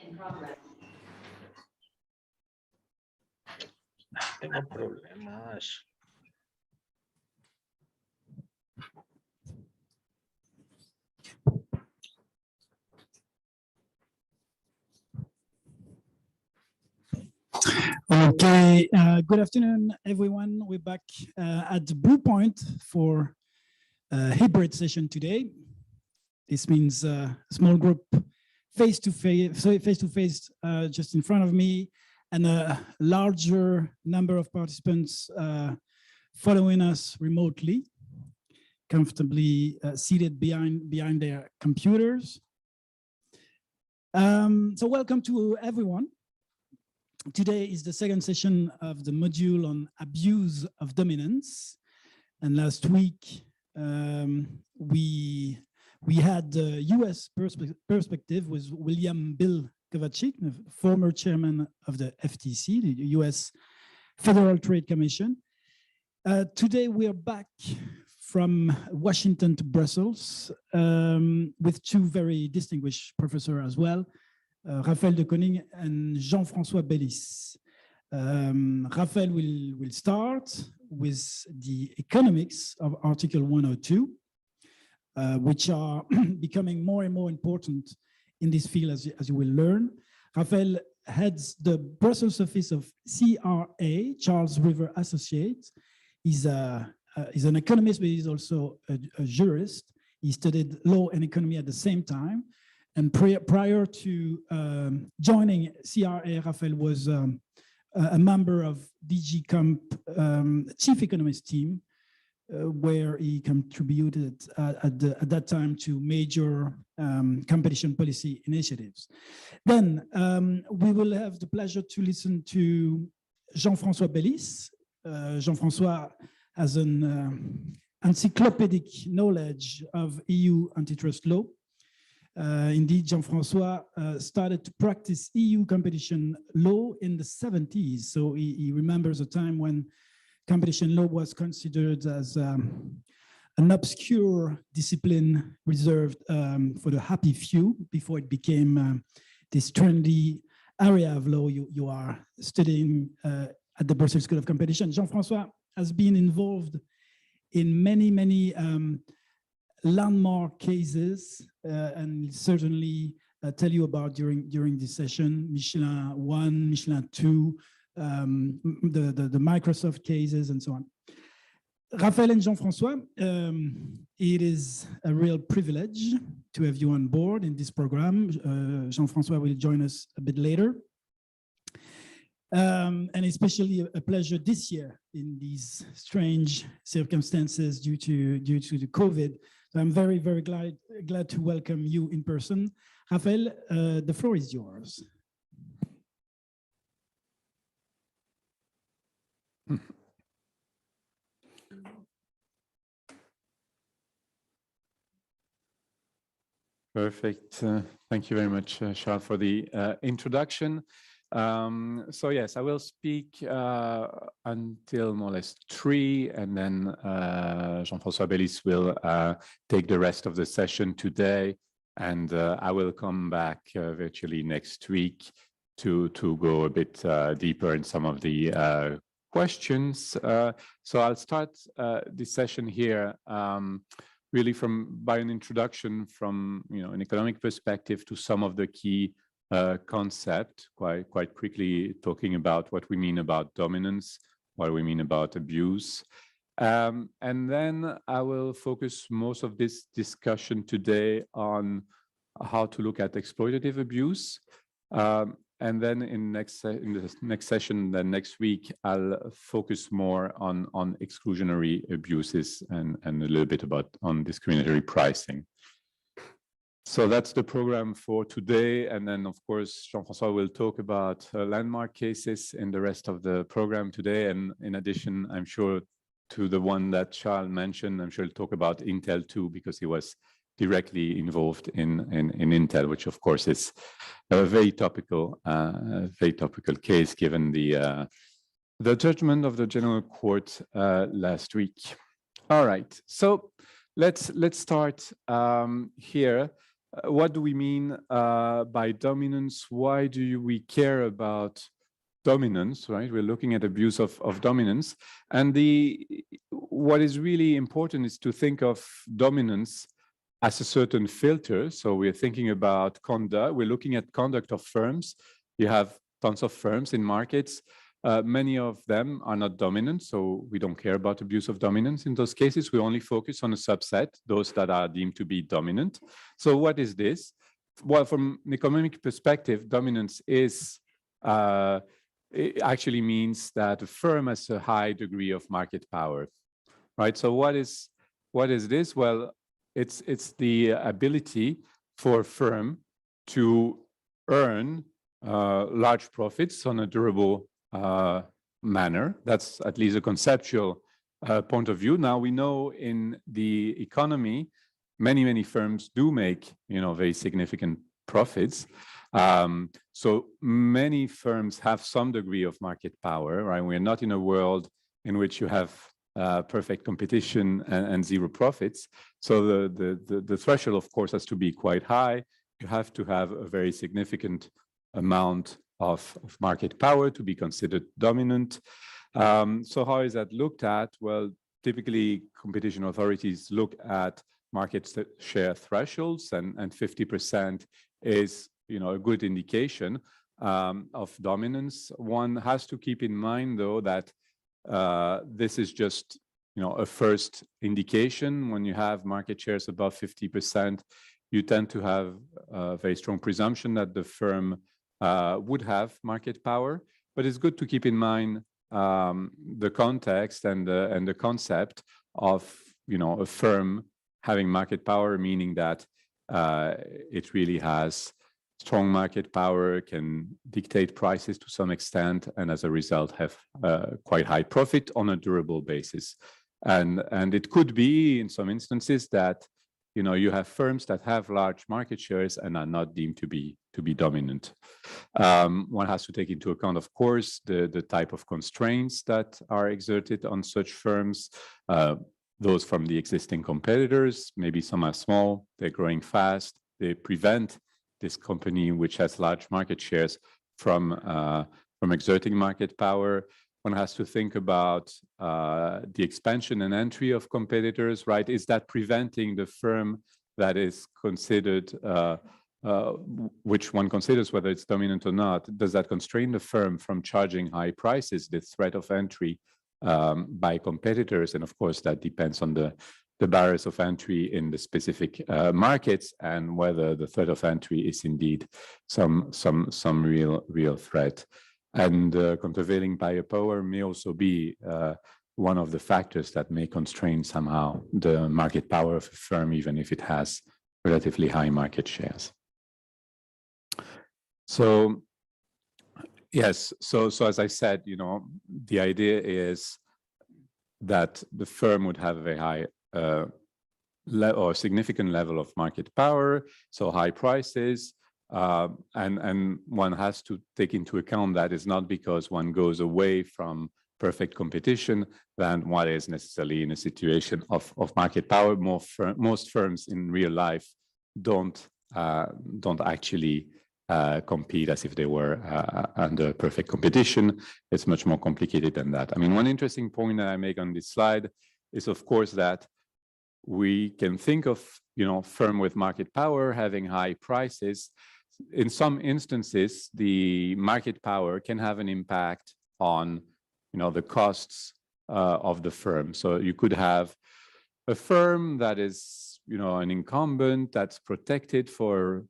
In progress. Tengo problemas. Okay, good afternoon, everyone. We're back at the Blue Point for a hybrid session today. This means a small group face-to-face just in front of me, and a larger number of participants following us remotely, comfortably seated behind their computers. So welcome to everyone. Today is the second session of the module on abuse of dominance. And last week, we had the US perspective with William Bill Kovacic, the former chairman of the FTC, the US Federal Trade Commission. Today, we are back from Washington to Brussels with two very distinguished professors as well, Raphaël de Koning and Jean-François Bellis. Raphaël will start with the economics of Article 102, which are becoming more and more important in this field, as you will learn. Raphaël heads the Brussels office of CRA, Charles River Associates. He's an economist, but he's also a jurist. He studied law and economy at the same time. And prior to joining CRA, Raphaël was a member of DG Comp chief economist team, where he contributed at that time to major competition policy initiatives. Then we will have the pleasure to listen to Jean-François Bellis. Jean-François has an encyclopedic knowledge of EU antitrust law. Indeed, Jean-François started to practice EU competition law in the 70s. So he remembers a time when competition law was considered as an obscure discipline reserved for the happy few before it became this trendy area of law you are studying at the Brussels School of Competition. Jean-François has been involved in many landmark cases, and certainly tell you about during this session, Michelin 1, Michelin 2, the Microsoft cases, and so on. Raphaël and Jean-François, it is a real privilege to have you on board in this program. Jean-François will join us a bit later. And especially a pleasure this year in these strange circumstances due to the COVID. So I'm very glad to welcome you in person. Raphaël, the floor is yours. Perfect. Thank you very much, Charles, for the introduction. So yes, I will speak until more or less 3, and then Jean-François Bellis will take the rest of the session today, and I will come back virtually next week to go a bit deeper in some of the questions. So I'll start this session here really by an introduction from an economic perspective to some of the key concept, quite quickly talking about what we mean about dominance, what we mean about abuse. And then I will focus most of this discussion today on how to look at exploitative abuse. And then in the next session, then next week, I'll focus more on exclusionary abuses and a little bit on discriminatory pricing. So that's the program for today. And then, of course, Jean-François will talk about landmark cases in the rest of the program today. And in addition, I'm sure to the one that Charles mentioned, I'm sure he'll talk about Intel too, because he was directly involved in Intel, which of course is a very topical case given the judgment of the General Court last week. All right, so let's start here. what do we mean by dominance? Why do we care about dominance, right? We're looking at abuse of dominance. And what is really important is to think of dominance as a certain filter. So we're thinking about conduct. We're looking at conduct of firms. You have tons of firms in markets. Many of them are not dominant, so we don't care about abuse of dominance. In those cases, we only focus on a subset, those that are deemed to be dominant. So what is this? Well, from an economic perspective, dominance it actually means that a firm has a high degree of market power, right? So what is this? Well, it's the ability for a firm to earn large profits on a durable manner. That's at least a conceptual point of view. Now we know in the economy, many firms do make very significant profits. So many firms have some degree of market power, right? We're not in a world in which you have perfect competition and zero profits. So the threshold, of course, has to be quite high. You have to have a very significant amount of market power to be considered dominant. So how is that looked at? Well, typically competition authorities look at market share thresholds, and 50% is a good indication of dominance. One has to keep in mind, though, that this is just a first indication. When you have market shares above 50%, you tend to have a very strong presumption that the firm would have market power. But it's good to keep in mind the context and the concept of a firm having market power, meaning that it really has strong market power, can dictate prices to some extent, and as a result have quite high profit on a durable basis. And it could be in some instances that you have firms that have large market shares and are not deemed to be dominant. One has to take into account, of course, the type of constraints that are exerted on such firms. Those from the existing competitors, maybe some are small, they're growing fast, they prevent this company, which has large market shares, from exerting market power. One has to think about the expansion and entry of competitors, right? Is that preventing the firm that is considered, which one considers whether it's dominant or not? Does that constrain the firm from charging high prices, the threat of entry by competitors? And of course, that depends on the barriers of entry in the specific markets and whether the threat of entry is indeed some real threat. And countervailing buyer power may also be one of the factors that may constrain somehow the market power of a firm, even if it has relatively high market shares. So yes, so as I said, the idea is that the firm would have a very high or significant level of market power, so high prices, and one has to take into account that it's not because one goes away from perfect competition that one is necessarily in a situation of market power. Most firms in real life don't actually compete as if they were under perfect competition. It's much more complicated than that. I mean, one interesting point that I make on this slide is, of course, that we can think of firm with market power having high prices. In some instances, the market power can have an impact on the costs of the firm. So you could have a firm that is an incumbent that's protected for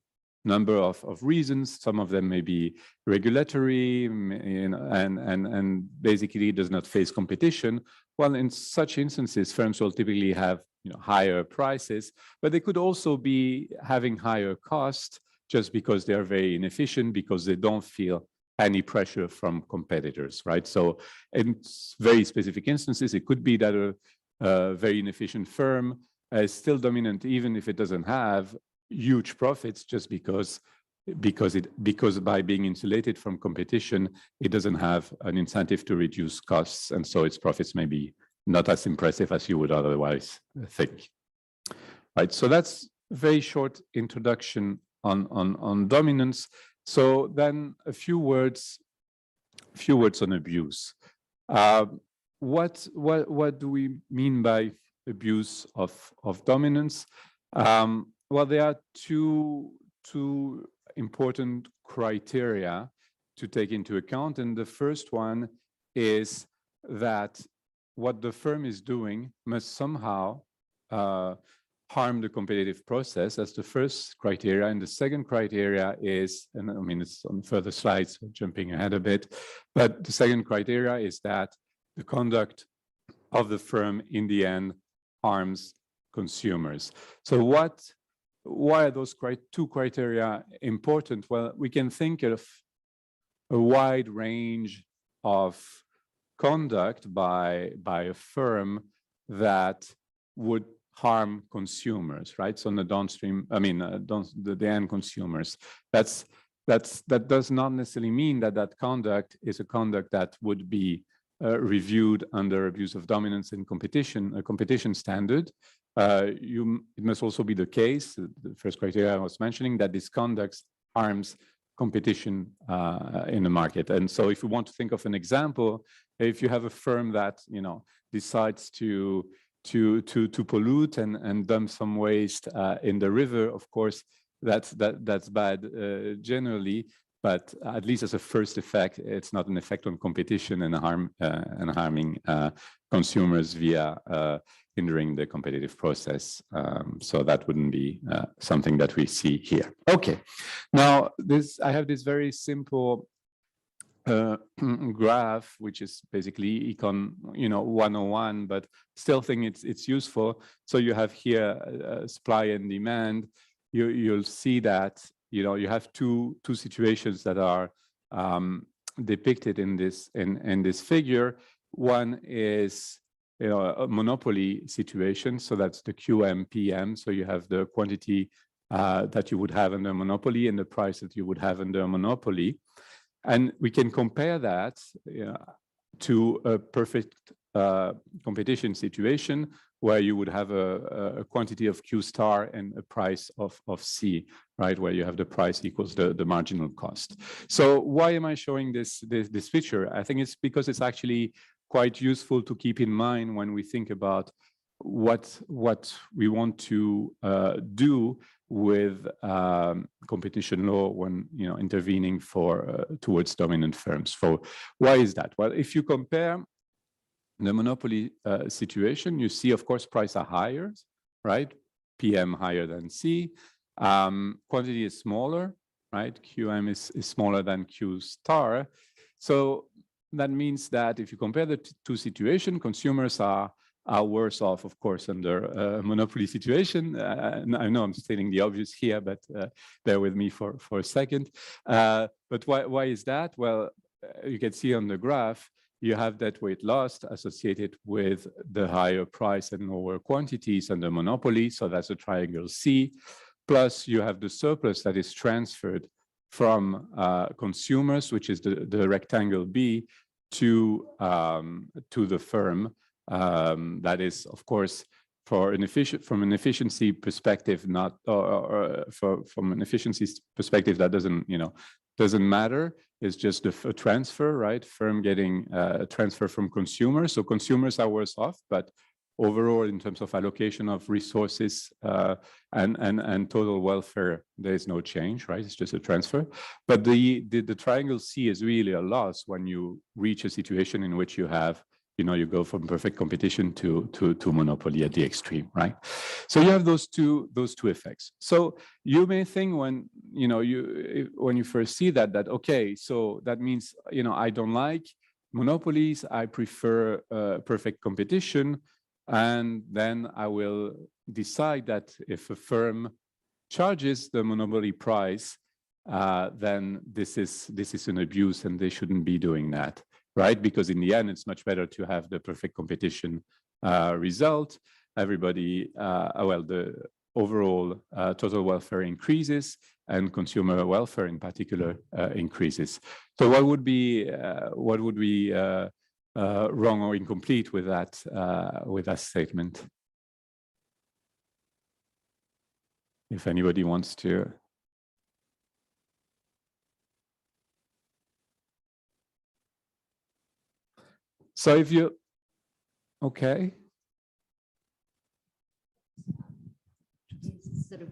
number of reasons. Some of them may be regulatory, and basically does not face competition. Well, in such instances, firms will typically have higher prices, but they could also be having higher costs just because they are very inefficient, because they don't feel any pressure from competitors, right? So in very specific instances, it could be that a very inefficient firm is still dominant, even if it doesn't have huge profits, just because by being insulated from competition, it doesn't have an incentive to reduce costs, and so its profits may be not as impressive as you would otherwise think. Right, so that's very short introduction on dominance. So then a few words on abuse. What do we mean by abuse of dominance? Well, there are two important criteria to take into account, and the first one is that what the firm is doing must somehow harm the competitive process. That's the first criteria. And the second criteria is, and I mean, it's on further slides, so jumping ahead a bit, but the second criteria is that the conduct of the firm in the end harms consumers. So why are those two criteria important? Well, we can think of a wide range of conduct by a firm that would harm consumers, right? So on the downstream, I mean, the end consumers. That does not necessarily mean that conduct is a conduct that would be reviewed under abuse of dominance in competition, a competition standard. It must also be the case, the first criteria I was mentioning, that this conduct harms competition in the market. And so if we want to think of an example, if you have a firm that, you know, decides to pollute and dump some waste in the river, of course, that's bad generally, but at least as a first effect, it's not an effect on competition and harming consumers via hindering the competitive process. So that wouldn't be something that we see here. Okay, now I have this very simple graph, which is basically econ 101, but still think it's useful. So you have here supply and demand. You'll see that you have two situations that are depicted in this figure. One is a monopoly situation, so that's the QM/PM. So you have the quantity that you would have under monopoly and the price that you would have under monopoly. And we can compare that to a perfect competition situation where you would have a quantity of Q star and a price of C, right? Where you have the price equals the marginal cost. So why am I showing this picture? I think it's because it's actually quite useful to keep in mind when we think about what we want to do with competition law when intervening towards dominant firms. So why is that? Well, if you compare the monopoly situation, you see, of course, prices are higher, right? PM higher than C. Quantity is smaller, right? QM is smaller than Q star. So that means that if you compare the two situations, consumers are worse off, of course, under a monopoly situation. I know I'm stating the obvious here, but bear with me for a second. But why is that? Well, you can see on the graph, you have that weight loss associated with the higher price and lower quantities under monopoly. So that's a triangle C. Plus, you have the surplus that is transferred from consumers, which is the rectangle B, to the firm. That is, of course, from an efficiency perspective, not from an efficiency perspective that doesn't matter. It's just a transfer, right? Firm getting a transfer from consumers. So consumers are worse off, but overall, in terms of allocation of resources and total welfare, there is no change, right? It's just a transfer. But the triangle C is really a loss when you reach a situation in which you have, you go from perfect competition to monopoly at the extreme, right? So you have those two effects. So you may think when you first see that okay, so that means I don't like monopolies. I prefer perfect competition, and then I will decide that if a firm charges the monopoly price, then this is an abuse, and they shouldn't be doing that. Right? Because in the end, it's much better to have the perfect competition result. Everybody, the overall total welfare increases, and consumer welfare in particular increases. So what would be wrong or incomplete with that statement? if anybody wants to. So if you, okay. Sort of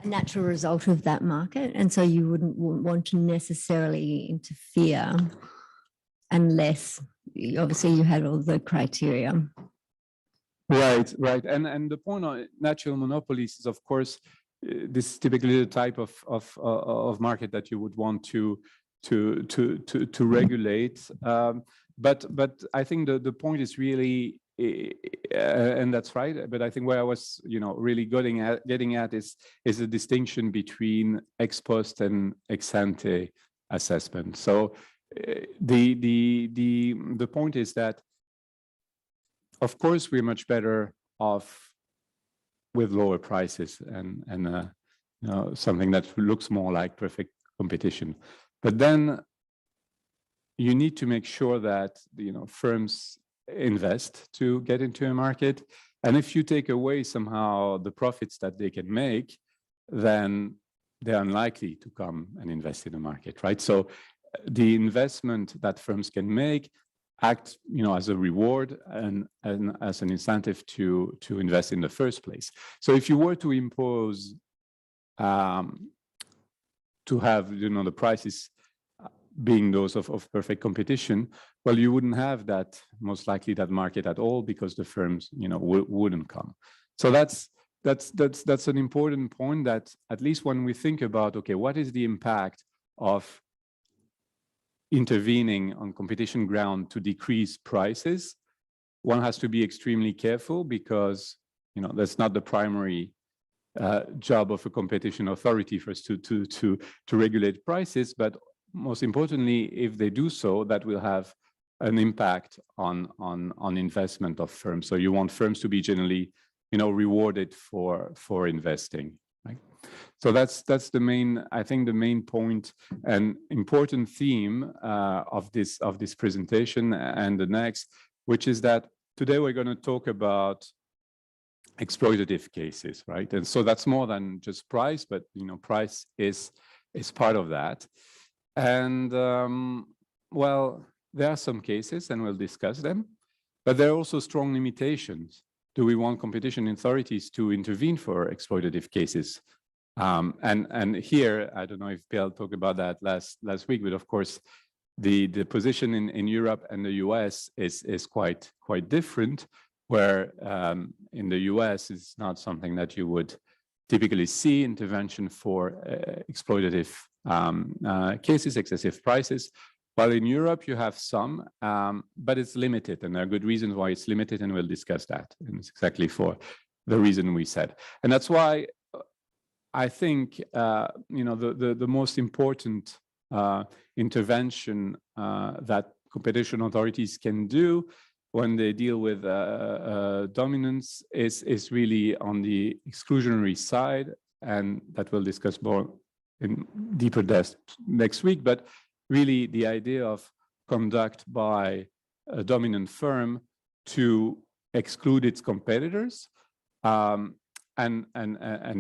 a natural result of that market. And so you wouldn't want to necessarily interfere unless obviously you had all the criteria. Right, right. And the point on natural monopolies is, of course, this is typically the type of market that you would want to regulate. But I think the point is really, and that's right. But I think where I was, really getting at is the distinction between ex post and ex ante assessment. So the point is that, of course, we're much better off with lower prices and something that looks more like perfect competition. But then you need to make sure that firms invest to get into a market. And if you take away somehow the profits that they can make, then they're unlikely to come and invest in the market, right? So the investment that firms can make act, as a reward and as an incentive to invest in the first place. So if you were to impose to have, the prices being those of perfect competition, well, you wouldn't have that, most likely, that market at all, because the firms, wouldn't come. So that's an important point, that at least when we think about, okay, what is the impact of intervening on competition ground to decrease prices, one has to be extremely careful, because that's not the primary job of a competition authority, first to regulate prices, but most importantly, if they do so, that will have an impact on investment of firms. So you want firms to be generally rewarded for investing, right? So that's the main, I think, the main point and important theme of this presentation and the next, which is that today we're going to talk about exploitative cases, right? And so that's more than just price, but price is part of that. And well, there are some cases, and we'll discuss them, but there are also strong limitations. Do we want competition authorities to intervene for exploitative cases? And here, I don't know if Bill talked about that last week, but of course, the position in Europe and the US is quite different, where in the US, it's not something that you would typically see intervention for exploitative cases, excessive prices. While in Europe, you have some, but it's limited, and there are good reasons why it's limited, and we'll discuss that. And it's exactly for the reason we said. And that's why I think the most important intervention that competition authorities can do when they deal with dominance is really on the exclusionary side, and that we'll discuss more in deeper depth next week. But really, the idea of conduct by a dominant firm to exclude its competitors and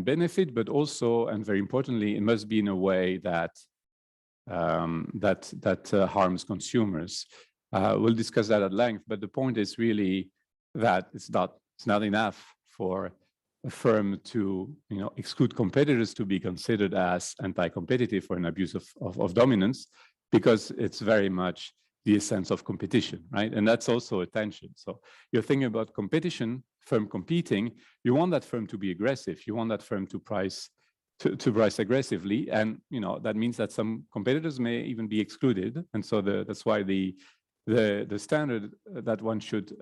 benefit, but also, and very importantly, it must be in a way that harms consumers. We'll discuss that at length, but the point is really that it's not enough for a firm to exclude competitors to be considered as anti-competitive or an abuse of dominance, because it's very much the essence of competition, right? And that's also a tension. So you're thinking about competition, firm competing, you want that firm to be aggressive, you want that firm to price aggressively, and that means that some competitors may even be excluded. And so that's why the standard that one should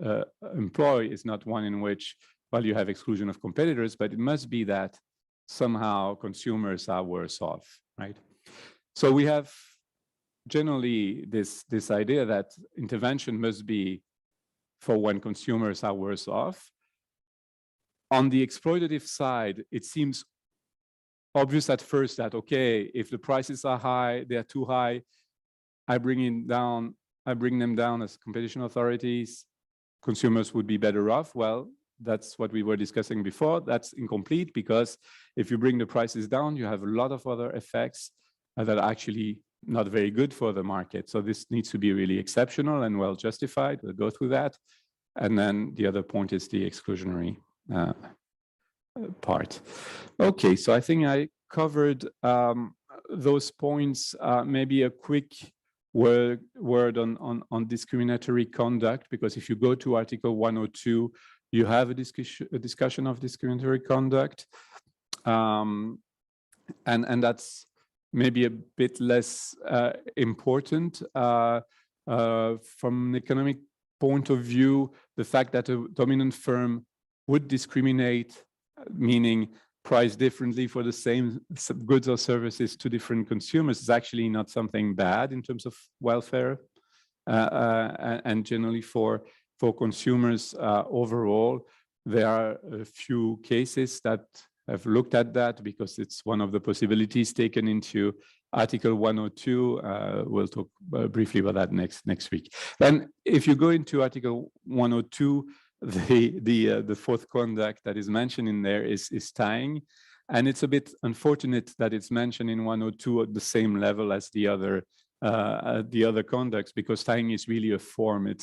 employ is not one in which, well, you have exclusion of competitors, but it must be that somehow consumers are worse off, right? So we have generally this idea that intervention must be for when consumers are worse off. On the exploitative side, it seems obvious at first that, okay, if the prices are high, they are too high, I bring them down as competition authorities, consumers would be better off. Well, that's what we were discussing before. That's incomplete because if you bring the prices down, you have a lot of other effects that are actually not very good for the market. So this needs to be really exceptional and well justified. We'll go through that. And then the other point is the exclusionary part. Okay, so I think I covered those points. Maybe a quick word on discriminatory conduct, because if you go to Article 102, you have a discussion of discriminatory conduct. And that's maybe a bit less important. From an economic point of view, the fact that a dominant firm would discriminate, meaning price differently for the same goods or services to different consumers, is actually not something bad in terms of welfare. And generally for consumers overall, there are a few cases that have looked at that because it's one of the possibilities taken into Article 102. We'll talk briefly about that next week. Then if you go into Article 102, the fourth conduct that is mentioned in there is tying. And it's a bit unfortunate that it's mentioned in 102 at the same level as the other conducts, because tying is really a form.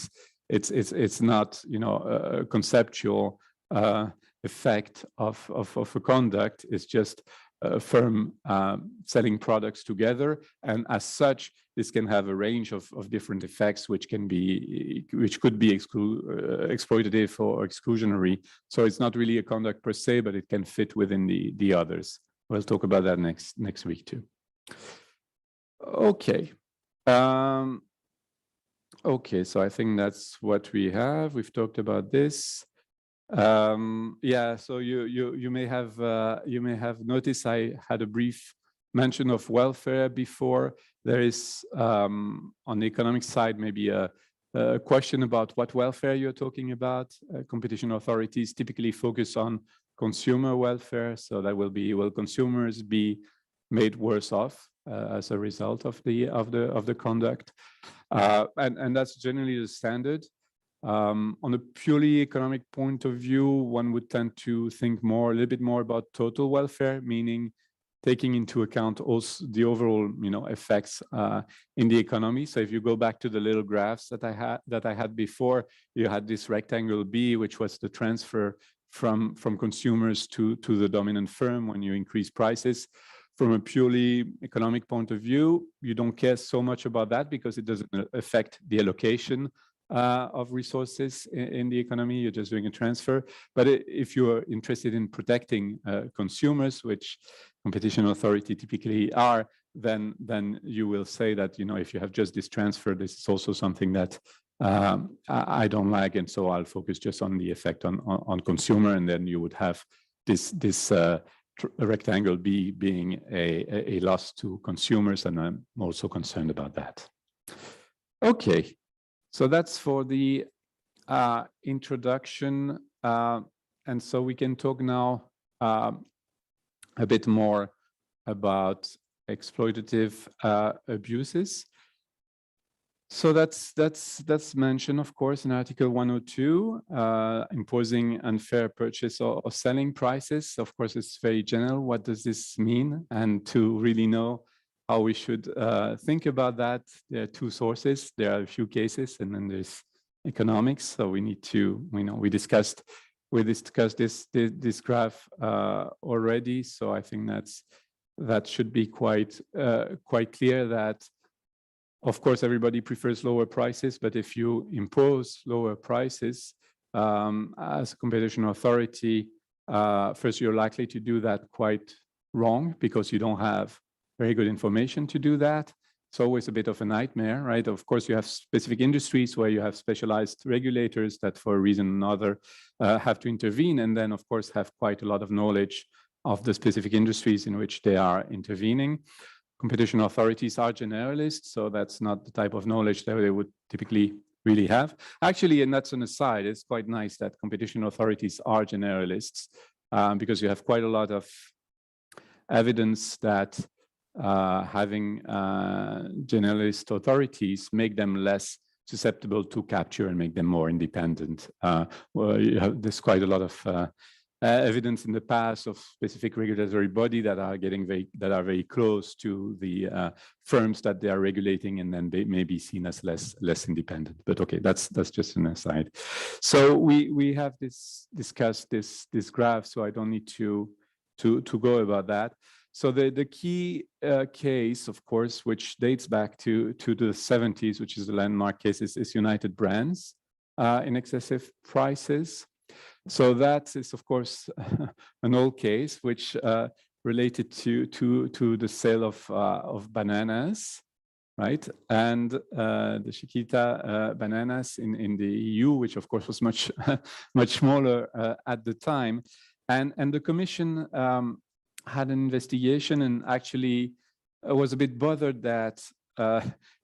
It's not, you know, a conceptual effect of a conduct. It's just a firm selling products together, and as such, this can have a range of different effects, which could be exploitative or exclusionary. So it's not really a conduct per se, but it can fit within the others. We'll talk about that next week too. Okay. Okay, so I think that's what we have. We've talked about this. Yeah, so you may have noticed I had a brief mention of welfare before. There is on the economic side maybe a question about what welfare you're talking about. Competition authorities typically focus on consumer welfare, so that will consumers be made worse off as a result of the conduct, and that's generally the standard. On a purely economic point of view, one would tend to think a little bit more about total welfare, meaning taking into account also the overall, you know, effects in the economy. So if you go back to the little graphs that I had before, you had this rectangle B, which was the transfer from consumers to the dominant firm when you increase prices. From a purely economic point of view, you don't care so much about that because it doesn't affect the allocation of resources in the economy. You're just doing a transfer. But if you're interested in protecting consumers, which competition authority typically are, then you will say that, you know, if you have just this transfer, this is also something that I don't like, and so I'll focus just on the effect on consumer, and then you would have this rectangle B being a loss to consumers, and I'm also concerned about that. Okay. So that's for the introduction. And so we can talk now a bit more about exploitative abuses. So that's mentioned, of course, in Article 102, imposing unfair purchase or selling prices. Of course, it's very general. What does this mean? And to really know how we should think about that, there are two sources. There are a few cases, and then there's economics. So we need to, we discussed this graph already. So I think that should be quite clear that, of course, everybody prefers lower prices, but if you impose lower prices as a competition authority, first you're likely to do that quite wrong because you don't have very good information to do that. It's always a bit of a nightmare, right? Of course, you have specific industries where you have specialized regulators that for a reason or another have to intervene, and then, of course, have quite a lot of knowledge of the specific industries in which they are intervening. Competition authorities are generalists, so that's not the type of knowledge that they would typically really have. Actually, and that's an aside, it's quite nice that competition authorities are generalists because you have quite a lot of evidence that having generalist authorities make them less susceptible to capture and make them more independent. There's quite a lot of evidence in the past of specific regulatory body that are very close to the firms that they are regulating, and then they may be seen as less independent. But okay, that's just an aside. So we have discussed this graph, so I don't need to go about that. So the key case, of course, which dates back to the 70s, which is the landmark case, is United Brands in excessive prices. So that is, of course, an old case which related to the sale of bananas, right? And the Chiquita bananas in the EU, which of course was much smaller at the time, and the Commission had an investigation and actually was a bit bothered that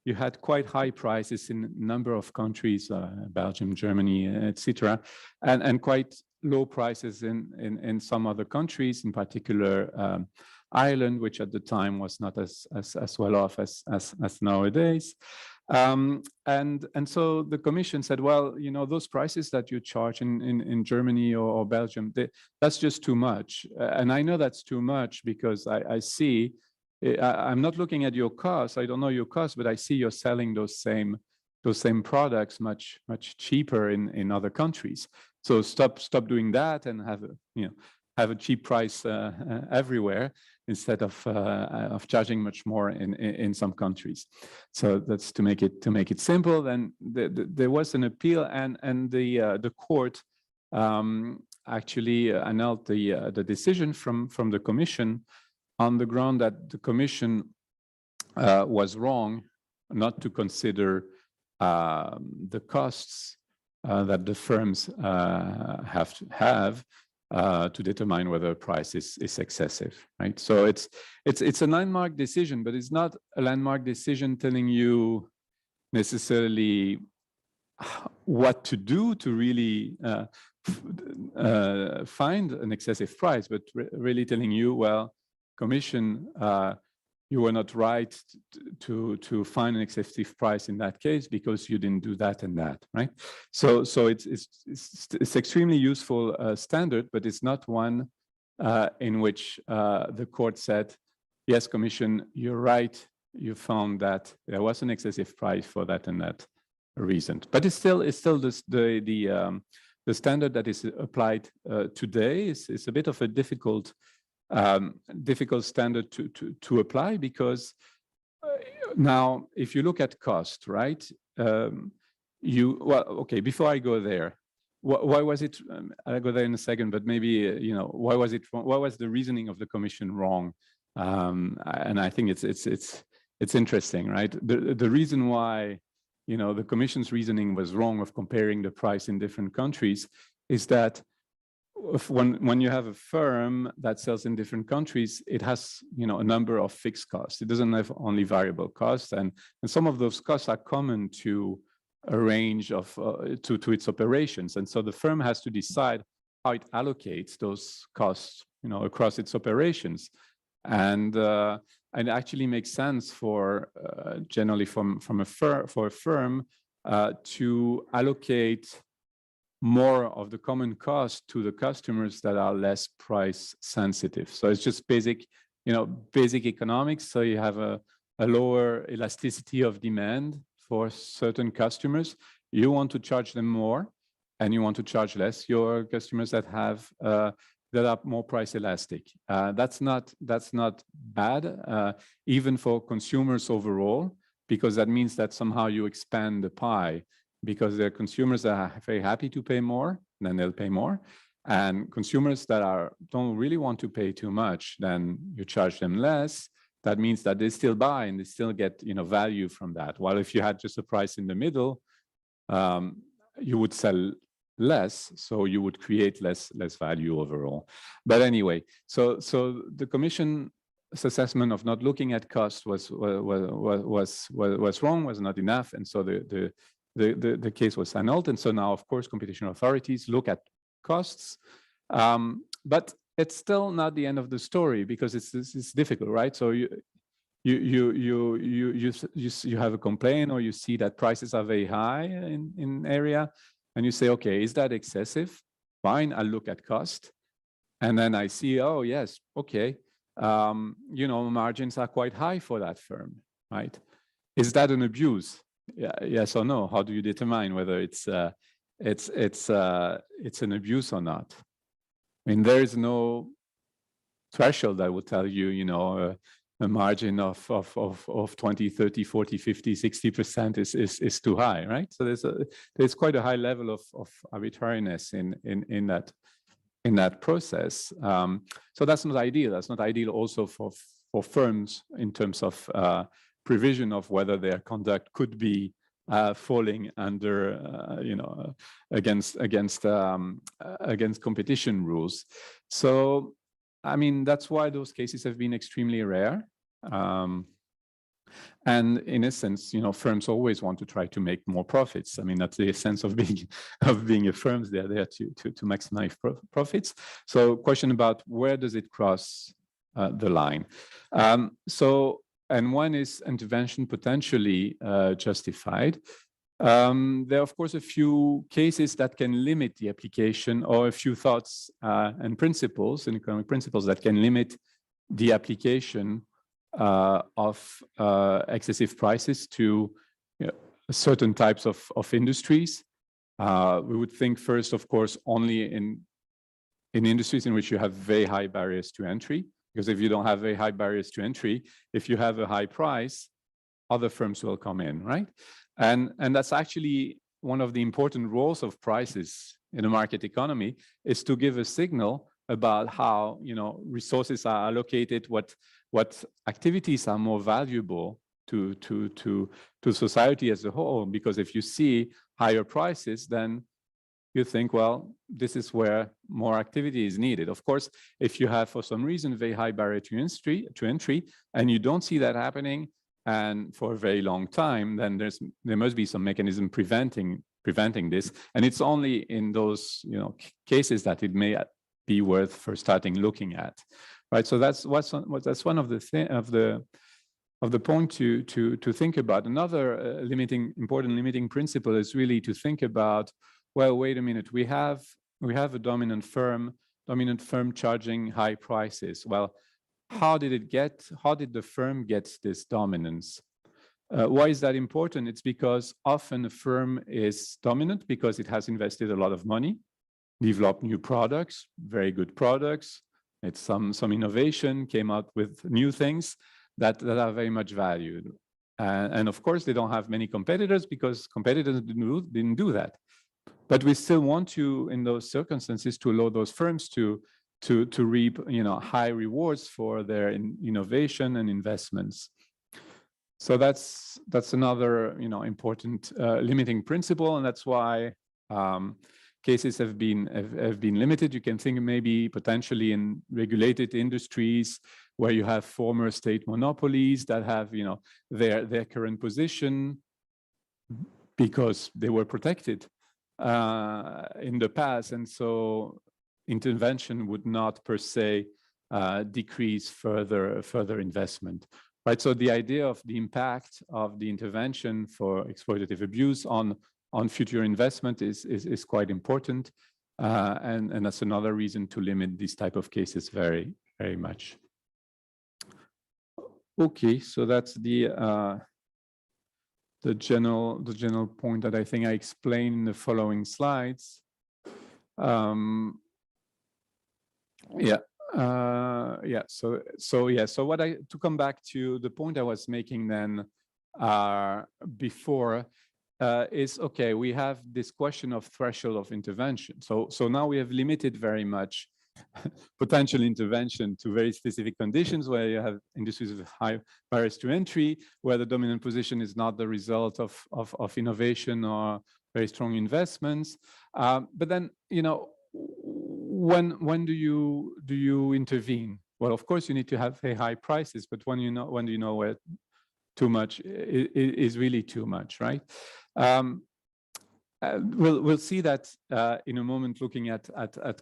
you had quite high prices in a number of countries, Belgium, Germany, etc., and quite low prices in some other countries, in particular Ireland, which at the time was not as well off as nowadays. And so the Commission said, well, you know, those prices that you charge in Germany or Belgium, that's just too much. And I know that's too much because I see, I'm not looking at your costs. I don't know your costs, but I see you're selling those same products much cheaper in other countries. So stop doing that and have a cheap price everywhere instead of charging much more in some countries. So that's to make it simple. Then there was an appeal, and the court actually annulled the decision from the Commission on the ground that the Commission was wrong not to consider the costs that the firms have to determine whether a price is excessive, right? So it's a landmark decision, but it's not a landmark decision telling you necessarily what to do to really find an excessive price, but really telling you, well, Commission, you were not right to find an excessive price in that case because you didn't do that and that, right? So it's extremely useful standard, but it's not one in which the court said, yes, Commission, you're right. You found that there was an excessive price for that and that reason. But it's still the standard that is applied today is a bit of a difficult standard to apply, because now if you look at cost, right, okay, before I go there, why was it, I'll go there in a second, but maybe why was the reasoning of the Commission wrong? And I think it's interesting, right? The reason why the Commission's reasoning was wrong of comparing the price in different countries is that when you have a firm that sells in different countries, it has a number of fixed costs. It doesn't have only variable costs, and some of those costs are common to a range of to its operations, and so the firm has to decide how it allocates those costs across its operations, and it actually makes sense for generally for a firm to allocate more of the common cost to the customers that are less price sensitive. So it's just basic economics. So you have a lower elasticity of demand for certain customers. You want to charge them more, and you want to charge less your customers that have that are more price elastic. That's not bad, even for consumers overall, because that means that somehow you expand the pie. Because there are consumers that are very happy to pay more, then they'll pay more. And consumers that don't really want to pay too much, then you charge them less. That means that they still buy and they still get value from that. While if you had just a price in the middle, you would sell less, so you would create less value overall. But anyway, so the Commission's assessment of not looking at cost was wrong, was not enough, and so the case was annulled. And so now, of course, competition authorities look at costs, but it's still not the end of the story, because it's difficult, right? So you have a complaint, or you see that prices are very high in area, and you say, okay, is that excessive? Fine, I'll look at cost. And then I see, oh, yes, okay, margins are quite high for that firm, right? Is that an abuse? Yeah, yes or no? How do you determine whether it's an abuse or not? I mean, there is no threshold that would tell you, a margin of 20, 30, 40, 50, 60% is too high, right? So there's quite a high level of arbitrariness in that process. So that's not ideal. That's not ideal also for firms in terms of prevision of whether their conduct could be falling under, against competition rules. So, I mean, that's why those cases have been extremely rare. And in essence, firms always want to try to make more profits. I mean, that's the essence of being a firm. They're there to maximize profits. So, question about where does it cross the line? And when is intervention potentially justified? There are, of course, a few cases that can limit the application, or a few thoughts and principles, and economic principles that can limit the application of excessive prices to certain types of industries. We would think first, of course, only in industries in which you have very high barriers to entry. Because if you don't have very high barriers to entry, if you have a high price, other firms will come in, right? And that's actually one of the important roles of prices in a market economy, is to give a signal about how resources are allocated, what activities are more valuable to society as a whole. Because if you see higher prices, then you think, well, this is where more activity is needed. Of course, if you have, for some reason, very high barrier to entry, and you don't see that happening, and for a very long time, then there must be some mechanism preventing this. And it's only in those cases that it may be worth for starting looking at, right? So that's one of the point to think about. Another important limiting principle is really to think about, well, wait a minute, we have a dominant firm charging high prices. Well, how did the firm get this dominance? Why is that important? It's because often a firm is dominant because it has invested a lot of money, developed new products, very good products. It's some innovation, came out with new things that are very much valued. And of course, they don't have many competitors because competitors didn't do that. But we still want to, in those circumstances, to allow those firms to reap high rewards for their innovation and investments. So that's another important limiting principle, and that's why cases have been limited. You can think maybe potentially in regulated industries where you have former state monopolies that have their current position because they were protected in the past, and so intervention would not per se decrease further investment, right? So the idea of the impact of the intervention for exploitative abuse on future investment is quite important, and that's another reason to limit these type of cases very, very much. Okay, so that's the general point that I think I explained in the following slides. So to come back to the point I was making then before is, okay, we have this question of threshold of intervention. So now we have limited very much potential intervention to very specific conditions where you have industries with high barriers to entry, where the dominant position is not the result of innovation or very strong investments. But then, when do you intervene? Well, of course, you need to have very high prices, but when do you know where too much is really too much, right? We'll see that in a moment, looking at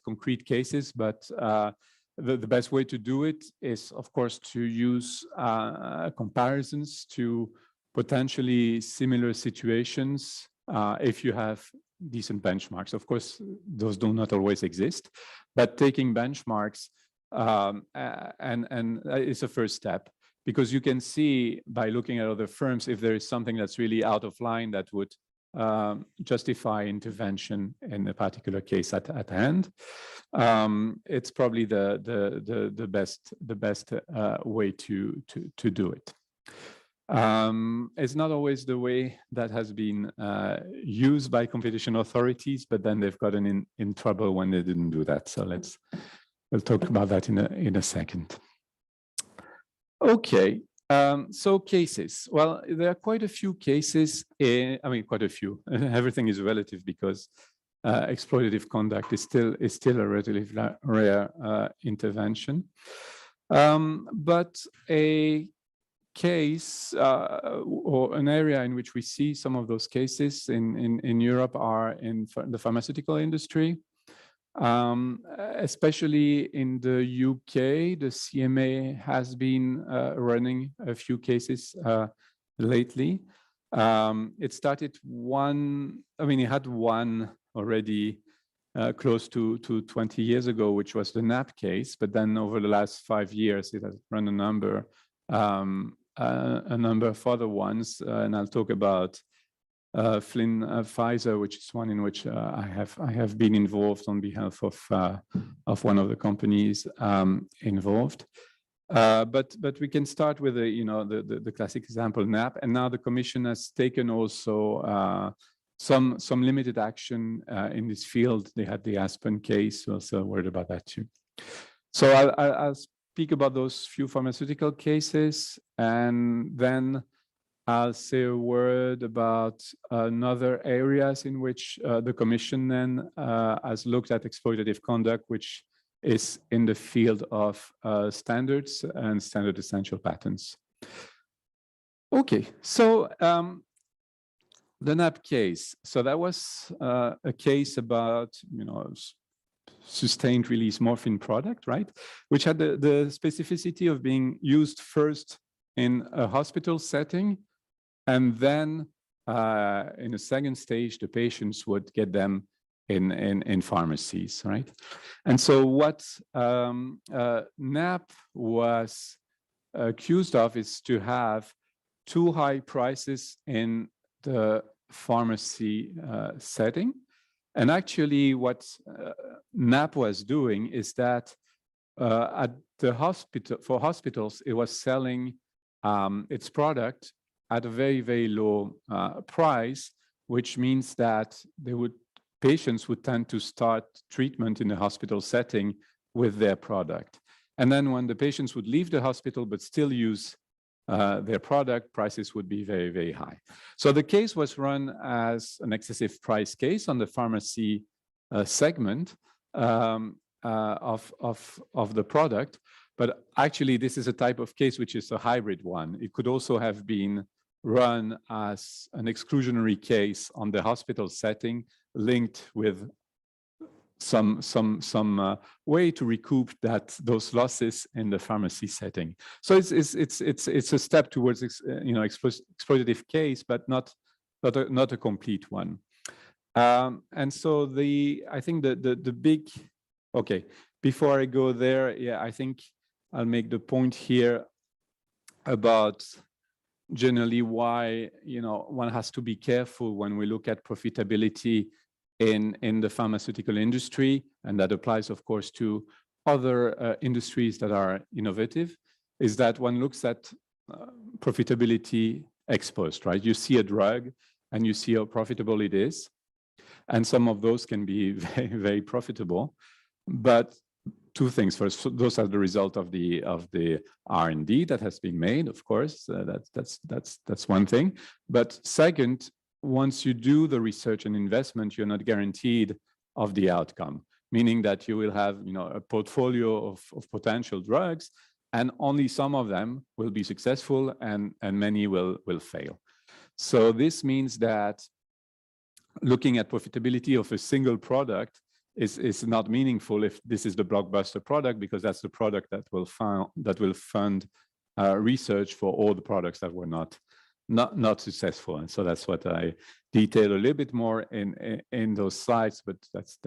concrete cases, but the best way to do it is, of course, to use comparisons to potentially similar situations if you have decent benchmarks. Of course, those do not always exist, but taking benchmarks and is a first step, because you can see by looking at other firms if there is something that's really out of line that would justify intervention in a particular case at hand. It's probably the best way to do it. It's not always the way that has been used by competition authorities, but then they've gotten in trouble when they didn't do that. So we'll talk about that in a second. Okay. So cases. Well, there are quite a few cases. I mean, quite a few. Everything is relative because exploitative conduct is still a relatively rare intervention. But a case or an area in which we see some of those cases in Europe are in the pharmaceutical industry. Especially in the UK, the CMA has been running a few cases lately. It started it had one already close to 20 years ago, which was the NAP case. But then over the last 5 years, it has run a number of other ones. And I'll talk about Flynn Pfizer, which is one in which I have been involved on behalf of one of the companies involved. But we can start with the classic example, NAP, and now the Commission has taken also some limited action in this field. They had the Aspen case, so also worried about that too. So I'll speak about those few pharmaceutical cases, and then I'll say a word about another areas in which the Commission then has looked at exploitative conduct, which is in the field of standards and standard essential patents. Okay, so the NAP case. So that was a case about, sustained release morphine product, right? Which had the specificity of being used first in a hospital setting, and then in a second stage, the patients would get them in pharmacies, right? And so what NAP was accused of is to have too high prices in the pharmacy setting. And actually what NAP was doing is that at the hospital, for hospitals, it was selling its product at a very, very low price, which means that patients would tend to start treatment in the hospital setting with their product. And then when the patients would leave the hospital but still use their product, prices would be very, very high. So the case was run as an excessive price case on the pharmacy segment of the product. But actually, this is a type of case which is a hybrid one. It could also have been run as an exclusionary case on the hospital setting, linked with some way to recoup those losses in the pharmacy setting. So it's a step towards exploitative case, but not a complete one. And so I think the big, okay, before I go there, yeah, I think I'll make the point here about generally why one has to be careful when we look at profitability in the pharmaceutical industry, and that applies, of course, to other industries that are innovative, is that one looks at profitability ex post, right? You see a drug and you see how profitable it is, and some of those can be very, very profitable. But two things. First, those are the result of the R&D that has been made, of course. That's one thing. But second, once you do the research and investment, you're not guaranteed of the outcome, meaning that you will have a portfolio of potential drugs, and only some of them will be successful and many will fail. So this means that looking at profitability of a single product is not meaningful if this is the blockbuster product, because that's the product that will fund research for all the products that were not successful. And so that's what I detail a little bit more in those slides, but that's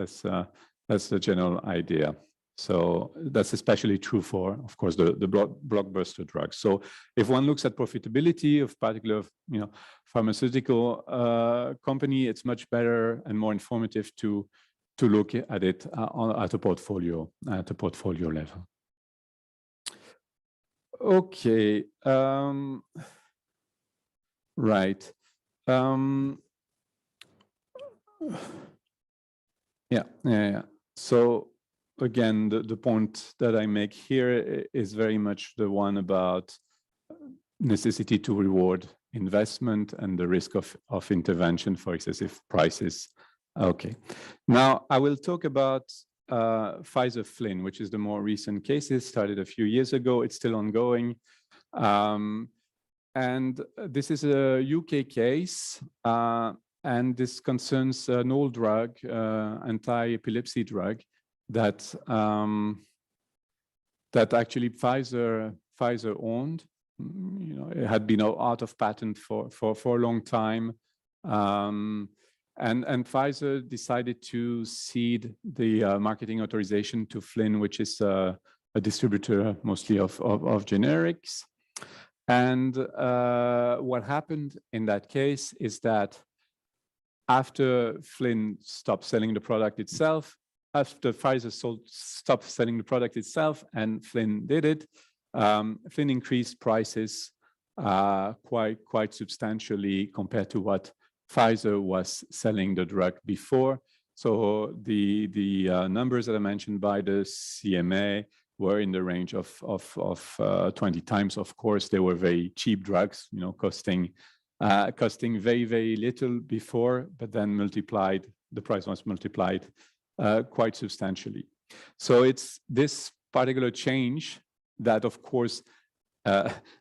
the general idea. So that's especially true for, of course, the blockbuster drugs. So if one looks at profitability of particular, pharmaceutical company, it's much better and more informative to look at it at a portfolio level. Okay. Right. Yeah. So again, the point that I make here is very much the one about necessity to reward investment and the risk of intervention for excessive prices. Okay. Now I will talk about Pfizer Flynn, which is the more recent case. It started a few years ago. It's still ongoing. And this is a UK case, and this concerns an old drug, anti-epilepsy drug, that actually Pfizer owned. It had been out of patent for a long time, and Pfizer decided to cede the marketing authorization to Flynn, which is a distributor mostly of generics. And what happened in that case is that after Flynn stopped selling the product itself, after Pfizer stopped selling the product itself and Flynn did it, Flynn increased prices quite substantially compared to what Pfizer was selling the drug before. So the numbers that are mentioned by the CMA were in the range of 20 times. Of course, they were very cheap drugs, costing very, very little before, but then the price was multiplied quite substantially. So it's this particular change that, of course,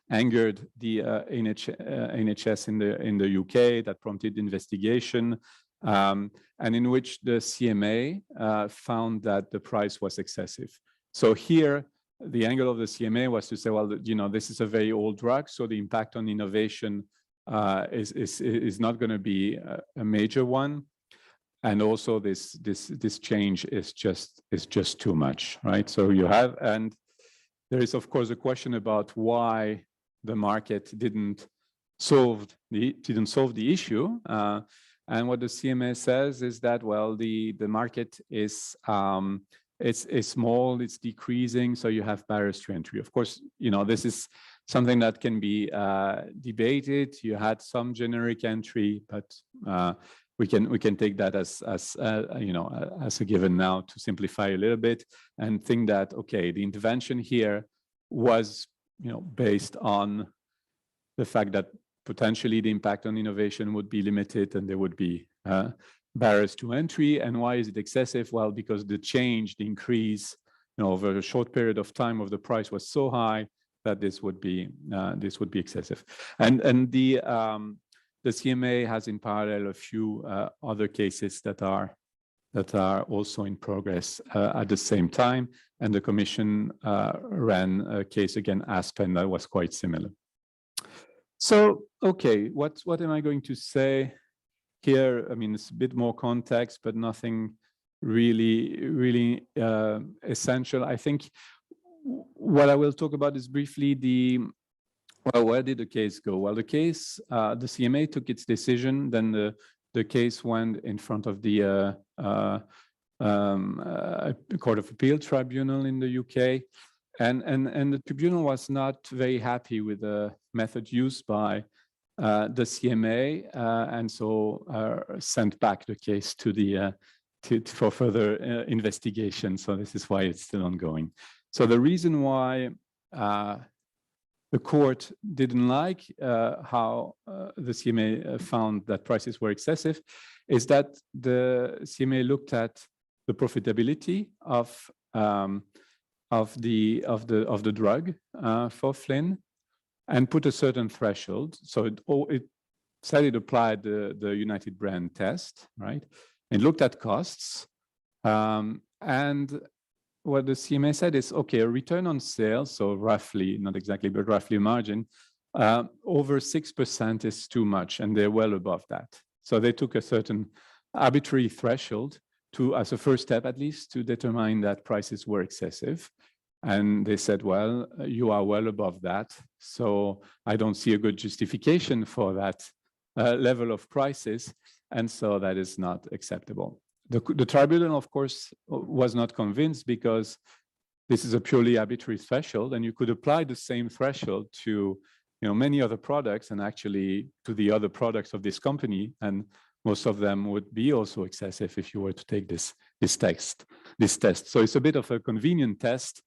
angered the NHS in the UK, that prompted investigation, and in which the CMA found that the price was excessive. So here, the angle of the CMA was to say, well, this is a very old drug, so the impact on innovation is not going to be a major one, and also this change is just too much, right? So you have, and there is of course a question about why the market didn't solve the issue, and what the CMA says is that, well, the market is it's small, it's decreasing, so you have barriers to entry. Of course, this is something that can be debated. You had some generic entry, but we can take that as a given now, to simplify a little bit and think that, okay, the intervention here was based on the fact that potentially the impact on innovation would be limited and there would be barriers to entry. And why is it excessive? Well, because the increase over a short period of time of the price was so high that this would be excessive. And the CMA has in parallel a few other cases that are also in progress at the same time. And the Commission ran a case against Aspen that was quite similar. So, okay, what am I going to say here? I mean, it's a bit more context, but nothing really essential. I think what I will talk about is briefly where did the case go? Well, the CMA took its decision, then the case went in front of the Court of Appeal Tribunal in the UK, and the tribunal was not very happy with the method used by the CMA, and so sent back the case to for further investigation. So this is why it's still ongoing. So the reason why the court didn't like how the CMA found that prices were excessive is that the CMA looked at the profitability of the drug for Flynn and put a certain threshold. So it said it applied the United Brand test, right? It looked at costs, And what the CMA said is, okay, a return on sales, so roughly, not exactly, but roughly margin, over 6% is too much, and they're well above that. So they took a certain arbitrary threshold to, as a first step at least, to determine that prices were excessive. And they said, well, you are well above that, so I don't see a good justification for that level of prices, and so that is not acceptable. The tribunal, of course, was not convinced because this is a purely arbitrary threshold, and you could apply the same threshold to many other products and actually to the other products of this company, and most of them would be also excessive if you were to take this test. So it's a bit of a convenient test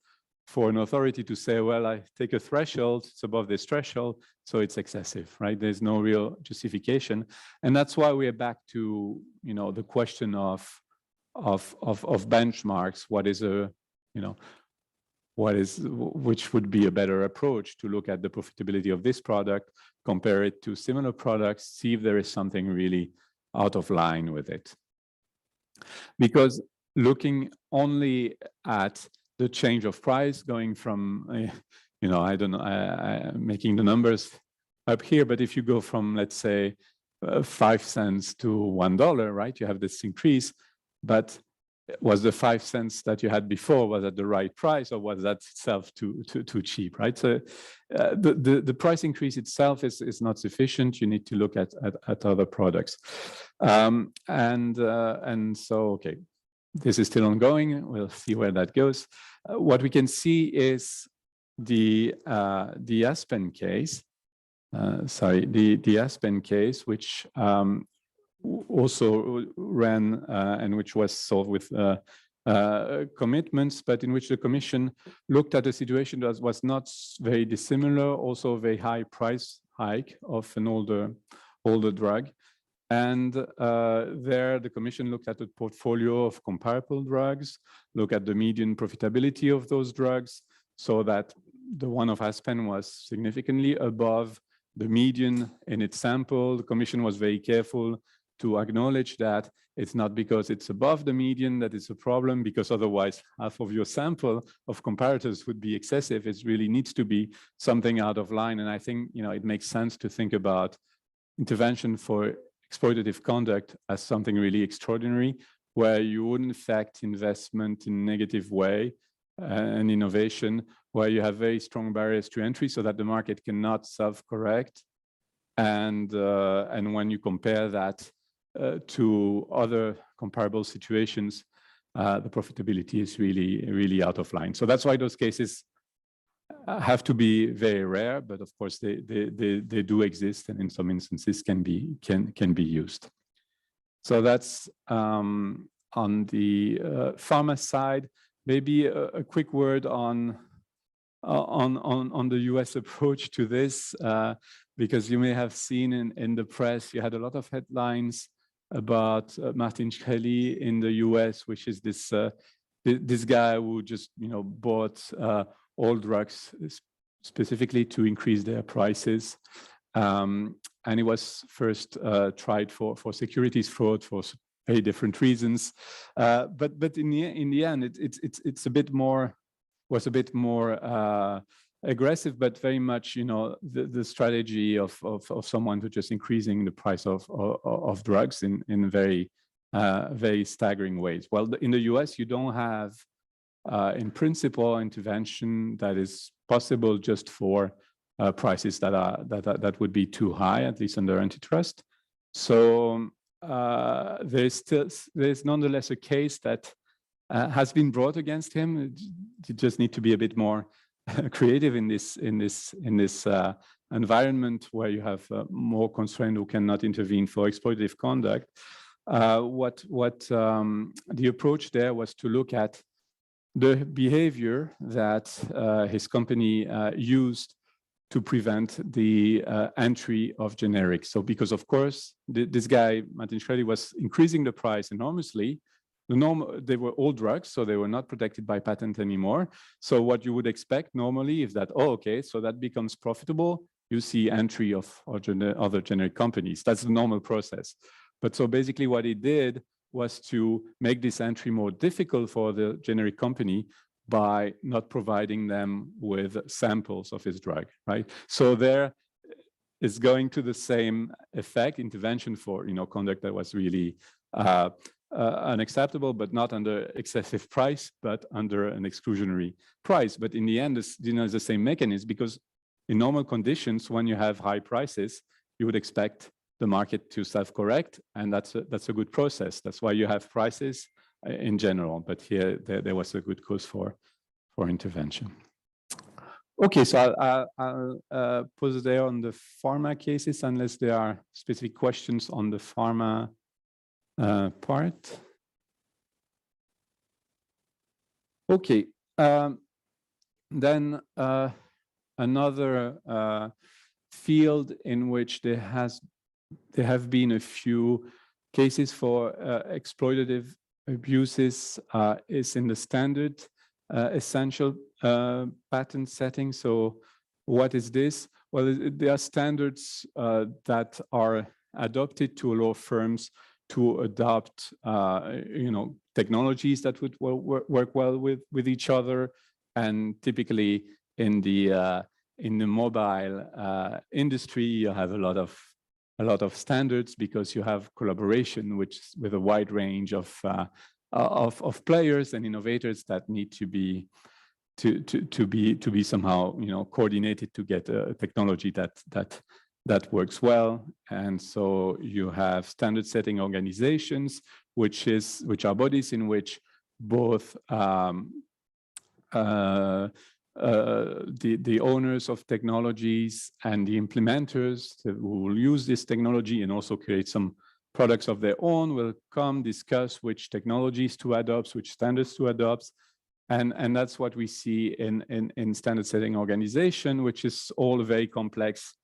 for an authority to say, well, I take a threshold, it's above this threshold, so it's excessive, right? There's no real justification. And that's why we're back to, the question of benchmarks. Which would be a better approach to look at the profitability of this product, compare it to similar products, see if there is something really out of line with it. Because looking only at the change of price going from, I don't know, I'm making the numbers up here, but if you go from, let's say, 5 cents to $1, right, you have this increase, but was the 5 cents that you had before, was at the right price, or was that itself too cheap, right? So the price increase itself is not sufficient. You need to look at other products. And so, okay, this is still ongoing. We'll see where that goes. What we can see is the Aspen case. The Aspen case, which also ran and which was solved with commitments, but in which the Commission looked at a situation that was not very dissimilar, also a very high price hike of an older drug. And there, the Commission looked at a portfolio of comparable drugs, look at the median profitability of those drugs, so that the one of Aspen was significantly above the median in its sample. The Commission was very careful to acknowledge that it's not because it's above the median that it's a problem, because otherwise half of your sample of comparators would be excessive. It really needs to be something out of line. And I think, it makes sense to think about intervention for exploitative conduct as something really extraordinary, where you wouldn't affect investment in a negative way and innovation, where you have very strong barriers to entry so that the market cannot self-correct. And when you compare that to other comparable situations, the profitability is really, really out of line. So that's why those cases have to be very rare, but of course they do exist, and in some instances can be used. So that's on the pharma side. Maybe a quick word on the US approach to this, because you may have seen in the press, you had a lot of headlines about Martin Shkreli in the US, which is this guy who just bought all drugs specifically to increase their prices, and he was first tried for securities fraud for very different reasons, but in the end, it's a bit more aggressive, but very much the strategy of someone who just increasing the price of drugs in very very staggering ways. Well, in the US, you don't have in principle intervention that is possible just for prices that would be too high, at least under antitrust. So there's nonetheless a case that has been brought against him. You just need to be a bit more creative in this environment where you have more constrained who cannot intervene for exploitative conduct. The approach there was to look at the behavior that his company used to prevent the entry of generics. So because of course this guy Martin Shkreli was increasing the price enormously. They were all drugs, so they were not protected by patent anymore. So what you would expect normally is that, oh, okay, so that becomes profitable. You see entry of other generic companies. That's the normal process. But so basically what he did was to make this entry more difficult for the generic company by not providing them with samples of his drug, right? So there is going to the same effect, intervention for, conduct that was really unacceptable, but not under excessive price, but under an exclusionary price. But in the end, it's, it's the same mechanism, because in normal conditions, when you have high prices, you would expect the market to self-correct, and that's a good process. That's why you have prices in general. But here, there was a good cause for intervention. Okay, so I'll pause there on the pharma cases, unless there are specific questions on the pharma part. Okay, then another field in which there have been a few cases for exploitative abuses is in the standard essential patent setting. So what is this? Well, there are standards that are adopted to allow firms to adopt, technologies that would work well with each other. And typically in the mobile industry, you have a lot of standards, because you have collaboration, with a wide range of players and innovators that need to be somehow coordinated to get a technology that works well. And so you have standard setting organizations, which are bodies in which both the owners of technologies and the implementers who will use this technology and also create some products of their own will come discuss which technologies to adopt, which standards to adopt. And that's what we see in standard setting organization, which is all a very complex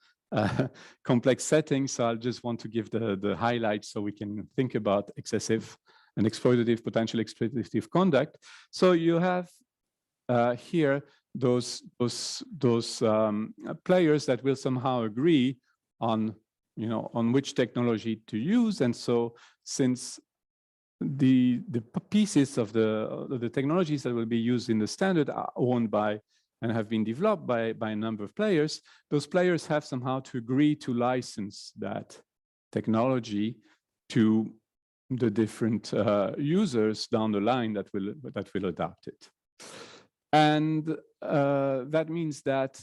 setting. So I'll just want to give the highlights so we can think about excessive and potential exploitative conduct. So you have here those players that will somehow agree on which technology to use. And so since the pieces of the technologies that will be used in the standard are owned by and have been developed by a number of players, those players have somehow to agree to license that technology to the different users down the line that will adopt it. And that means that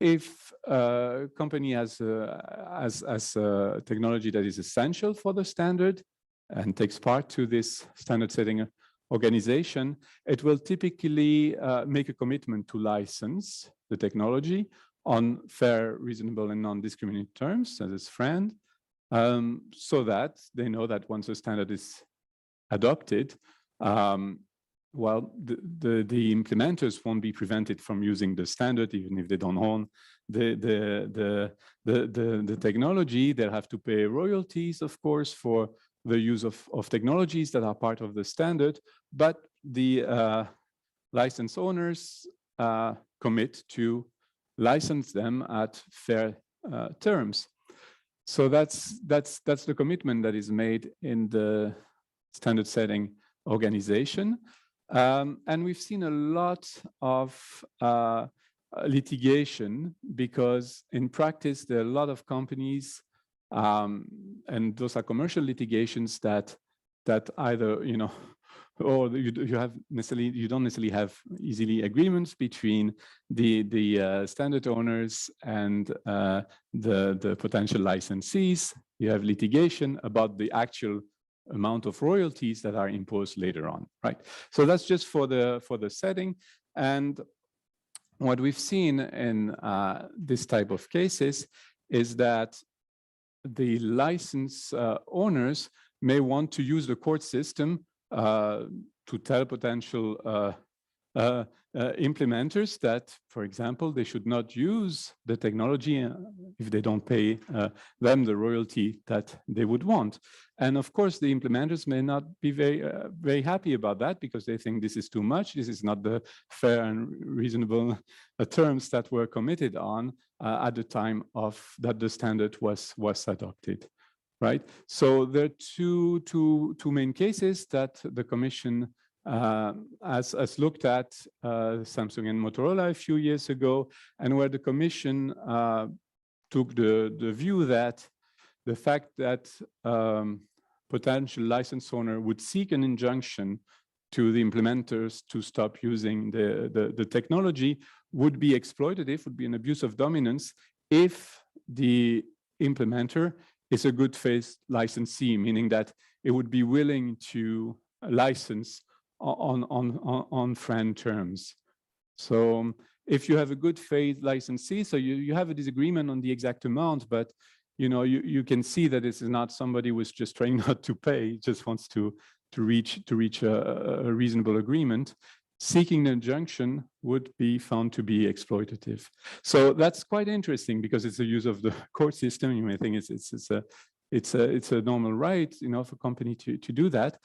if a company has a technology that is essential for the standard and takes part to this standard setting organization, it will typically make a commitment to license the technology on fair, reasonable, and non-discriminatory terms as its friend, so that they know that once a standard is adopted, well, the implementers won't be prevented from using the standard, even if they don't own the technology. They'll have to pay royalties, of course, for the use of technologies that are part of the standard, but the license owners commit to license them at fair terms. So that's the commitment that is made in the standard setting organization. And we've seen a lot of litigation, because in practice, there are a lot of companies, and those are commercial litigations that either, or you don't necessarily have easily agreements between the standard owners and the potential licensees. You have litigation about the actual amount of royalties that are imposed later on, right? So that's just for the setting. And what we've seen in this type of cases is that the license owners may want to use the court system to tell potential implementers that, for example, they should not use the technology if they don't pay them the royalty that they would want. And of course, the implementers may not be very happy about that, because they think this is too much. This is not the fair and reasonable terms that were committed on at the time of that the standard was adopted. right? So there are two main cases that the Commission has looked at, Samsung and Motorola a few years ago, and where the Commission took the view that the fact that potential license owner would seek an injunction to the implementers to stop using the technology would be exploitative, would be an abuse of dominance if the implementer is a good faith licensee, meaning that it would be willing to license on friend terms. So if you have a good faith licensee, so you have a disagreement on the exact amount, but you can see that this is not somebody who's just trying not to pay, just wants to reach a reasonable agreement. Seeking an injunction would be found to be exploitative. So that's quite interesting because it's a use of the court system. You may think it's a normal right, for a company to do that.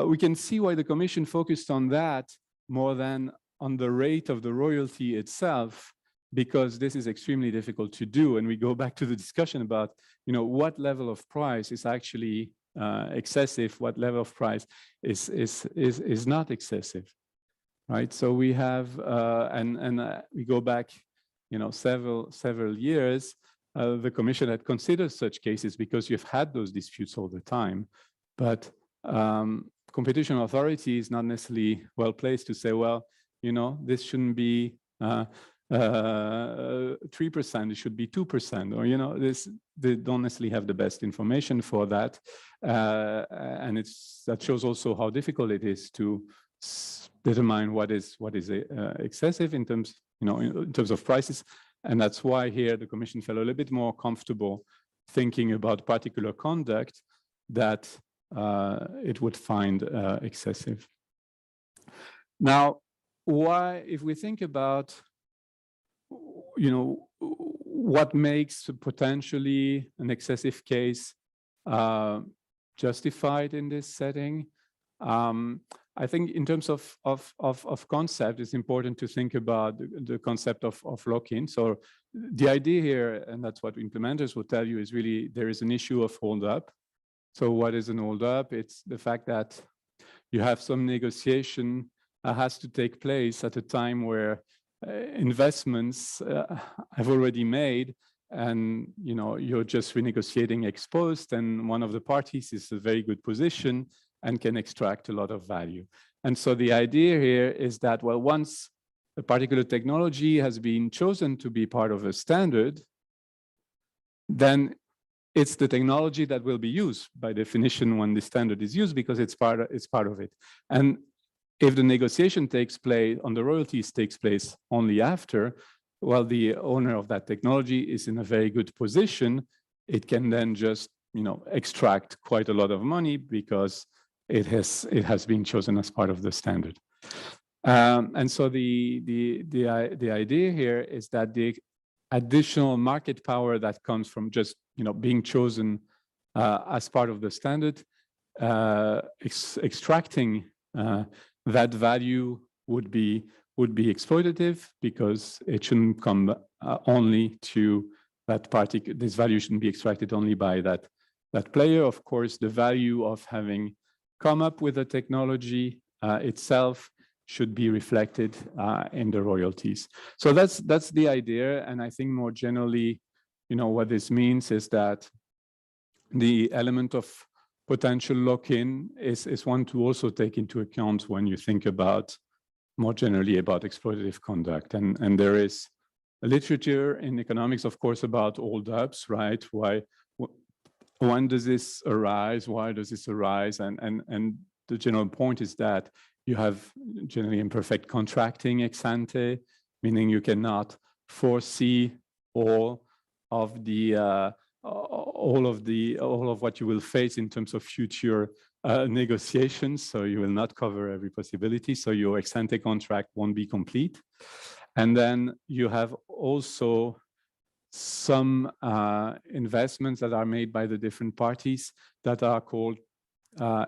We can see why the Commission focused on that more than on the rate of the royalty itself, because this is extremely difficult to do. And we go back to the discussion about, what level of price is actually excessive, what level of price is not excessive, right? So we have, we go back, several years, the Commission had considered such cases because you've had those disputes all the time, but competition authority is not necessarily well placed to say, well, this shouldn't be 3%, it should be 2%, or they don't necessarily have the best information for that, and that shows also how difficult it is to determine what is excessive in terms of prices, and that's why here the Commission felt a little bit more comfortable thinking about particular conduct that it would find excessive. Now, why, if we think about what makes potentially an excessive case justified in this setting, I think in terms of concept, it's important to think about the concept of lock-in. So the idea here, and that's what implementers will tell you, is really there is an issue of hold-up. So what is an hold-up? It's the fact that you have some negotiation has to take place at a time where investments have already made, and you're just renegotiating ex post, and one of the parties is a very good position and can extract a lot of value. And so the idea here is that, well, once a particular technology has been chosen to be part of a standard, then it's the technology that will be used by definition when the standard is used, because it's part of it. And if the negotiation takes place on the royalties takes place only after, well, the owner of that technology is in a very good position. It can then just extract quite a lot of money because it has been chosen as part of the standard. And so the idea here is that the additional market power that comes from just being chosen as part of the standard, extracting that value would be exploitative, because it shouldn't come only to that party. This value shouldn't be extracted only by that player. Of course, the value of having come up with the technology itself should be reflected in the royalties. So that's the idea. And I think more generally, what this means is that the element of potential lock-in is one to also take into account when you think about more generally about exploitative conduct. And there is a literature in economics, of course, about hold-ups, right? When does this arise? Why does this arise? And the general point is that you have generally imperfect contracting ex ante, meaning you cannot foresee all of what you will face in terms of future negotiations. So you will not cover every possibility. So your ex ante contract won't be complete. And then you have also some investments that are made by the different parties that are called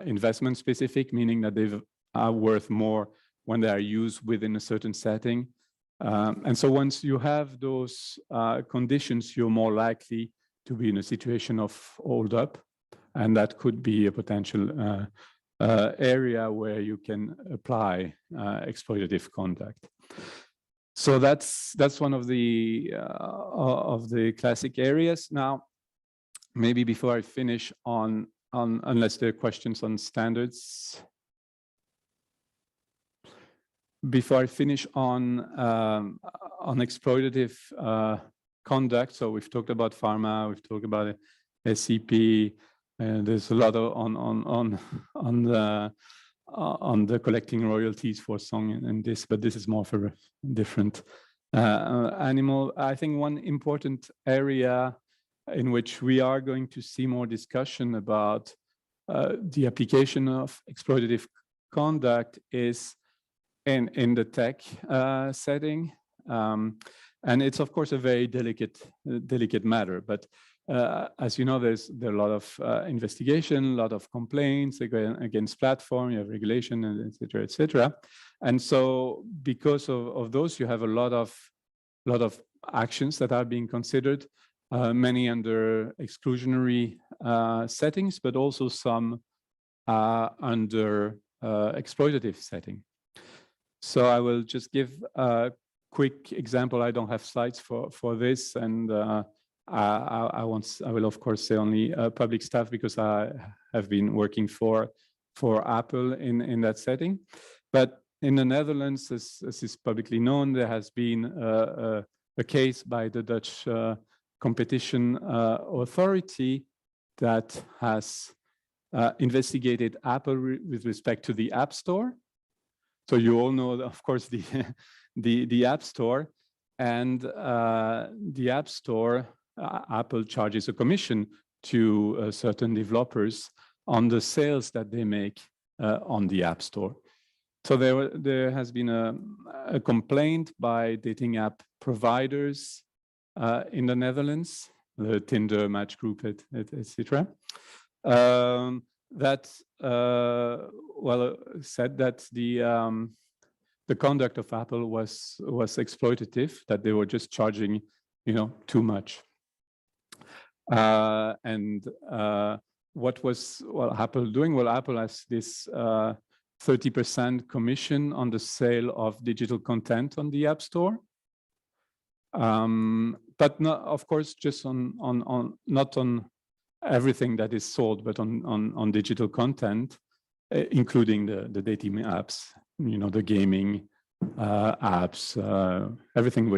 investment specific, meaning that they are worth more when they are used within a certain setting. And so once you have those conditions, you're more likely to be in a situation of hold up. And that could be a potential area where you can apply exploitative conduct. So that's one of the classic areas. Now, maybe before I finish on unless there are questions on standards, before I finish on exploitative conduct. So we've talked about pharma, we've talked about SCP, and there's a lot of on the collecting royalties for song and this, but this is more for a different animal. I think one important area in which we are going to see more discussion about the application of exploitative conduct is in the tech setting. And it's, of course, a very delicate matter. But as you know, there are a lot of investigation, a lot of complaints against platform, you have regulation, and et cetera, et cetera. And so because of those, you have a lot of actions that are being considered, many under exclusionary settings, but also some under exploitative setting. So I will just give a quick example. I don't have slides for this, and I will of course say only public stuff because I have been working for Apple in that setting. But in the Netherlands, as is publicly known, there has been a case by the Dutch competition authority that has investigated Apple with respect to the App Store. So you all know, of course, the App Store, and the App Store, Apple charges a commission to certain developers on the sales that they make on the App Store. So there has been a complaint by dating app providers in the Netherlands, the Tinder, Match Group, etc. That said that the conduct of Apple was exploitative, that they were just charging, too much. And what was Apple doing? Well, Apple has this 30% commission on the sale of digital content on the App Store. But not, of course, just not on everything that is sold, but on digital content, including the dating apps, the gaming apps, everything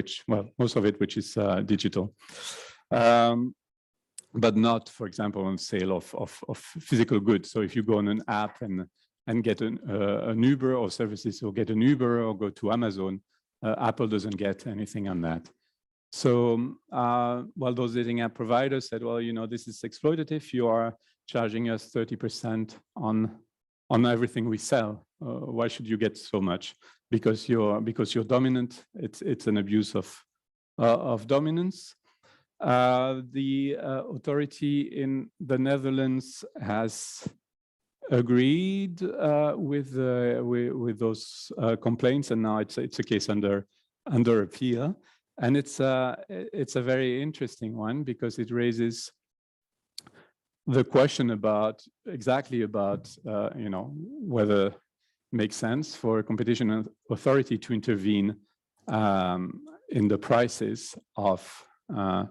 most of it which is digital. But not, for example, on sale of physical goods. So if you go on an app and get an Uber or services, or get an Uber or go to Amazon, Apple doesn't get anything on that. So while those dating app providers said, well, this is exploitative, you are charging us 30% on everything we sell. Why should you get so much? Because you're dominant. It's an abuse of dominance. The authority in the Netherlands has agreed with those complaints, and now it's a case under appeal. And it's a very interesting one because it raises the question about whether it makes sense for a competition authority to intervene in the prices of a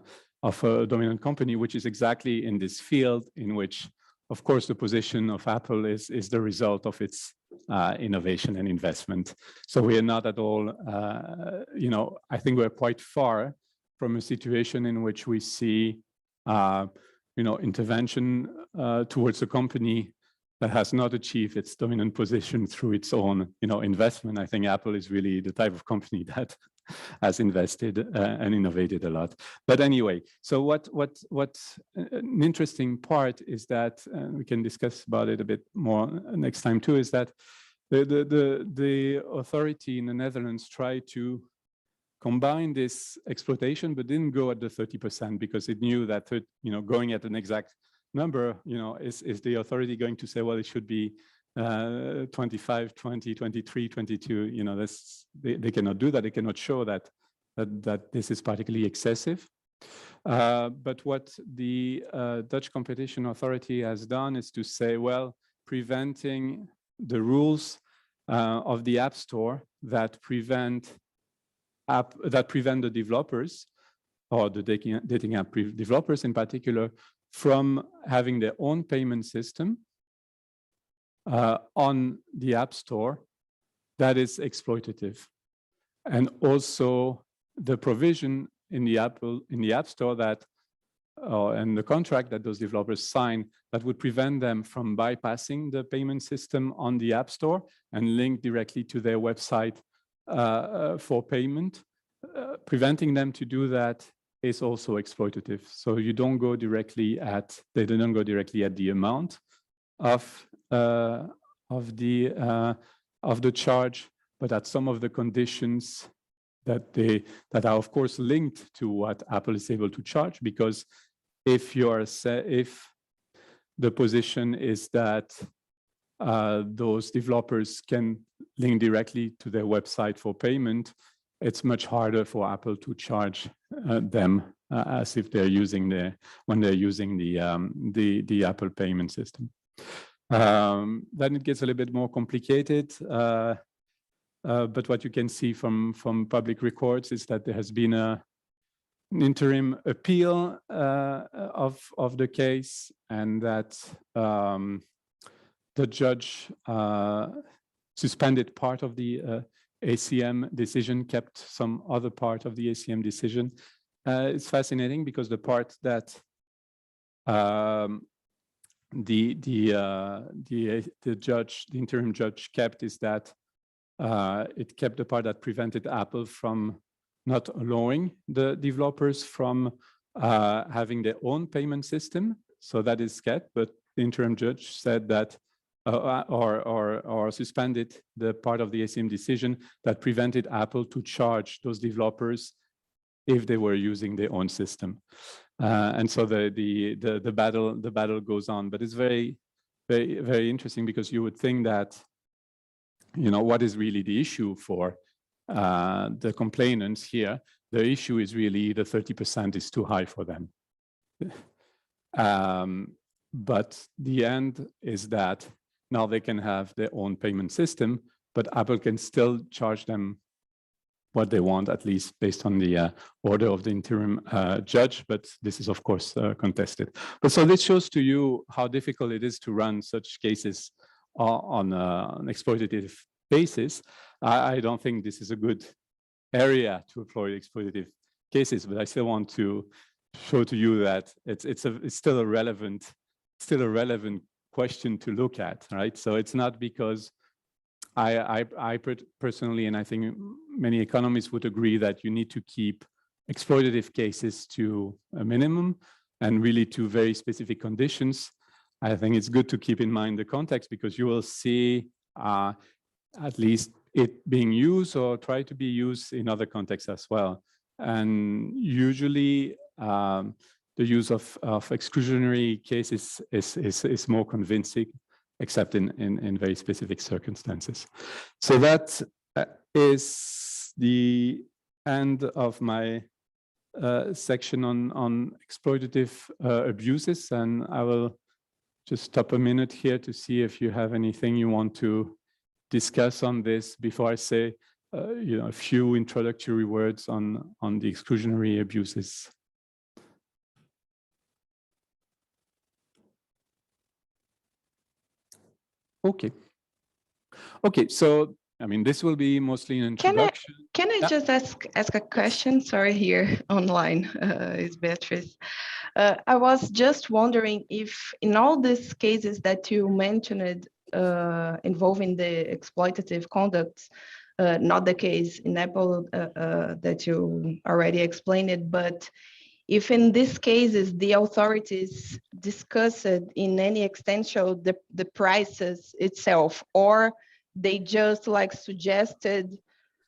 dominant company, which is exactly in this field in which, of course, the position of Apple is the result of its innovation and investment. So we are not at all, I think we're quite far from a situation in which we see, intervention towards a company that has not achieved its dominant position through its own, investment. I think Apple is really the type of company that has invested and innovated a lot. But anyway, so what an interesting part is that, and we can discuss about it a bit more next time too, is that the authority in the Netherlands tried to combine this exploitation, but didn't go at the 30% because it knew that, going at an exact number, is the authority going to say, well, it should be 25, 20, 23, 22, they cannot do that. They cannot show that this is particularly excessive. But what the Dutch Competition Authority has done is to say, well, preventing the rules of the App Store that prevent the developers, or the dating app developers in particular, from having their own payment system on the App Store that is exploitative. And also the provision in the App Store that, and the contract that those developers sign, that would prevent them from bypassing the payment system on the App Store and link directly to their website for payment. Preventing them to do that is also exploitative. So you don't go directly at, they don't go directly at the amount of the charge, but at some of the conditions that are of course linked to what Apple is able to charge. Because if the position is that those developers can link directly to their website for payment, it's much harder for Apple to charge them as if they're using when they're using the Apple payment system. Then it gets a little bit more complicated. But what you can see from public records is that there has been an interim appeal of the case, and that the judge suspended part of the ACM decision, kept some other part of the ACM decision. It's fascinating because the part that the interim judge kept is that it kept the part that prevented Apple from not allowing the developers from having their own payment system. So that is kept, but the interim judge said that or suspended the part of the ACM decision that prevented Apple to charge those developers if they were using their own system. And so the battle goes on. But it's very, very, very interesting, because you would think that, you know, what is really the issue for the complainants here? The issue is really the 30% is too high for them. But the end is that now they can have their own payment system, but Apple can still charge them what they want, at least based on the order of the interim judge. But this is, of course, contested. But so this shows to you how difficult it is to run such cases on an exploitative basis. I don't think this is a good area to employ exploitative cases, but I still want to show to you that it's still a relevant question to look at, right? So it's not because I personally, and I think many economists would agree, that you need to keep exploitative cases to a minimum and really to very specific conditions. I think it's good to keep in mind the context, because you will see at least it being used or try to be used in other contexts as well. And usually the use of exclusionary cases is more convincing, except in very specific circumstances. So that is the end of my section on exploitative abuses. And I will just stop a minute here to see if you have anything you want to discuss on this before I say you know, a few introductory words on the exclusionary abuses. Okay. Okay, so I mean, this will be mostly an introduction. Can I just ask a question? Sorry, here online is Beatrice. I was just wondering if in all these cases that you mentioned involving the exploitative conduct, not the case in Apple that you already explained it, but if in these cases the authorities discussed in any extent the prices itself, or they just like suggested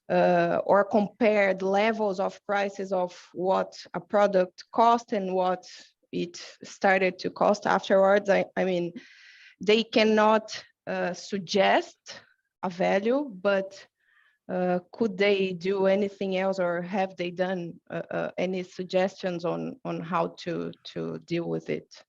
or compared levels of prices of what a product cost and what it started to cost afterwards. I mean, they cannot suggest a value, but Could they do anything else, or have they done any suggestions on how to deal with it?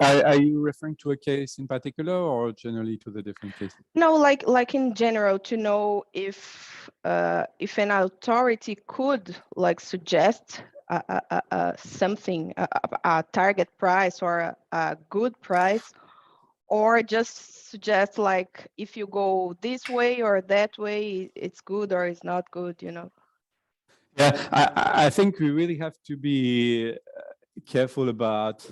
Are you referring to a case in particular, or generally to the different cases? No, like in general, to know if an authority could like suggest something, a target price or a good price, or just suggest like if you go this way or that way, it's good or it's not good, you know. Yeah, I think we really have to be careful about,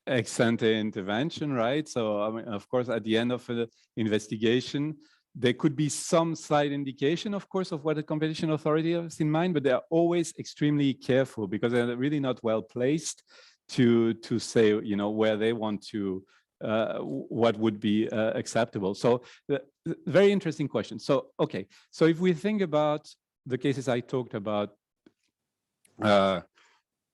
ex ante intervention, right? So, I mean, of course, at the end of the investigation, there could be some slight indication, of course, of what the competition authority has in mind, but they are always extremely careful because they're really not well placed to say, where they want to, what would be acceptable. So, very interesting question. So, okay, so if we think about the cases I talked about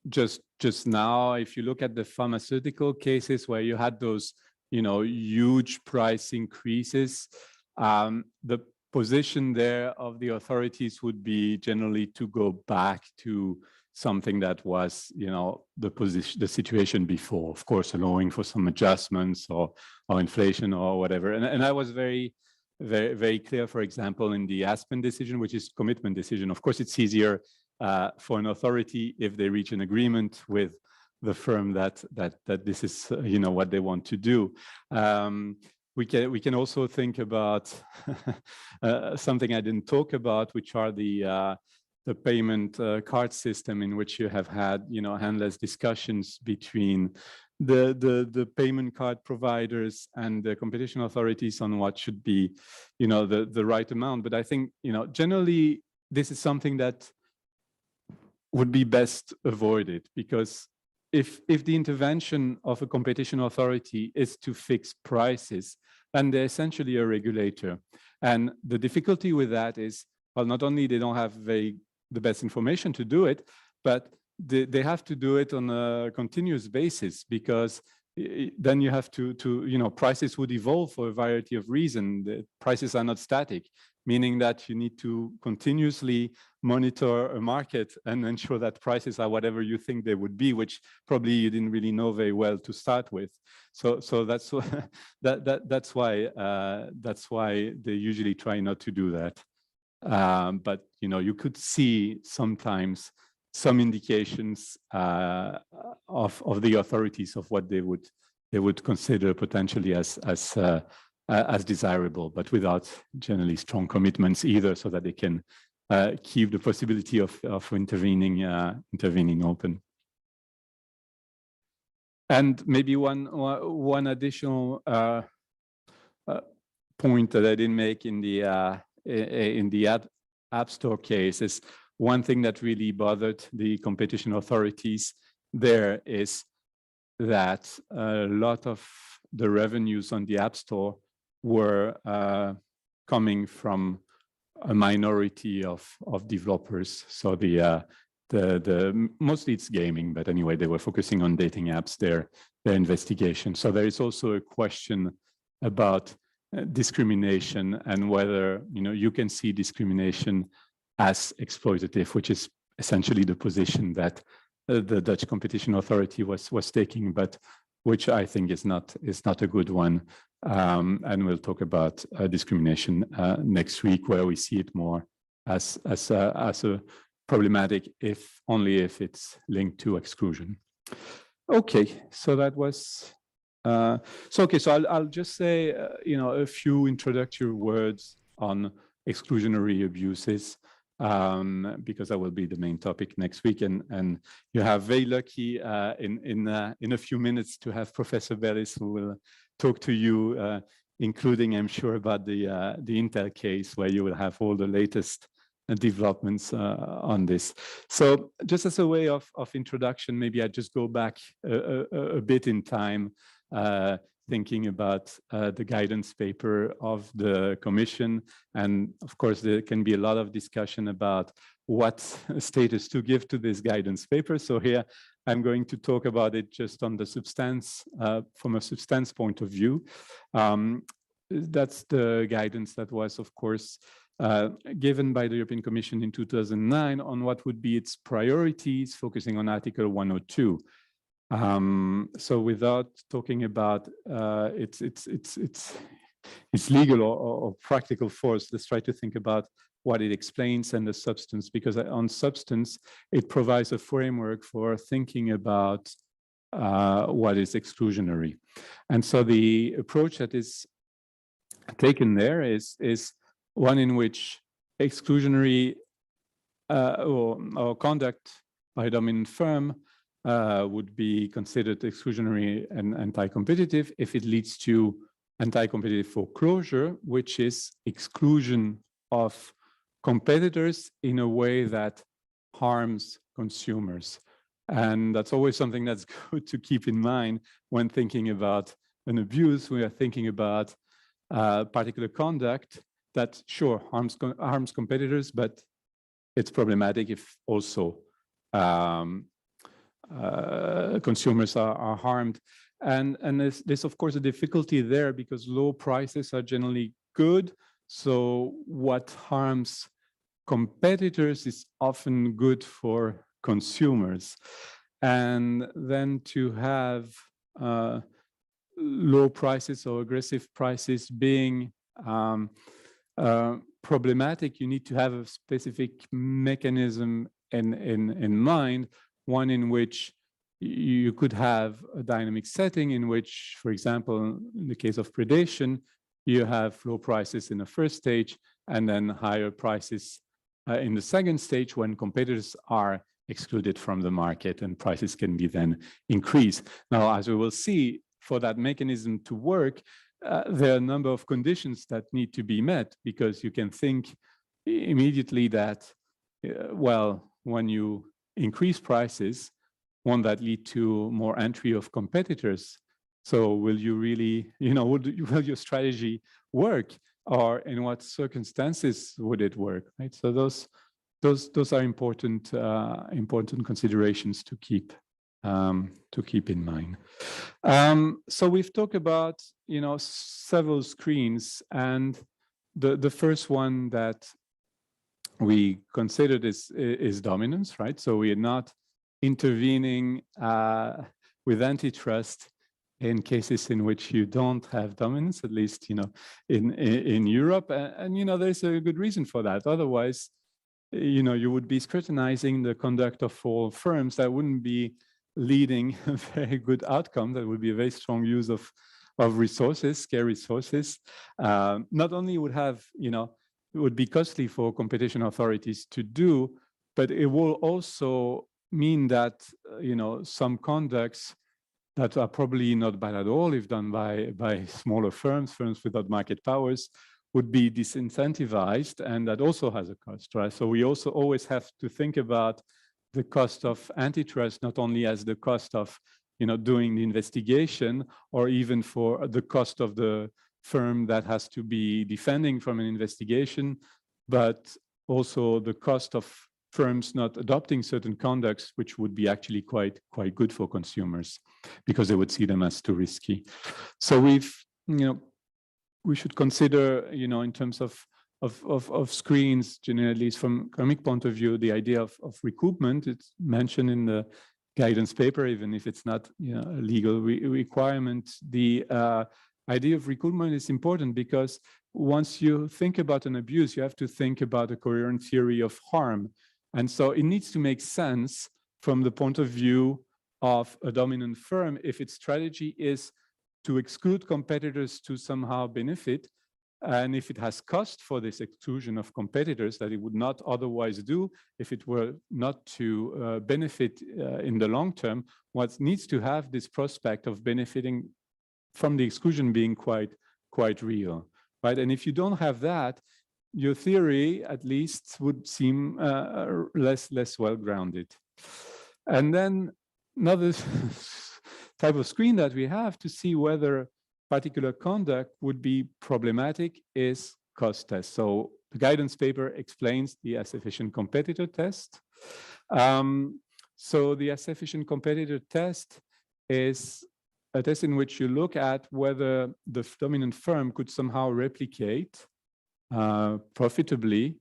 just now, if you look at the pharmaceutical cases where you had those, huge price increases, the position there of the authorities would be generally to go back to something that was, the situation before, of course, allowing for some adjustments or inflation or whatever. And I was very, very, very clear, for example, in the Aspen decision, which is commitment decision. Of course, it's easier for an authority if they reach an agreement with the firm that this is what they want to do. We can also think about something I didn't talk about, which are the payment card system, in which you have had endless discussions between the payment card providers and the competition authorities on what should be the right amount. But I think generally this is something that would be best avoided, because if the intervention of a competition authority is to fix prices, then they're essentially a regulator. And the difficulty with that is, well, not only they don't have the best information to do it, but they have to do it on a continuous basis, because then you have to prices would evolve for a variety of reasons. The prices are not static, meaning that you need to continuously monitor a market and ensure that prices are whatever you think they would be, which probably you didn't really know very well to start with. So that's that's why they usually try not to do that. But you could see sometimes some indications of the authorities of what they would consider potentially as desirable, but without generally strong commitments either, so that they can keep the possibility of intervening open. And maybe one additional point that I didn't make in the App Store case is, one thing that really bothered the competition authorities there is that a lot of the revenues on the App Store were coming from a minority of developers. So the mostly it's gaming, but anyway, they were focusing on dating apps, their investigation. So there is also a question about discrimination, and whether you can see discrimination as exploitative, which is essentially the position that the Dutch Competition Authority was taking, but which I think is not a good one. And we'll talk about discrimination next week, where we see it more as a problematic, if it's linked to exclusion. Okay, so that was so I'll just say a few introductory words on exclusionary abuses, because that will be the main topic next week. And you have very lucky in a few minutes to have Professor Bellis, who will talk to you, including, I'm sure, about the Intel case, where you will have all the latest developments on this. So just as a way of introduction, maybe I just go back a bit in time, thinking about the guidance paper of the Commission. And of course, there can be a lot of discussion about what status to give to this guidance paper. So here, I'm going to talk about it just on the substance, from a substance point of view. that's the guidance that was, of course, given by the European Commission in 2009 on what would be its priorities, focusing on Article 102. So without talking about its legal or practical force, let's try to think about what it explains and the substance, because on substance, it provides a framework for thinking about what is exclusionary. And so the approach that is taken there is one in which exclusionary or conduct by a dominant firm would be considered exclusionary and anti-competitive if it leads to anti-competitive foreclosure, which is exclusion of competitors in a way that harms consumers. And that's always something that's good to keep in mind when thinking about an abuse. We are thinking about particular conduct that, sure, harms competitors, but it's problematic if also consumers are harmed. And there's, of course, a difficulty there because low prices are generally good. So what harms competitors is often good for consumers. And then to have low prices or aggressive prices being problematic, you need to have a specific mechanism in mind, one in which you could have a dynamic setting in which, for example, in the case of predation, you have low prices in the first stage and then higher prices in the second stage when competitors are excluded from the market and prices can be then increased. Now, as we will see, for that mechanism to work, there are a number of conditions that need to be met, because you can think immediately that, well, when you increase prices, won't that lead to more entry of competitors? So will you really, will your strategy work, or in what circumstances would it work, right? So those are important considerations to keep in mind. So we've talked about, several screens, and the first one that we considered is dominance, right? So we are not intervening with antitrust in cases in which you don't have dominance, at least, in Europe. And there's a good reason for that. Otherwise, you would be scrutinizing the conduct of all firms. That wouldn't be leading a very good outcome. That would be a very strong use of resources, scarce resources. Not only would have, it would be costly for competition authorities to do, but it will also mean that, some conducts that are probably not bad at all if done by smaller firms without market powers, would be disincentivized, and that also has a cost, right? So we also always have to think about the cost of antitrust, not only as the cost of, doing the investigation, or even for the cost of the firm that has to be defending from an investigation, but also the cost of firms not adopting certain conducts, which would be actually quite good for consumers because they would see them as too risky. So we should consider, in terms of screens, generally, at least from economic point of view, the idea of recoupment. It's mentioned in the guidance paper, even if it's not a legal requirement. The idea of recoupment is important because once you think about an abuse, you have to think about a coherent theory of harm. And so it needs to make sense from the point of view of a dominant firm if its strategy is to exclude competitors to somehow benefit, and if it has cost for this exclusion of competitors that it would not otherwise do if it were not to benefit in the long term, what needs to have this prospect of benefiting from the exclusion being quite real, right? And if you don't have that, your theory, at least, would seem less well-grounded. And then another type of screen that we have to see whether particular conduct would be problematic is cost test. So the guidance paper explains the as efficient competitor test. So the as efficient competitor test is a test in which you look at whether the dominant firm could somehow replicate profitably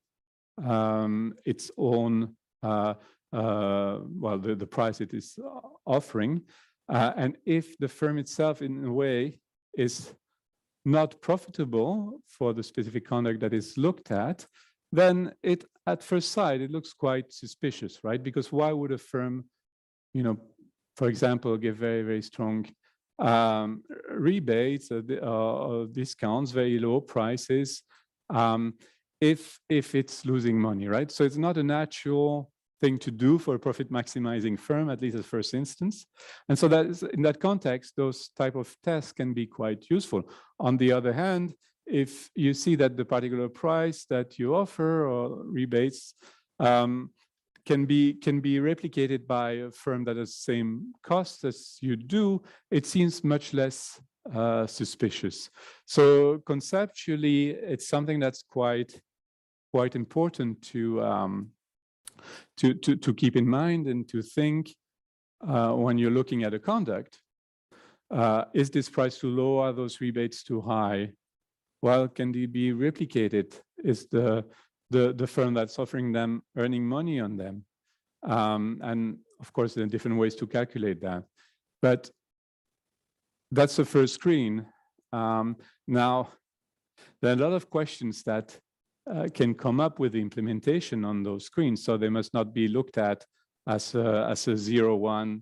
its own, well, the price it is offering. And if the firm itself, in a way, is not profitable for the specific conduct that is looked at, then it, at first sight, it looks quite suspicious, right? Because why would a firm, you know, for example, give very, very strong rebates or discounts, very low prices, if it's losing money, right? So it's not a natural thing to do for a profit maximizing firm, at least at first instance. And so that is, in that context, those type of tests can be quite useful. On the other hand, if you see that the particular price that you offer or rebates can be replicated by a firm that has the same cost as you do, it seems much less suspicious. So conceptually, it's something that's quite important to keep in mind and to think when you're looking at a conduct. Is this price too low? Are those rebates too high? Well, can they be replicated? Is the firm that's offering them earning money on them? And of course, there are different ways to calculate that. But that's the first screen. Now, there are a lot of questions that can come up with the implementation on those screens. So they must not be looked at as a 0-1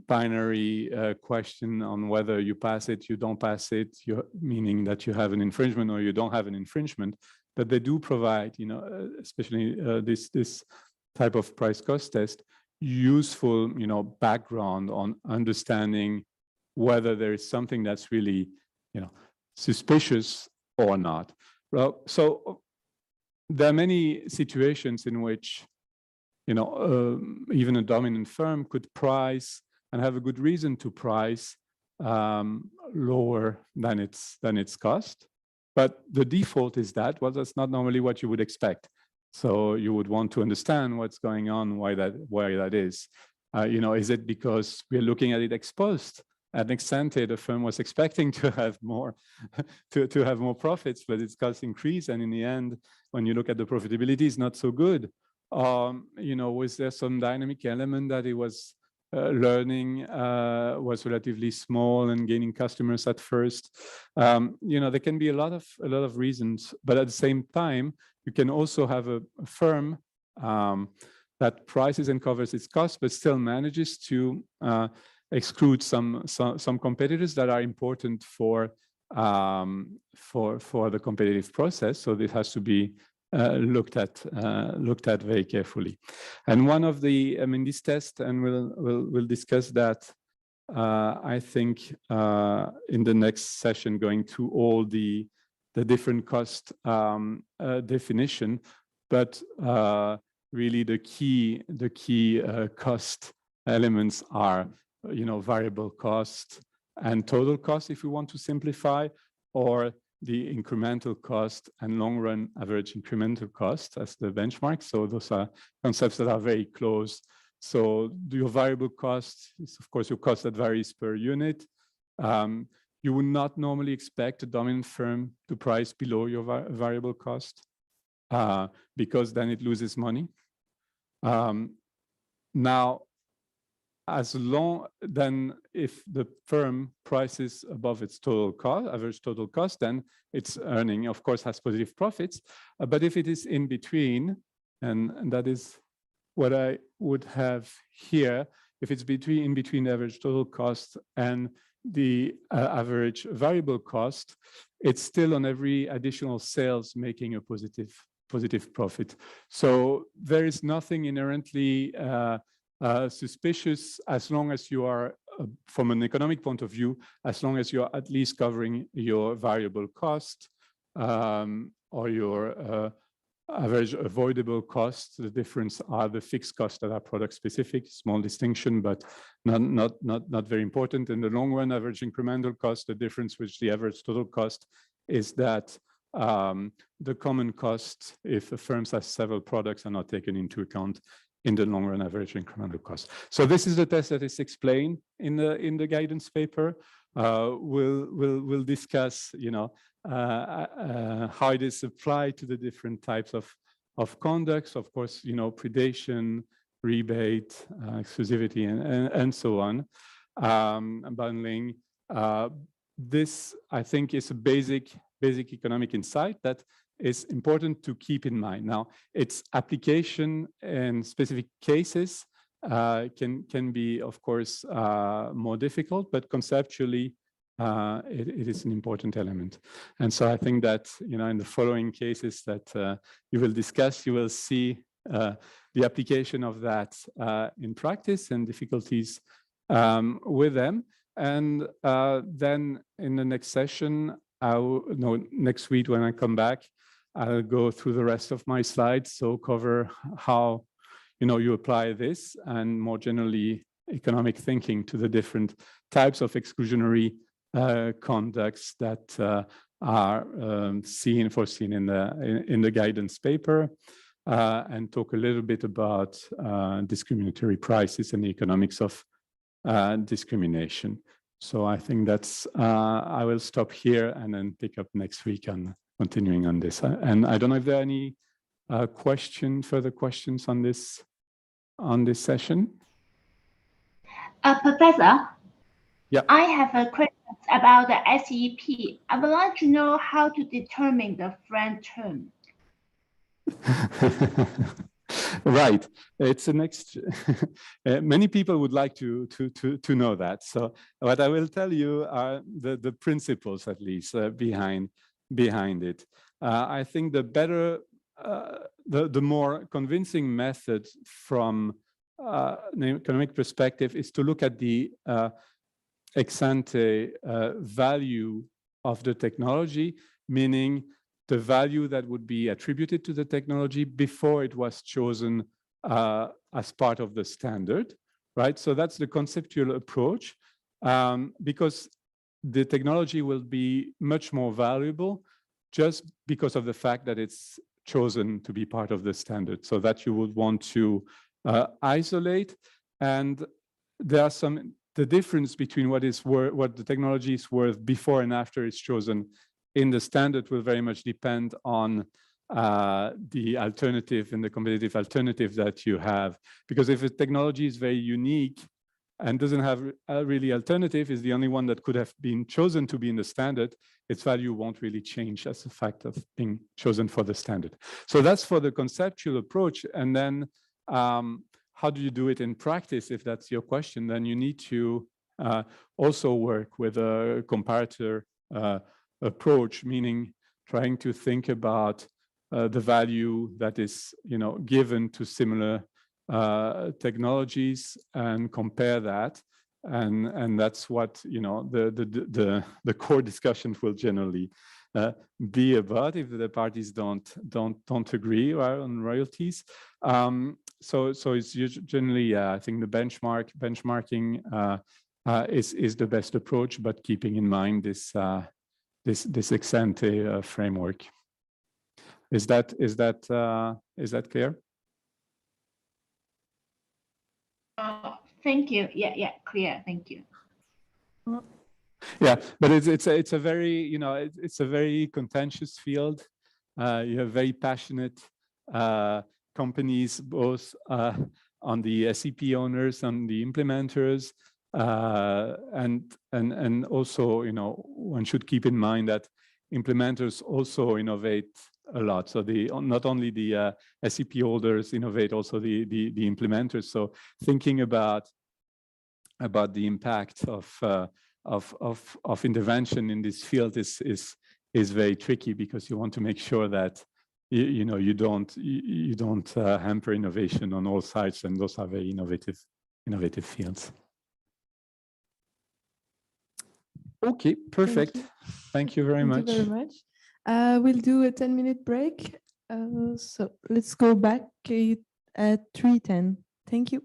binary question on whether you pass it, you don't pass it, meaning that you have an infringement or you don't have an infringement. But they do provide, you know, especially this type of price cost test, useful, you know, background on understanding whether there is something that's really, you know, suspicious or not. Well, so there are many situations in which, you know, even a dominant firm could price and have a good reason to price lower than its cost. But the default is that, well, that's not normally what you would expect. So you would want to understand what's going on, why that is. You know, is it because we're looking at it exposed? At ex ante, the firm was expecting to have more, to have more profits, but its costs increase, and in the end, when you look at the profitability, it's not so good. You know, was there some dynamic element that it was learning was relatively small and gaining customers at first? You know, there can be a lot of reasons, but at the same time, you can also have a firm that prices and covers its costs, but still manages to exclude some competitors that are important for the competitive process. So this has to be looked at very carefully. And one of the, I mean, this test, and we'll discuss that, I think, in the next session, going through all the different cost definition, but really the key cost elements are, you know, variable cost and total cost, if we want to simplify, or the incremental cost and long run average incremental cost as the benchmark. So those are concepts that are very close. So your variable cost is, of course, your cost that varies per unit. You would not normally expect a dominant firm to price below your variable cost because then it loses money. Now, as long then if the firm prices above its total cost, average total cost, then its earning, of course, has positive profits. But if it is in between, and that is what I would have here, if it's in between the average total cost and the average variable cost, it's still on every additional sales making a positive profit. So there is nothing inherently suspicious as long as you are, from an economic point of view, as long as you're at least covering your variable cost or your average avoidable cost. The difference are the fixed costs that are product specific, small distinction, but not very important. In the long run, average incremental cost, the difference with the average total cost is that the common cost, if a firm has several products, are not taken into account in the long run average incremental cost. So this is the test that is explained in the guidance paper. We'll discuss, how it is applied to the different types of conducts, of course, predation, rebate, exclusivity, and so on, bundling. This, I think, is a basic economic insight that is important to keep in mind. Now, its application in specific cases can be, of course, more difficult, but conceptually, it is an important element. And so I think that, in the following cases that you will discuss, you will see the application of that in practice and difficulties with them. And then in the next session, next week when I come back, I'll go through the rest of my slides, so cover how you apply this and more generally economic thinking to the different types of exclusionary conducts that are foreseen in the guidance paper, and talk a little bit about discriminatory prices and the economics of discrimination. So I think that's, I will stop here and then pick up next week on continuing on this. And I don't know if there are any further questions on this session. Professor? Yeah. I have a question about the SEP. I would like to know how to determine the friend term. Right. It's the next. Many people would like to know that. So what I will tell you are the principles, at least, behind it. I think the better, the more convincing method from an economic perspective is to look at the ex ante value of the technology, meaning the value that would be attributed to the technology before it was chosen as part of the standard, right? So that's the conceptual approach, because the technology will be much more valuable just because of the fact that it's chosen to be part of the standard, so that you would want to isolate. And there are the difference between what the technology is worth before and after it's chosen in the standard will very much depend on the alternative and the competitive alternative that you have. Because if a technology is very unique and doesn't have a really alternative, is the only one that could have been chosen to be in the standard, its value won't really change as a fact of being chosen for the standard. So that's for the conceptual approach. And then how do you do it in practice? If that's your question, then you need to also work with a comparator approach, meaning trying to think about the value that is, given to similar technologies and compare that, and that's what the core discussion will generally be about if the parties don't agree on royalties. So it's generally, I think the benchmarking is the best approach, but keeping in mind this ex ante framework. Is that clear? Thank you. Yeah, clear. Thank you. Yeah, but it's a very it's a very contentious field. You have very passionate companies, both on the SEP owners and the implementers, and also one should keep in mind that implementers also innovate a lot. So not only the SEP holders innovate, also the implementers. So thinking about the impact of intervention in this field is very tricky, because you want to make sure that you don't hamper innovation on all sides, and those are very innovative fields. Okay, perfect. Thank you very much. Thank you very much. We'll do a 10-minute break. So let's go back at 3:10. Thank you.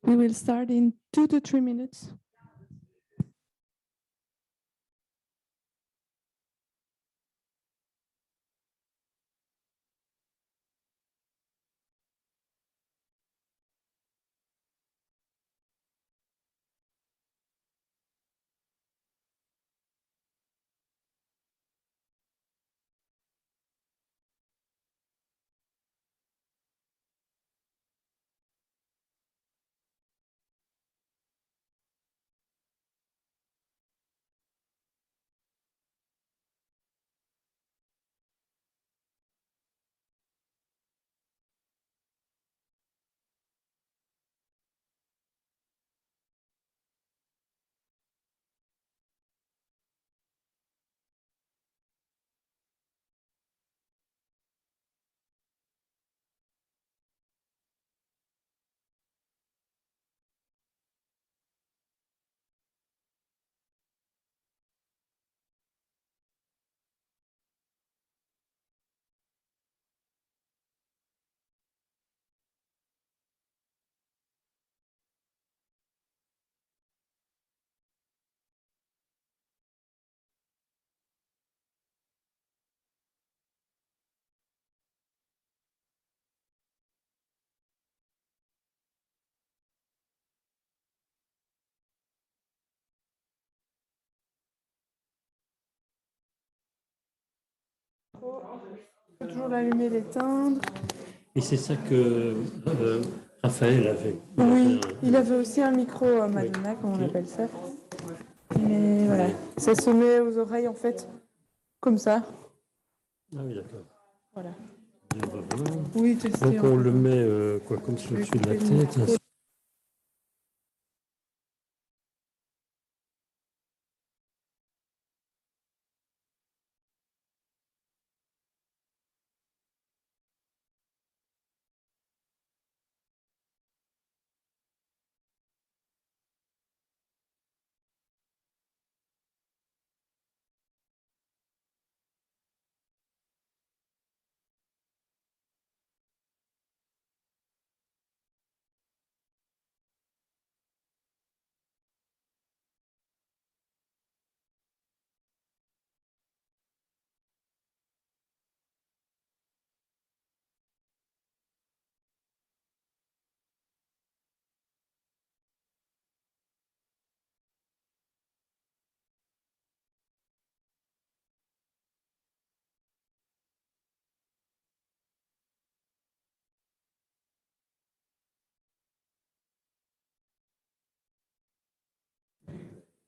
We will start in 2 to 3 minutes. Faut toujours l'allumer, l'éteindre. Et c'est ça que Raphaël avait. Oui, il avait aussi un micro Madonna, comme on appelle ça. Mais voilà, ça se met aux oreilles en fait, comme ça. Ah oui, d'accord. Voilà. Voilà. Oui, tester. Donc on le met quoi, comme sur le dessus de la tête. Ainsi.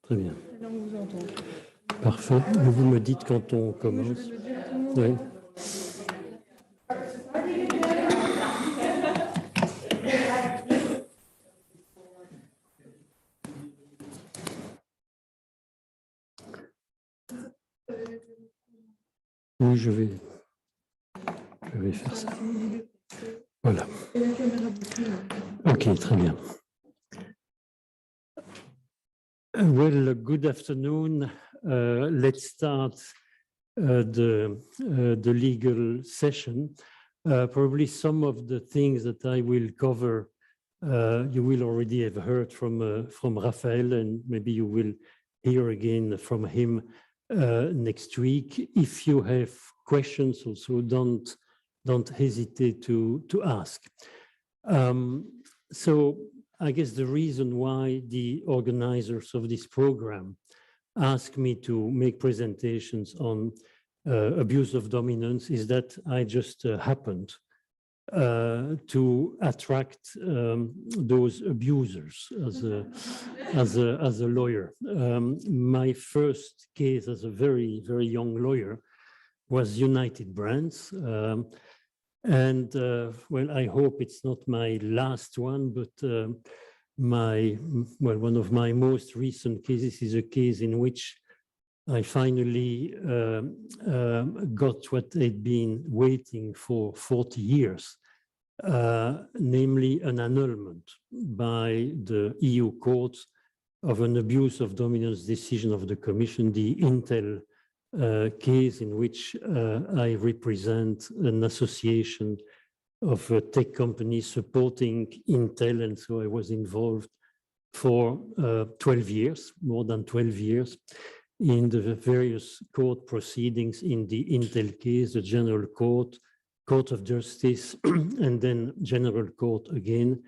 Très bien. Là, on vous entend. Parfait. Vous me dites quand on commence. Oui. Oui, je vais faire ça. Voilà. Ok, très bien. Well, good afternoon. Let's start the legal session. Probably some of the things that I will cover, you will already have heard from Raphael, and maybe you will hear again from him next week. If you have questions, also don't hesitate to ask. So I guess the reason why the organizers of this program asked me to make presentations on abuse of dominance is that I just happened to attract those abusers as a lawyer. My first case as a very, very young lawyer was United Brands. Well, I hope it's not my last one, but one of my most recent cases is a case in which I finally got what I'd been waiting for 40 years, namely an annulment by the EU courts of an abuse of dominance decision of the Commission, the Intel case in which I represent an association tech companies supporting Intel, and so I was involved for 12 years, more than 12 years, in the various court proceedings in the Intel case, the General Court, Court of Justice, and then General Court again,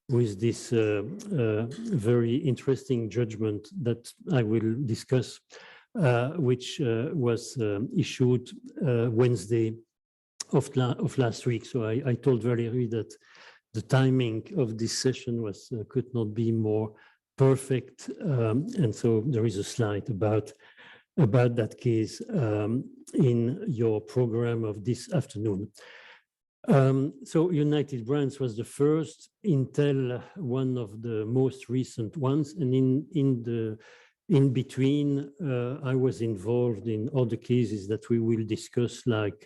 with this very interesting judgment that I will discuss, which was issued Wednesday of last week. So I told Valérie that the timing of this session could not be more perfect, and so there is a slide about that case in your program of this afternoon. So United Brands was the first, Intel one of the most recent ones, and in between I was involved in other cases that we will discuss, like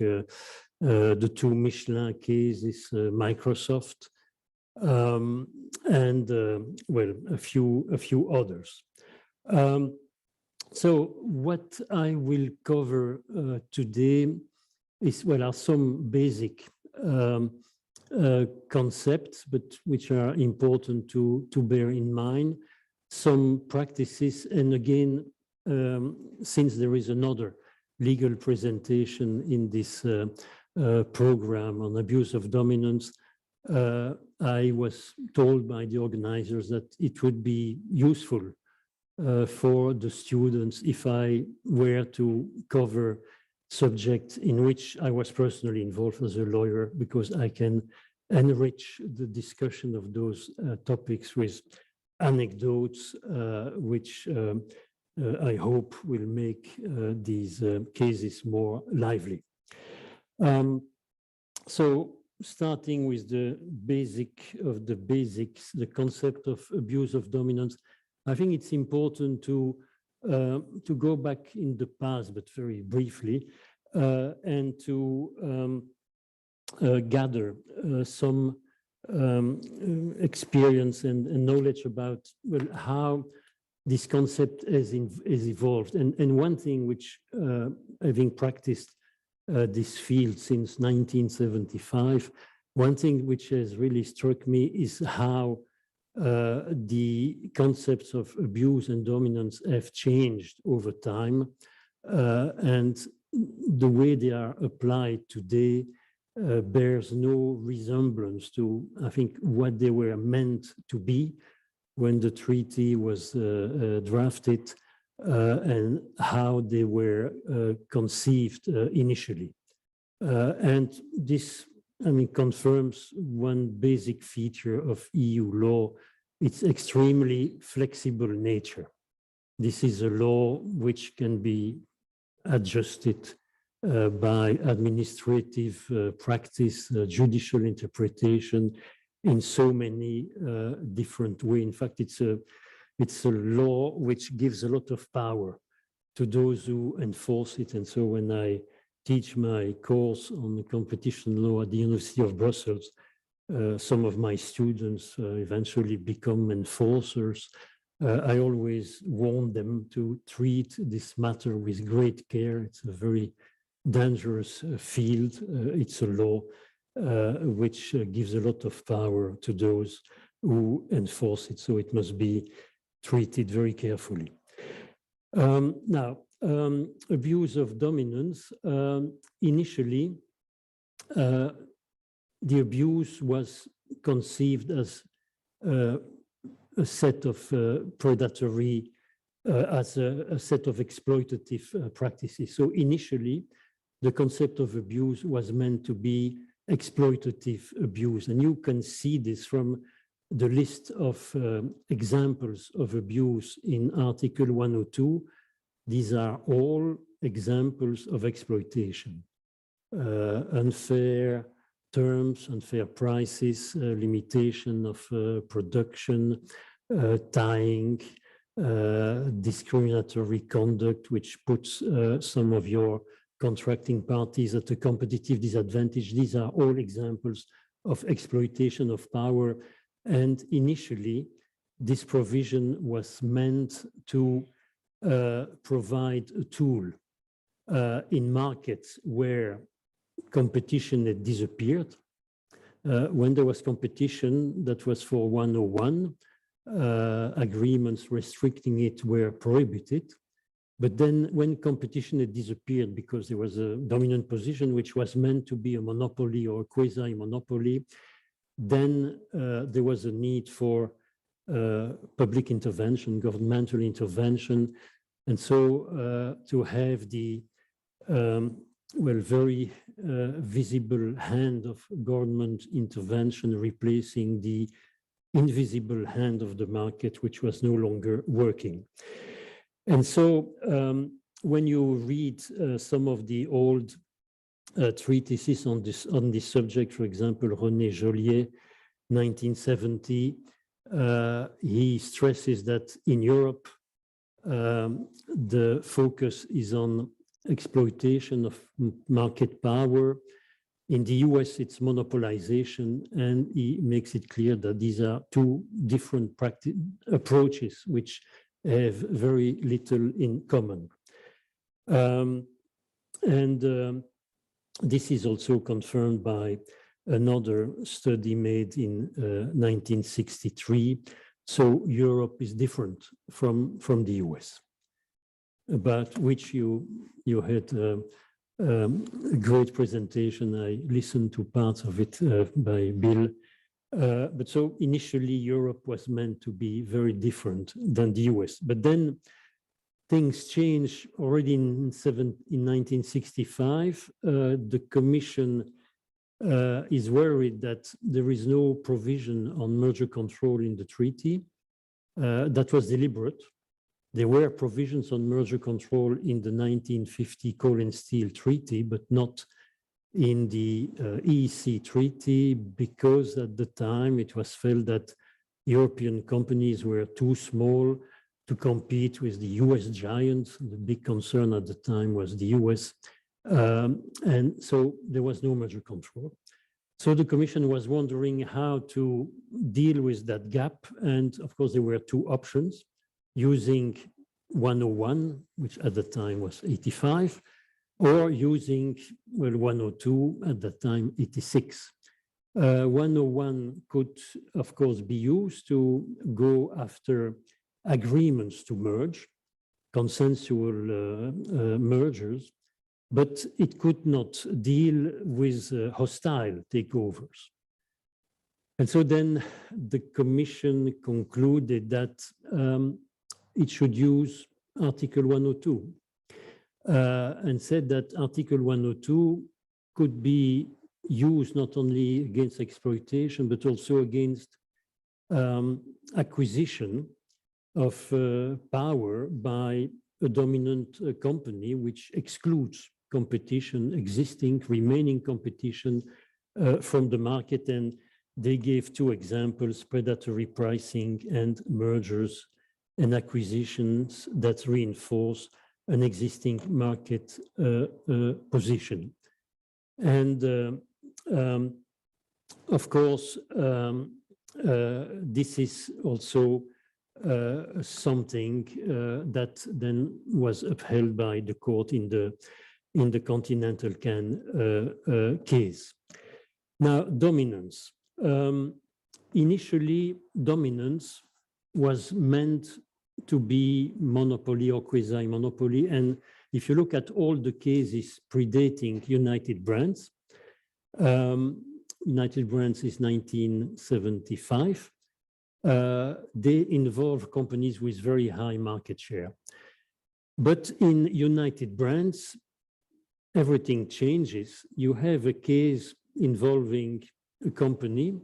the two Michelin cases, Microsoft, and well, a few others. So what I will cover today is, well, are some basic concepts, but which are important to bear in mind, some practices, and again, since there is another legal presentation in this program on abuse of dominance, I was told by the organizers that it would be useful for the students if I were to cover subjects in which I was personally involved as a lawyer, because I can enrich the discussion of those topics with anecdotes, which I hope will make these cases more lively. So starting with the basic of the basics, the concept of abuse of dominance, I think it's important to go back in the past, but very briefly, and to gather some experience and knowledge about, well, how this concept has evolved. And one thing which, having practiced this field since 1975, one thing which has really struck me is how the concepts of abuse and dominance have changed over time, and the way they are applied today bears no resemblance to, I think, what they were meant to be when the treaty was drafted, and how they were conceived initially. And this, I mean, confirms one basic feature of EU law: its extremely flexible nature. This is a law which can be adjusted by administrative practice, judicial interpretation in so many different ways. In fact, it's a law which gives a lot of power to those who enforce it. And so when I teach my course on competition law at the University of Brussels, some of my students eventually become enforcers. I always warn them to treat this matter with great care. It's a very dangerous field. It's a law which gives a lot of power to those who enforce it. So it must be treated very carefully. Now, abuse of dominance, initially, the abuse was conceived as a set of predatory, as a set of exploitative practices. So initially, the concept of abuse was meant to be exploitative abuse. And you can see this from the list of examples of abuse in Article 102. These are all examples of exploitation. Unfair terms, unfair prices, limitation of production, tying, discriminatory conduct, which puts some of your contracting parties at a competitive disadvantage. These are all examples of exploitation of power. And initially, this provision was meant to provide a tool in markets where competition had disappeared, when there was competition that was for 101, agreements restricting it were prohibited. But then when competition had disappeared because there was a dominant position which was meant to be a monopoly or a quasi-monopoly, then there was a need for public intervention, governmental intervention. And so to have the very visible hand of government intervention replacing the invisible hand of the market, which was no longer working. And so when you read some of the old treatises on this subject, for example, René Joliet, 1970, he stresses that in Europe, the focus is on exploitation of market power. In the US, it's monopolization, and he makes it clear that these are two different approaches which have very little in common. This is also confirmed by another study made in 1963. So Europe is different from the US, about which you had a great presentation. I listened to parts of it by Bill. But so initially Europe was meant to be very different than the US. But then things changed already in 1965. The Commission is worried that there is no provision on merger control in the treaty. That was deliberate. There were provisions on merger control in the 1950 Coal and Steel Treaty, but not in the EEC Treaty, because at the time it was felt that European companies were too small to compete with the US giants. The big concern at the time was the US. And so there was no merger control. So the Commission was wondering how to deal with that gap. And of course, there were two options: using 101, which at the time was 85, or using, well, 102, at that time, 86. 101 could, of course, be used to go after agreements to merge, consensual mergers, but it could not deal with hostile takeovers. And so then the Commission concluded that it should use Article 102 and said that Article 102 could be used not only against exploitation, but also against acquisition of power by a dominant company, which excludes competition, remaining competition from the market. And they gave two examples: predatory pricing and mergers and acquisitions that reinforce an existing market position. And of course, this is also something that then was upheld by the court in the Continental Can case. Now, dominance. Initially, dominance was meant to be monopoly or quasi-monopoly. And if you look at all the cases predating United Brands, United Brands is 1975, they involve companies with very high market share. But in United Brands, everything changes. You have a case involving a company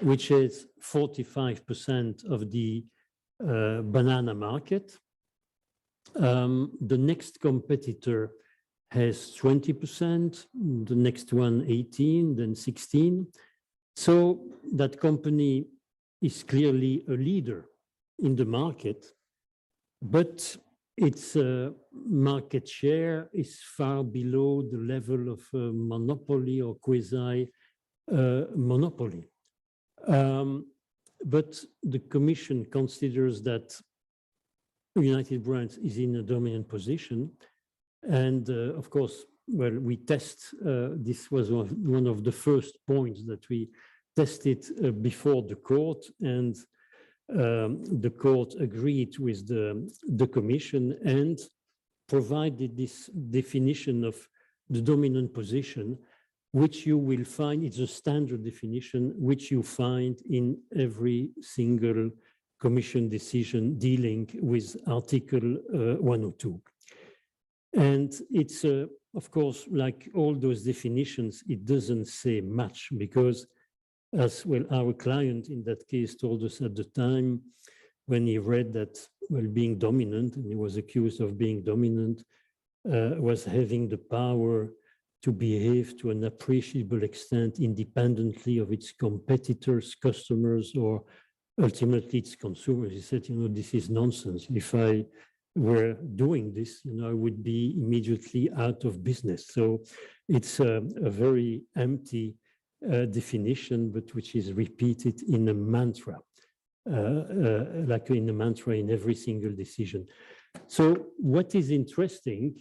which has 45% of the banana market. The next competitor has 20%, the next one 18, then 16. So that company is clearly a leader in the market, but its market share is far below the level of monopoly or quasi-monopoly. But the Commission considers that United Brands is in a dominant position. And of course, well, we test, this was one of the first points that we tested before the court, and the court agreed with the commission and provided this definition of the dominant position, which you will find, it's a standard definition, which you find in every single commission decision dealing with Article 102. And it's, of course, like all those definitions, it doesn't say much because, as well, our client in that case told us at the time when he read that, well, being dominant, and he was accused of being dominant, was having the power to behave to an appreciable extent independently of its competitors, customers, or ultimately its consumers. He said, you know, this is nonsense. If I were doing this, you know, I would be immediately out of business. So it's a very empty definition, but which is repeated in a mantra, like in a mantra in every single decision. So what is interesting,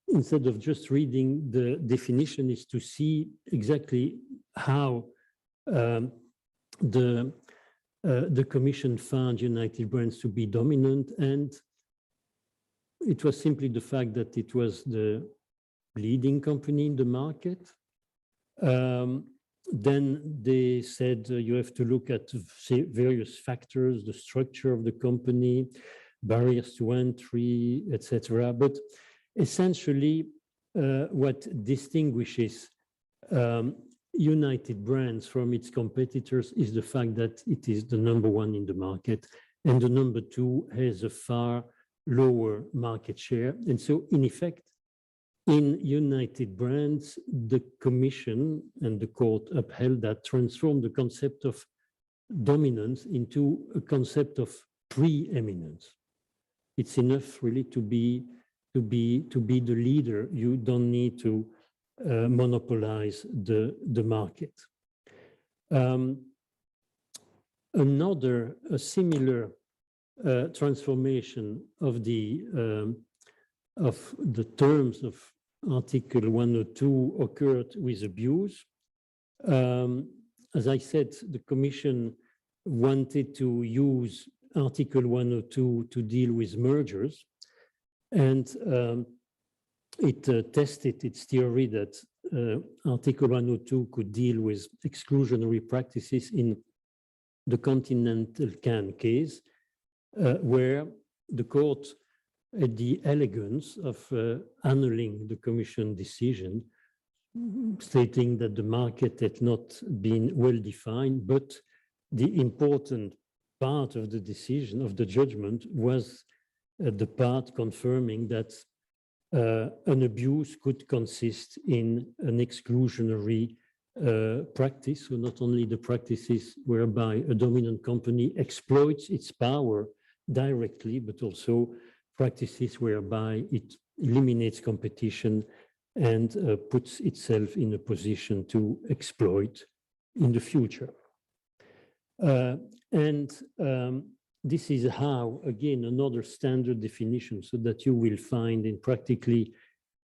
instead of just reading the definition, is to see exactly how the commission found United Brands to be dominant, and it was simply the fact that it was the leading company in the market. Then they said you have to look at various factors, the structure of the company, barriers to entry, etc. But essentially, what distinguishes United Brands from its competitors is the fact that it is the #1 in the market, and the #2 has a far lower market share. And so, in effect, in United Brands, the commission and the court upheld that, transformed the concept of dominance into a concept of preeminence. It's enough really to be the leader. You don't need to monopolize the market. A similar transformation of the terms of Article 102 occurred with abuse. As I said, the Commission wanted to use Article 102 to deal with mergers, and it tested its theory that Article 102 could deal with exclusionary practices in the Continental Can case, where the court had the elegance of annulling the Commission decision, stating that the market had not been well defined, but the important part of the decision, of the judgment, was the part confirming that an abuse could consist in an exclusionary practice. So not only the practices whereby a dominant company exploits its power directly, but also practices whereby it eliminates competition and puts itself in a position to exploit in the future. This is how, again, another standard definition, so that you will find in practically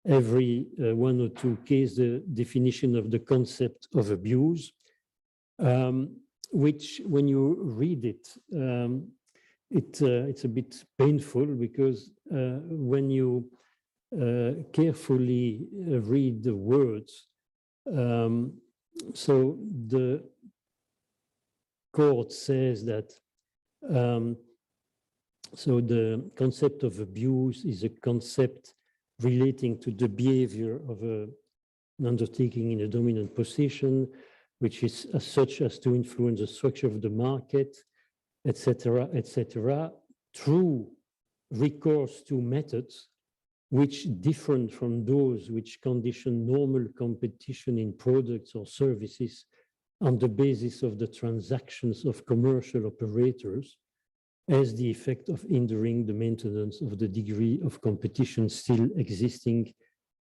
every 102 case the definition of the concept of abuse, which, when you read it, it's a bit painful, because when you carefully read the words, so the court says that so the concept of abuse is a concept relating to the behavior of an undertaking in a dominant position, which is as such as to influence the structure of the market, etc., through recourse to methods which differ from those which condition normal competition in products or services on the basis of the transactions of commercial operators, as the effect of hindering the maintenance of the degree of competition still existing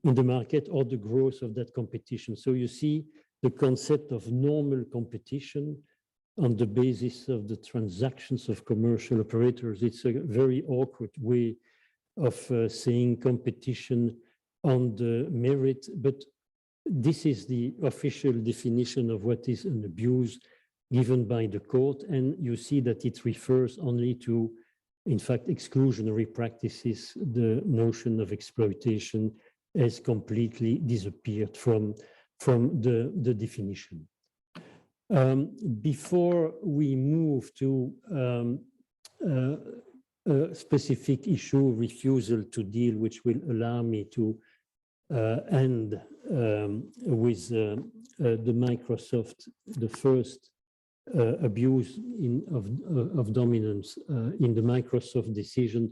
in the market or the growth of that competition. So you see the concept of normal competition on the basis of the transactions of commercial operators. It's a very awkward way of saying competition on the merit, but this is the official definition of what is an abuse given by the court, and you see that it refers only to, in fact, exclusionary practices. The notion of exploitation has completely disappeared from the definition. Before we move to a specific issue, refusal to deal, which will allow me to end with the Microsoft, the first abuse of dominance in the Microsoft decision,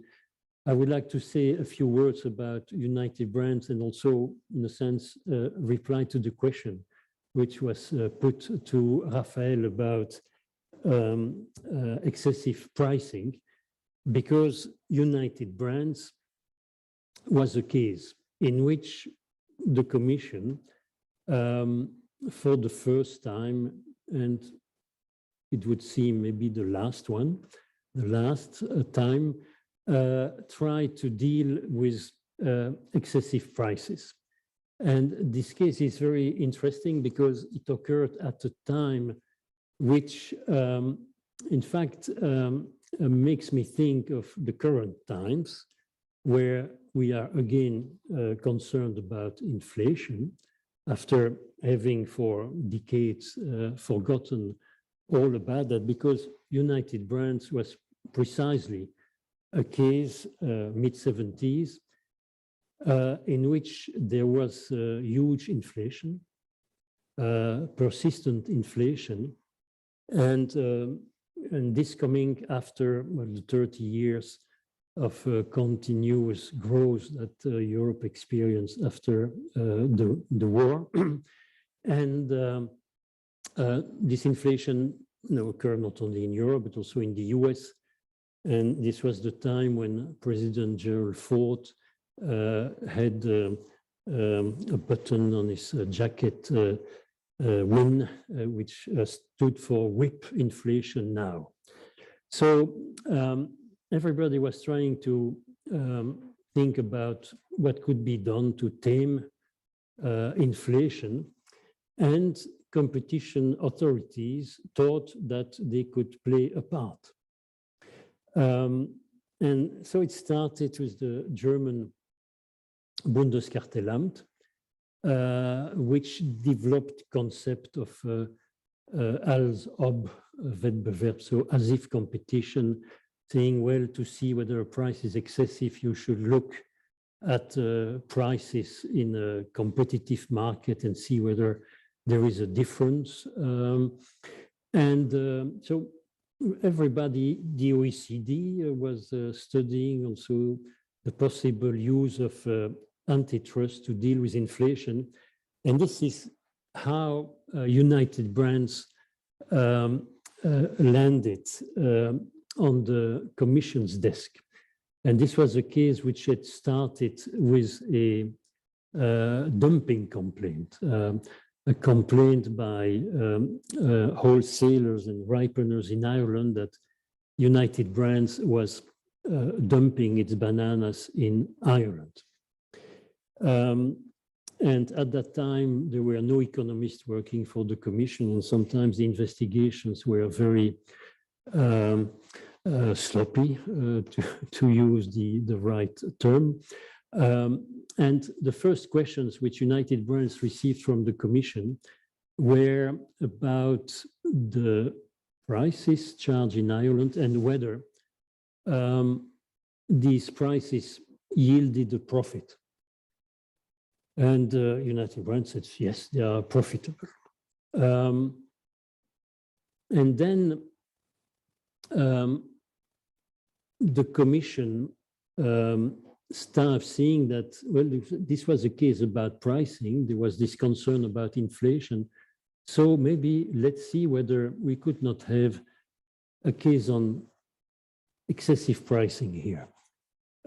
I would like to say a few words about United Brands and also, in a sense, reply to the question which was put to Raphael about excessive pricing, because United Brands was a case in which the Commission, for the first time, and it would seem maybe the last time, tried to deal with excessive prices. And this case is very interesting because it occurred at a time which, in fact, makes me think of the current times, where we are again concerned about inflation after having for decades forgotten all about that, because United Brands was precisely a case, mid-70s, in which there was huge inflation, persistent inflation, and this coming after the 30 years of continuous growth that Europe experienced after the war. And this inflation occurred not only in Europe, but also in the US. And this was the time when President Gerald Ford had a button on his jacket, WIN, which stood for whip inflation now. So everybody was trying to think about what could be done to tame inflation, and competition authorities thought that they could play a part. And so it started with the German Bundeskartellamt, which developed concept of als ob Wettbewerb, so as if competition, saying, well, to see whether a price is excessive, you should look at prices in a competitive market and see whether there is a difference. So everybody, the OECD was studying also the possible use of antitrust to deal with inflation. And this is how United Brands landed on the Commission's desk. And this was a case which had started with a dumping complaint, a complaint by wholesalers and ripeners in Ireland that United Brands was dumping its bananas in Ireland. And at that time, there were no economists working for the Commission, and sometimes the investigations were very sloppy, to use the right term. And the first questions which United Brands received from the Commission were about the prices charged in Ireland and whether these prices yielded a profit. And United Brands said, yes, they are profitable. And then the Commission staff seeing that, well, this was a case about pricing, there was this concern about inflation. So maybe let's see whether we could not have a case on excessive pricing here.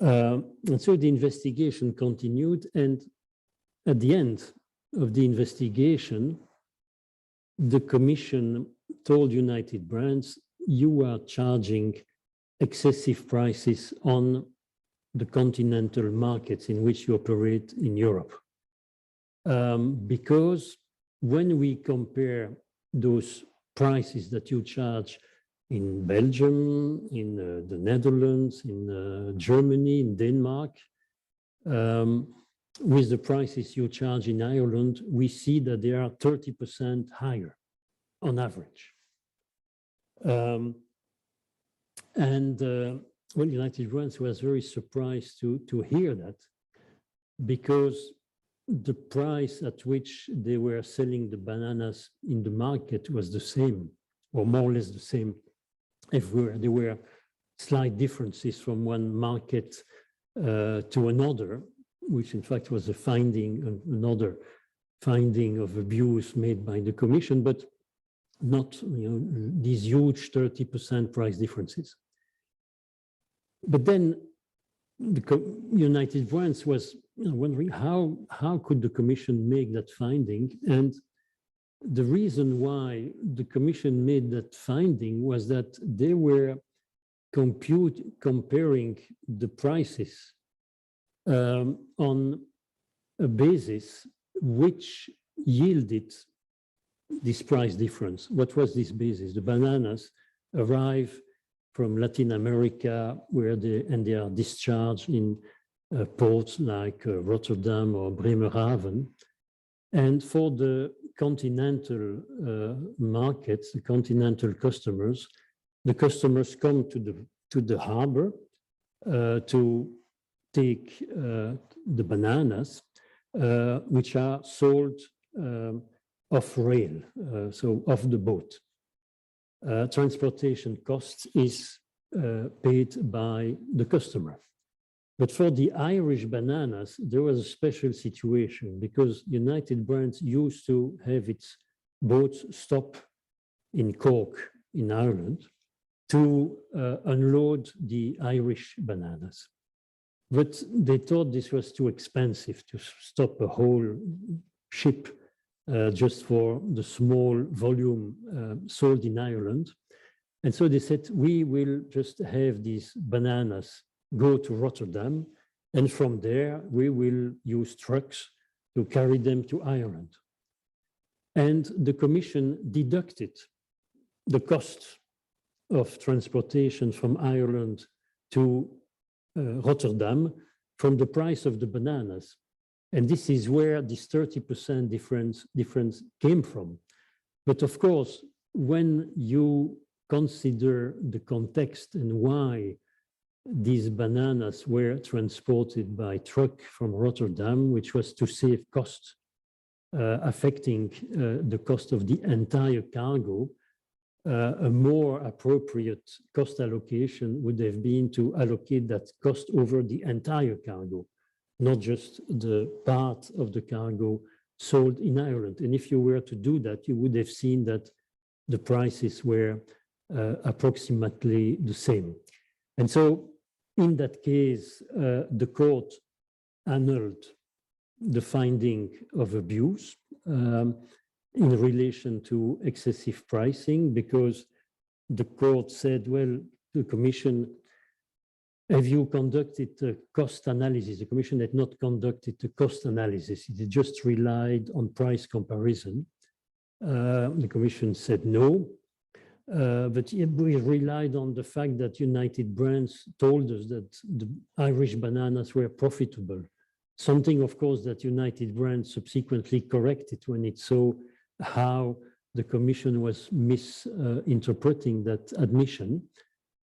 And so the investigation continued, and at the end of the investigation, the Commission told United Brands, you are charging excessive prices on the continental markets in which you operate in Europe. Because when we compare those prices that you charge in Belgium, in the Netherlands, in Germany, in Denmark, with the prices you charge in Ireland, we see that they are 30% higher on average. Well, United Brands was very surprised to hear that, because the price at which they were selling the bananas in the market was the same, or more or less the same everywhere. There were slight differences from one market to another, which in fact was a finding, another finding of abuse made by the Commission, but not these huge 30% price differences. But then the United Brands was wondering how could the Commission make that finding? And the reason why the Commission made that finding was that they were comparing the prices on a basis which yielded this price difference. What was this basis? The bananas arrive from Latin America, where they are discharged in ports like Rotterdam or Bremerhaven. And for the continental markets, the continental customers, the customers come to the harbor to take the bananas, which are sold off rail, so off the boat. Transportation costs is paid by the customer. But for the Irish bananas, there was a special situation, because United Brands used to have its boats stop in Cork in Ireland to unload the Irish bananas. But they thought this was too expensive to stop a whole ship just for the small volume sold in Ireland. And so they said, we will just have these bananas go to Rotterdam, and from there we will use trucks to carry them to Ireland. And the Commission deducted the cost of transportation from Ireland to Rotterdam from the price of the bananas. And this is where this 30% difference came from. But of course, when you consider the context and why these bananas were transported by truck from Rotterdam, which was to save costs, affecting the cost of the entire cargo, a more appropriate cost allocation would have been to allocate that cost over the entire cargo, not just the part of the cargo sold in Ireland. And if you were to do that, you would have seen that the prices were approximately the same. And so in that case, the court annulled the finding of abuse in relation to excessive pricing, because the court said, well, the Commission, have you conducted a cost analysis? The Commission had not conducted a cost analysis. It just relied on price comparison. The Commission said no, but we relied on the fact that United Brands told us that the Irish bananas were profitable. Something, of course, that United Brands subsequently corrected when it saw how the Commission was misinterpreting that admission.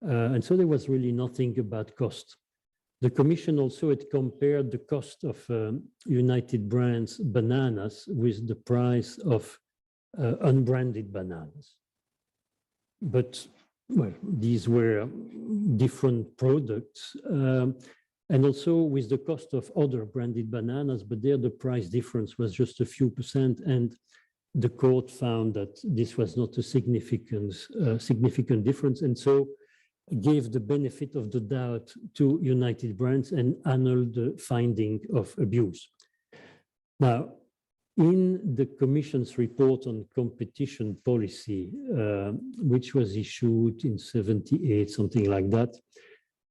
And so there was really nothing about cost. The Commission also had compared the cost of United Brands bananas with the price of unbranded bananas. But, well, these were different products. And also with the cost of other branded bananas, but there the price difference was just a few percent, and the court found that this was not a significant difference, and so gave the benefit of the doubt to United Brands and annulled the finding of abuse. Now, in the Commission's report on competition policy, which was issued in 78, something like that,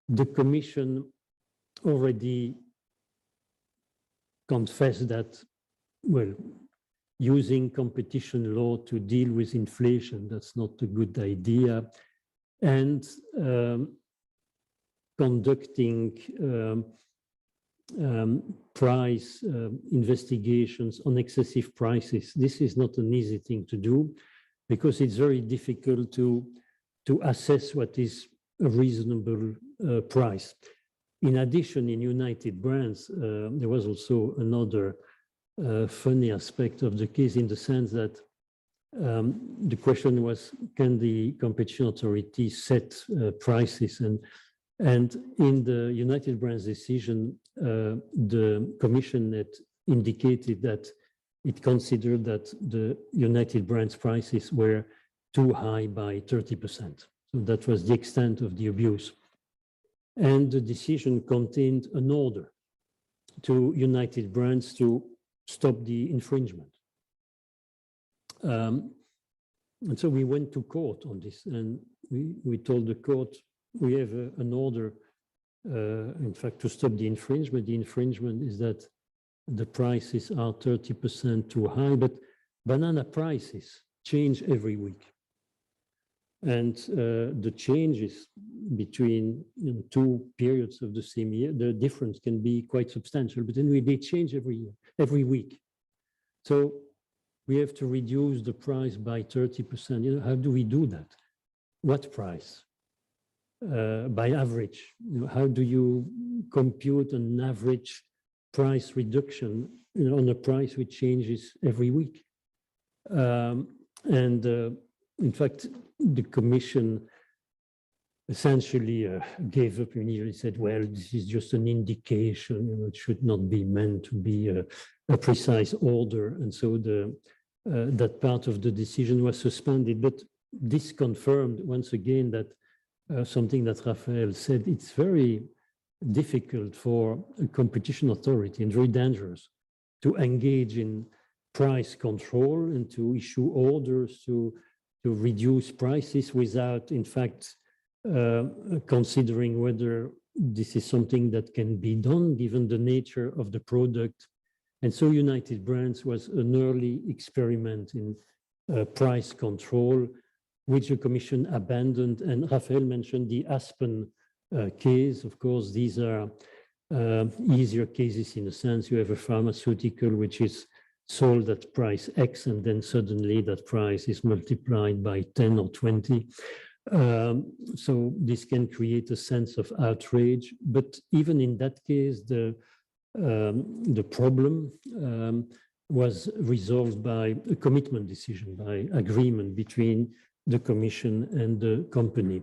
the Commission already confessed that, well, using competition law to deal with inflation, that's not a good idea. And conducting price investigations on excessive prices. This is not an easy thing to do because it's very difficult to assess what is a reasonable price. In addition, in United Brands, there was also another funny aspect of the case in the sense that the question was, can the competition authority set prices? And in the United Brands decision, the Commission had indicated that it considered that the United Brands prices were too high by 30%. So that was the extent of the abuse. And the decision contained an order to United Brands to stop the infringement. And so we went to court on this, and we told the court, we have an order, in fact, to stop the infringement. The infringement is that the prices are 30% too high, but banana prices change every week. And the changes between two periods of the same year, the difference can be quite substantial, but anyway, they change every year, every week. So we have to reduce the price by 30%. How do we do that? What price? By average. How do you compute an average price reduction on a price which changes every week? In fact, the Commission essentially gave up immediately, said, well, this is just an indication, it should not be meant to be a precise order. And so that part of the decision was suspended. But this confirmed once again that something that Raphael said, it's very difficult for a competition authority and very dangerous to engage in price control and to issue orders to reduce prices without, in fact, considering whether this is something that can be done given the nature of the product. And so United Brands was an early experiment in price control, which the Commission abandoned. And Raphael mentioned the Aspen case. Of course, these are easier cases in a sense. You have a pharmaceutical which is sold at price X, and then suddenly that price is multiplied by 10 or 20. So this can create a sense of outrage. But even in that case, the problem was resolved by a commitment decision, by agreement between the Commission and the company.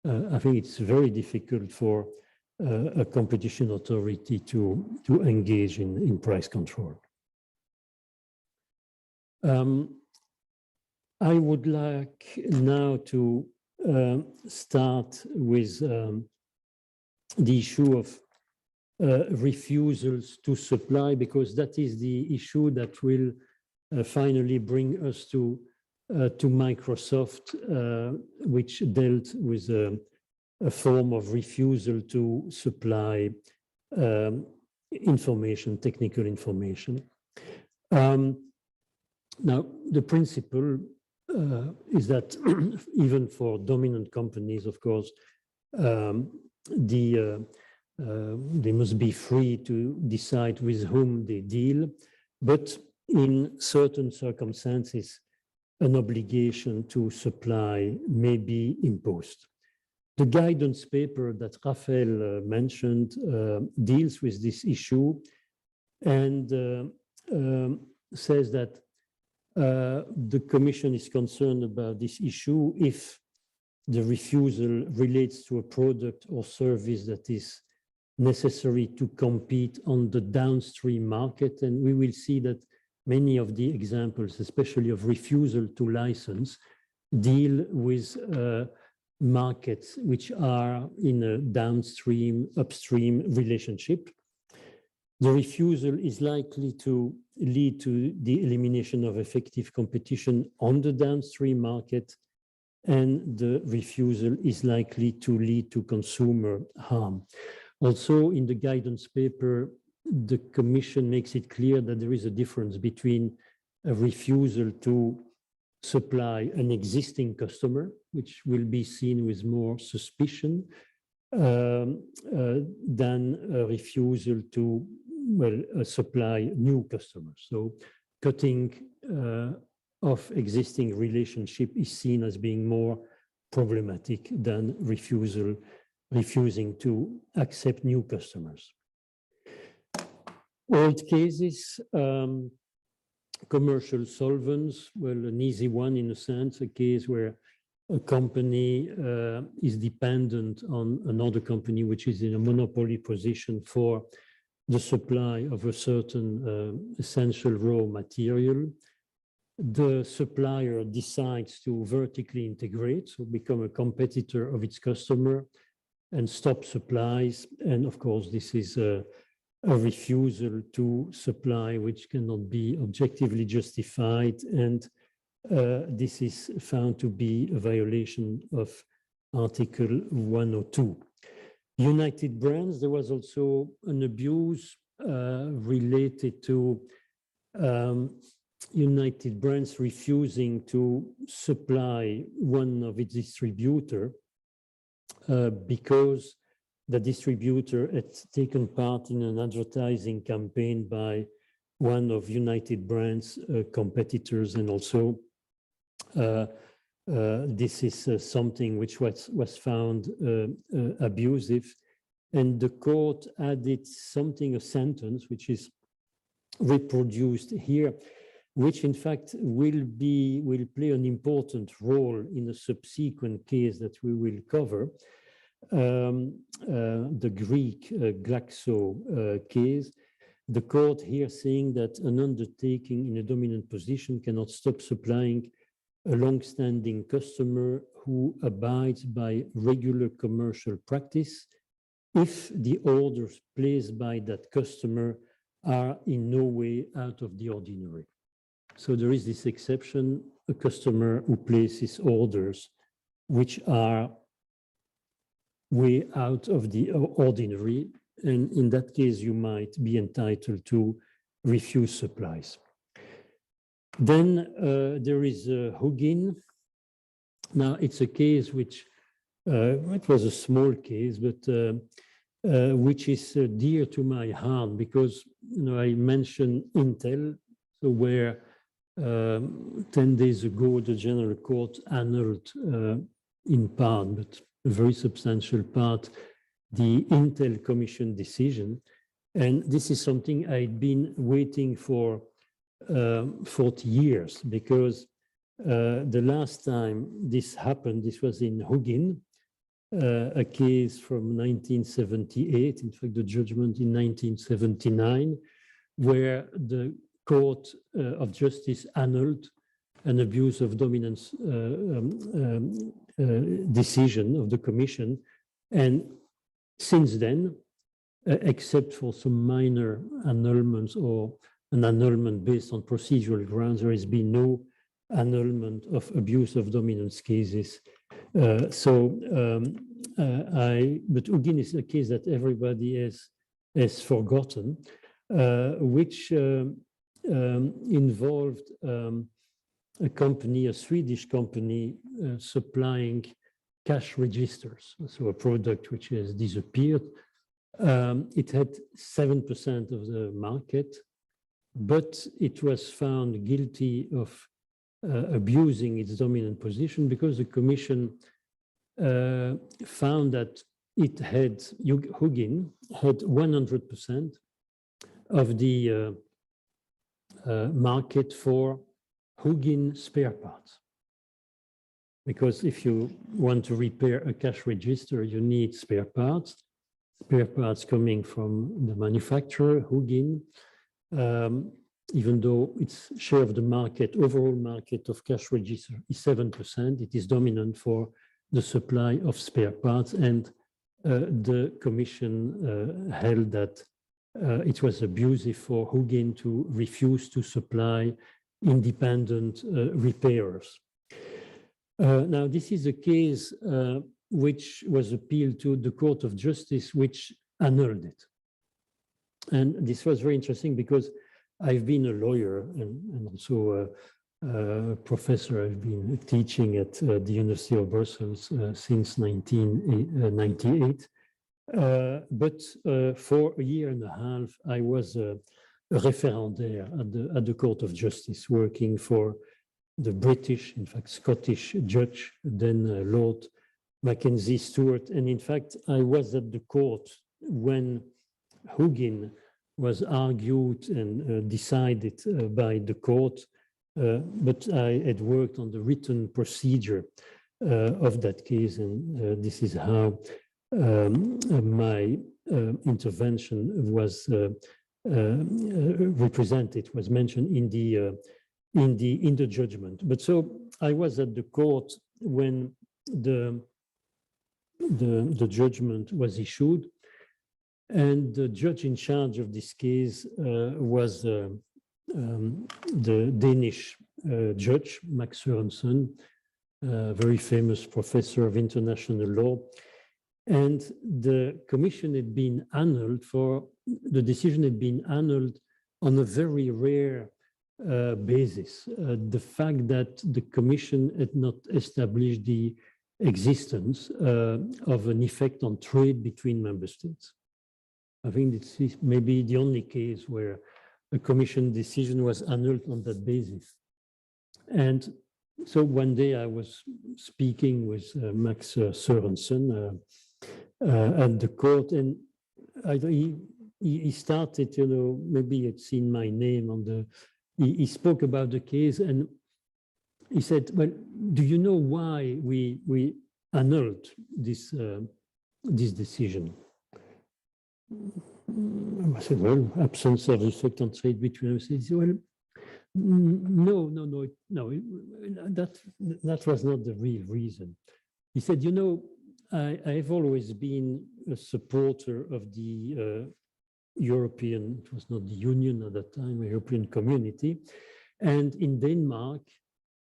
I think it's very difficult for a competition authority to engage in price control. I would like now to start with the issue of refusals to supply, because that is the issue that will finally bring us to Microsoft, which dealt with a form of refusal to supply information, technical information. Now, the principle is that even for dominant companies, of course, they must be free to decide with whom they deal, but in certain circumstances, an obligation to supply may be imposed. The guidance paper that Raphael mentioned deals with this issue and says that the Commission is concerned about this issue if the refusal relates to a product or service that is necessary to compete on the downstream market. And we will see that many of the examples, especially of refusal to license, deal with markets which are in a downstream, upstream relationship. The refusal is likely to lead to the elimination of effective competition on the downstream market, and the refusal is likely to lead to consumer harm. Also, in the guidance paper, the Commission makes it clear that there is a difference between a refusal to supply an existing customer, which will be seen with more suspicion, than a refusal to supply new customers. So cutting of existing relationship is seen as being more problematic than refusing to accept new customers. Old cases, commercial solvents, well, an easy one in a sense, a case where a company is dependent on another company which is in a monopoly position for the supply of a certain essential raw material. The supplier decides to vertically integrate, so become a competitor of its customer and stop supplies. And of course, this is a refusal to supply which cannot be objectively justified, and this is found to be a violation of Article 102. United Brands, there was also an abuse related to United Brands refusing to supply one of its distributor because the distributor had taken part in an advertising campaign by one of United Brands' competitors, and also this is something which was found abusive, and the court added something, a sentence which is reproduced here, which in fact will play an important role in a subsequent case that we will cover. The Greek Glaxo case, the court here saying that an undertaking in a dominant position cannot stop supplying a long-standing customer who abides by regular commercial practice if the orders placed by that customer are in no way out of the ordinary. So there is this exception, a customer who places orders which are way out of the ordinary, and in that case you might be entitled to refuse supplies. Then there is Hugin. Now it's a case which it was a small case, but which is dear to my heart because I mentioned Intel, so where 10 days ago the General Court annulled in part, but a very substantial part, the Intel Commission decision. And this is something I'd been waiting for 40 years, because the last time this happened, this was in Hugin, a case from 1978, in fact, the judgment in 1979, where the Court of Justice annulled an abuse of dominance decision of the Commission. And since then, except for some minor annulments or an annulment based on procedural grounds, there has been no annulment of abuse of dominance cases. But Hugin is a case that everybody has forgotten, which involved a company, a Swedish company, supplying cash registers, so a product which has disappeared. It had 7% of the market, but it was found guilty of abusing its dominant position because the Commission found that it had, Hugin had 100% of the market for Hugin spare parts. Because if you want to repair a cash register, you need spare parts coming from the manufacturer, Hugin. Even though its share of the market, overall market of cash register is 7%, it is dominant for the supply of spare parts. And the Commission held that it was abusive for Hugin to refuse to supply independent repairers. Now, this is a case which was appealed to the Court of Justice, which annulled it. And this was very interesting because I've been a lawyer and also a professor. I've been teaching at the University of Brussels since 1998. But for a year and a half, I was a référendaire at the Court of Justice, working for the British, in fact, Scottish judge, then Lord Mackenzie Stewart. And in fact, I was at the court when Hugin was argued and decided by the court, but I had worked on the written procedure of that case, and this is how my intervention was represented, was mentioned in the judgment. But so I was at the court when the judgment was issued, and the judge in charge of this case was the Danish judge, Max Sørensen, a very famous professor of international law. And the commission had been annulled the decision had been annulled on a very rare basis. The fact that the commission had not established the existence of an effect on trade between member states. I think this is maybe the only case where a commission decision was annulled on that basis. And so one day I was speaking with Max Sørensen at the court, and he started, maybe he had seen my name on he spoke about the case, and he said, well, do you know why we annulled this decision? I said, well, absence of effect on trade between us. He said, well, no, that was not the real reason. He said, I've always been a supporter of the European, it was not the Union at that time, European Community. And in Denmark,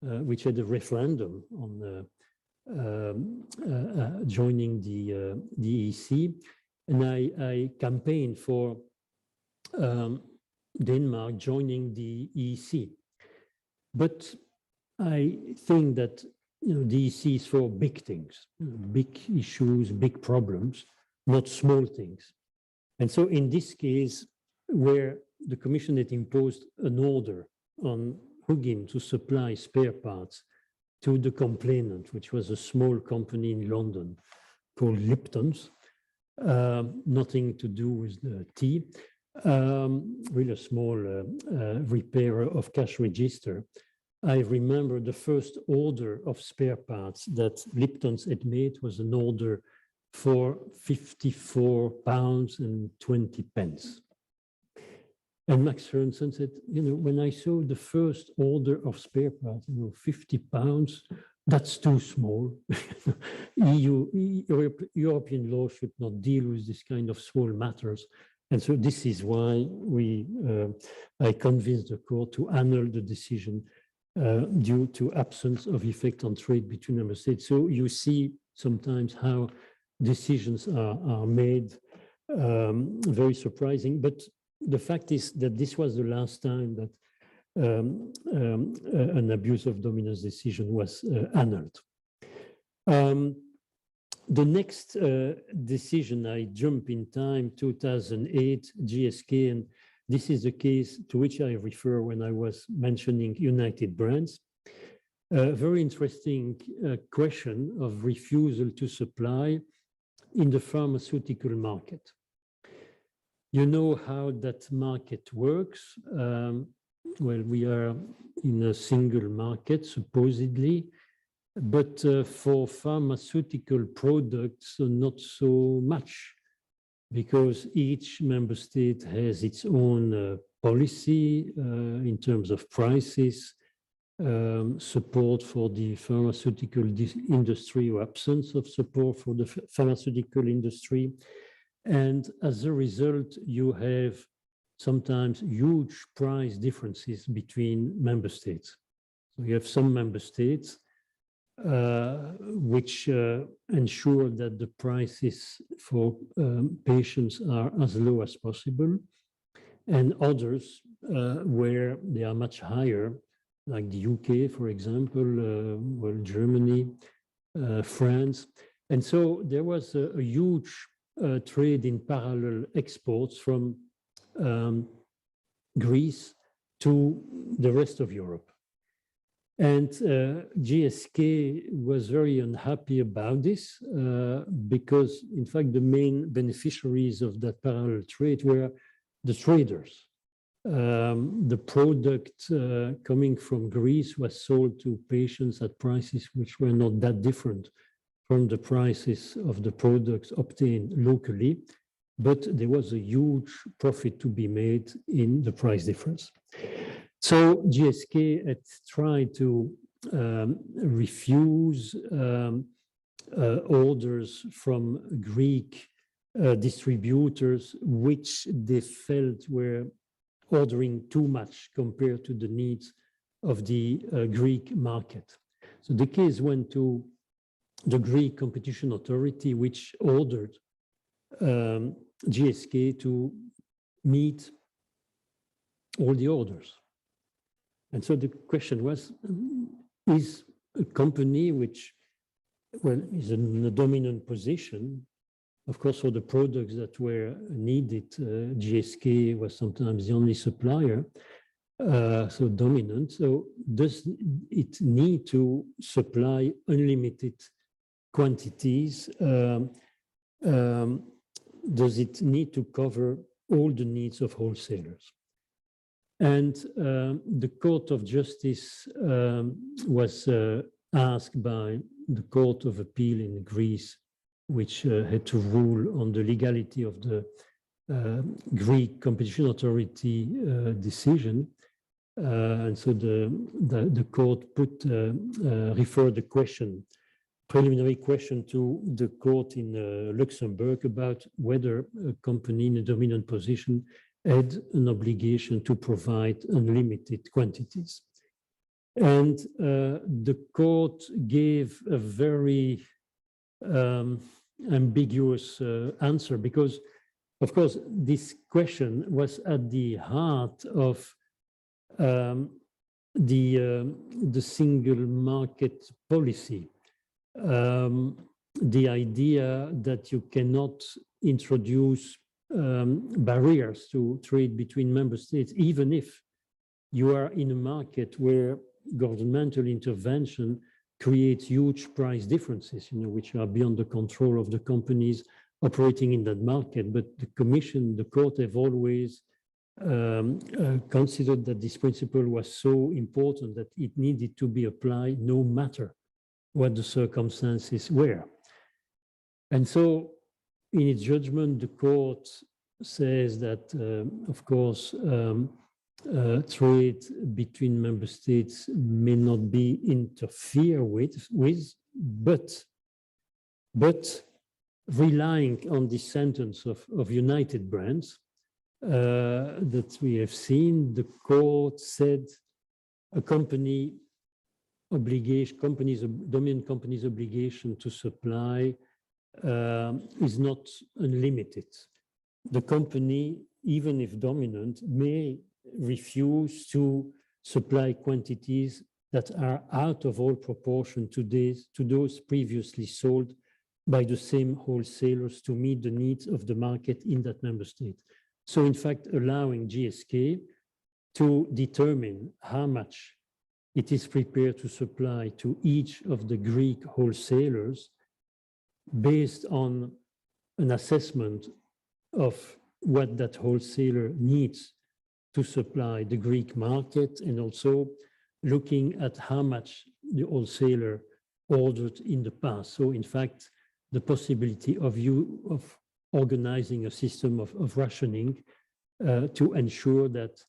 which had a referendum on joining the EEC, and I campaigned for Denmark joining the EEC. But I think that the EEC is for big things, big issues, big problems, not small things. And so in this case, where the Commission had imposed an order on Hugin to supply spare parts to the complainant, which was a small company in London called Lipton's, nothing to do with the tea, really a small repairer of cash register. I remember the first order of spare parts that Lipton's had made was an order for £54.20. And Max Sørensen said, when I saw the first order of spare parts, £50, that's too small. European law should not deal with this kind of small matters. And so this is why I convinced the court to annul the decision due to absence of effect on trade between member states. So you see sometimes how decisions are made, very surprising. But the fact is that this was the last time that an abuse of dominance decision was annulled. The next decision, I jump in time, 2008, GSK, and this is the case to which I refer when I was mentioning United Brands. A very interesting question of refusal to supply in the pharmaceutical market. You know how that market works. Well, we are in a single market, supposedly, but for pharmaceutical products, not so much, because each member state has its own policy in terms of prices, support for the pharmaceutical industry or absence of support for the pharmaceutical industry. And as a result, you have sometimes huge price differences between member states. So you have some member states which ensure that the prices for patients are as low as possible, and others where they are much higher, like the UK, for example, well, Germany, France. And so there was a huge trade in parallel exports from Greece to the rest of Europe. And GSK was very unhappy about this because, in fact, the main beneficiaries of that parallel trade were the traders. The product coming from Greece was sold to patients at prices which were not that different from the prices of the products obtained locally, but there was a huge profit to be made in the price difference. So GSK had tried to refuse orders from Greek distributors, which they felt were ordering too much compared to the needs of the Greek market. So the case went to the Greek Competition Authority, which ordered GSK to meet all the orders. And so the question was, is a company which, well, is in a dominant position, of course, for the products that were needed, GSK was sometimes the only supplier, so dominant. So does it need to supply unlimited quantities? Does it need to cover all the needs of wholesalers? And the Court of Justice was asked by the Court of Appeal in Greece, which had to rule on the legality of the Greek Competition Authority decision. And so the court referred the question, preliminary question, to the court in Luxembourg about whether a company in a dominant position had an obligation to provide unlimited quantities. And the court gave a very ambiguous answer because, of course, this question was at the heart of the single market policy. The idea that you cannot introduce barriers to trade between member states, even if you are in a market where governmental intervention creates huge price differences, which are beyond the control of the companies operating in that market. But the Commission, the court have always considered that this principle was so important that it needed to be applied no matter what the circumstances were. And so in its judgment, the court says that, of course, trade between member states may not be interfered with, but relying on the sentence of United Brands that we have seen, the court said a dominant company's obligation to supply is not unlimited. The company, even if dominant, may refuse to supply quantities that are out of all proportion to those previously sold by the same wholesalers to meet the needs of the market in that member state. So in fact, allowing GSK to determine how much it is prepared to supply to each of the Greek wholesalers based on an assessment of what that wholesaler needs to supply the Greek market, and also looking at how much the wholesaler ordered in the past. So in fact, the possibility of organizing a system of rationing to ensure that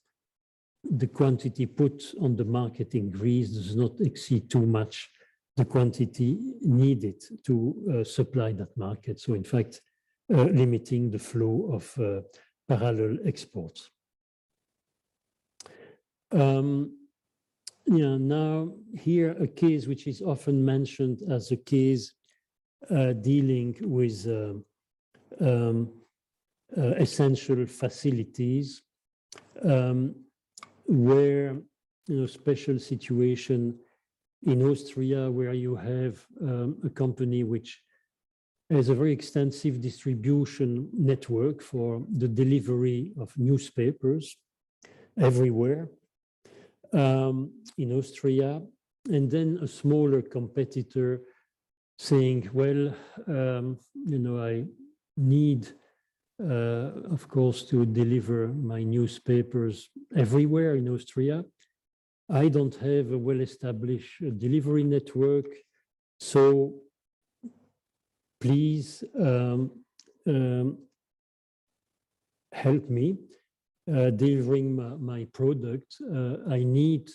the quantity put on the market in Greece does not exceed too much the quantity needed to supply that market. So in fact, limiting the flow of parallel exports. now here a case which is often mentioned as a case dealing with essential facilities, where special situation in Austria where you have a company which has a very extensive distribution network for the delivery of newspapers everywhere in Austria, and then a smaller competitor saying, well, I need, of course, to deliver my newspapers everywhere in Austria. I don't have a well-established delivery network, so please help me delivering my product. I need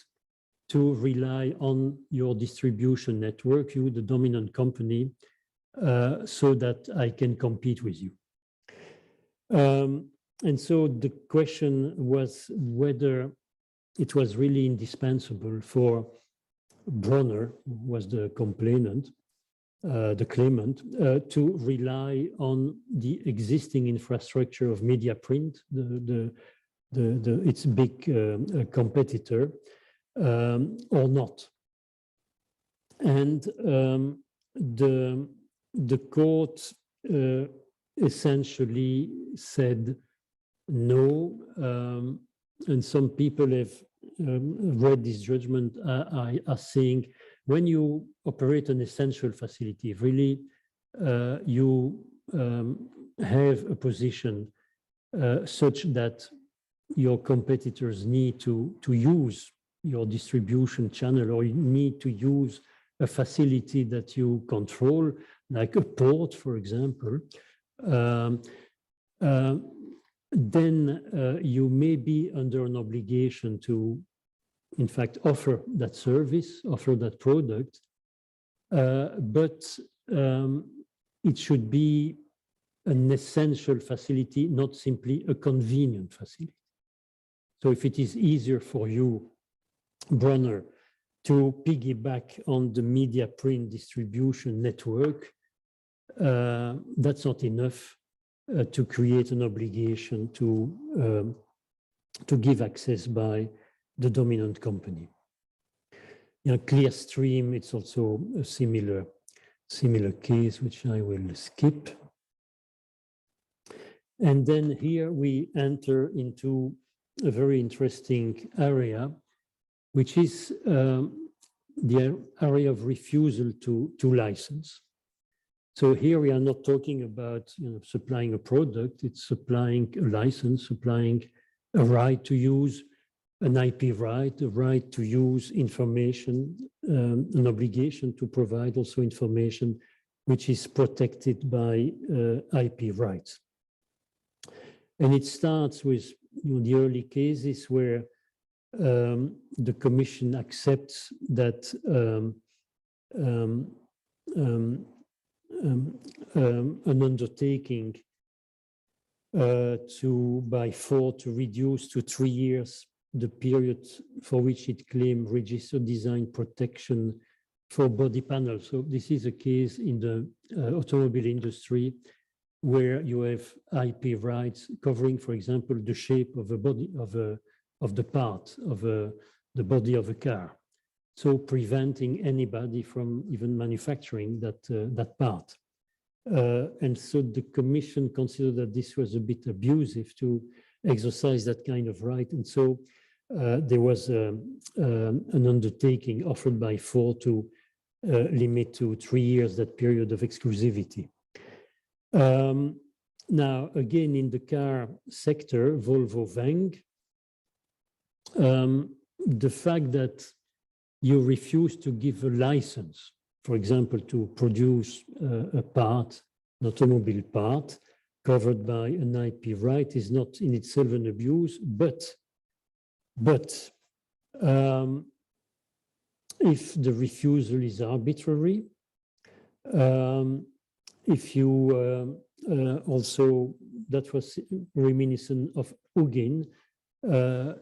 to rely on your distribution network, you, the dominant company, so that I can compete with you. And so the question was whether it was really indispensable for Bronner, who was the complainant, the claimant, to rely on the existing infrastructure of media print, its big competitor, or not. And the court essentially said no, and some people have read this judgment are saying, when you operate an essential facility, really you have a position such that your competitors need to use your distribution channel, or you need to use a facility that you control, like a port, for example, then you may be under an obligation to, in fact, offer that service, offer that product, but it should be an essential facility, not simply a convenient facility. So if it is easier for you, Bronner, to piggyback on the media print distribution network, that's not enough to create an obligation to give access by the dominant company. Clearstream, it's also a similar case, which I will skip. And then here we enter into a very interesting area, which is the area of refusal to license. So here we are not talking about supplying a product, it's supplying a license, supplying a right to use an IP right, a right to use information, an obligation to provide also information which is protected by IP rights. And it starts with the early cases where the Commission accepts that an undertaking by FOR to reduce to 3 years the period for which it claimed registered design protection for body panels. So this is a case in the automobile industry where you have IP rights covering, for example, the shape of a body of the part of the body of a car. So preventing anybody from even manufacturing that part. And so the Commission considered that this was a bit abusive to exercise that kind of right. And so there was an undertaking offered by FOR to limit to 3 years that period of exclusivity. Now, again, in the car sector, Volvo Weng, the fact that you refuse to give a license, for example, to produce a part, an automobile part, covered by an IP right is not in itself an abuse, but if the refusal is arbitrary, if you also, that was reminiscent of Ugin,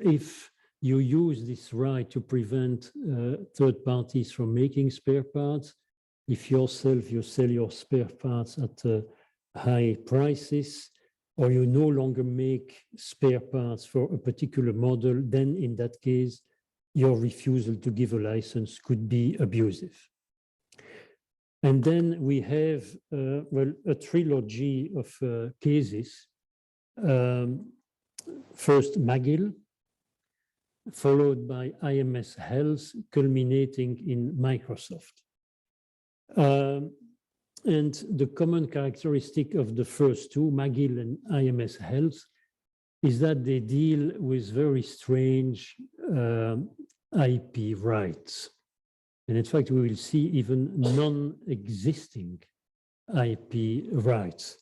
if you use this right to prevent third parties from making spare parts. If yourself, you sell your spare parts at high prices, or you no longer make spare parts for a particular model, then in that case, your refusal to give a license could be abusive. And then we have, well, a trilogy of cases. First, McGill, followed by IMS Health, culminating in Microsoft. And the common characteristic of the first two, McGill and IMS Health, is that they deal with very strange IP rights. And in fact, we will see even non-existing IP rights.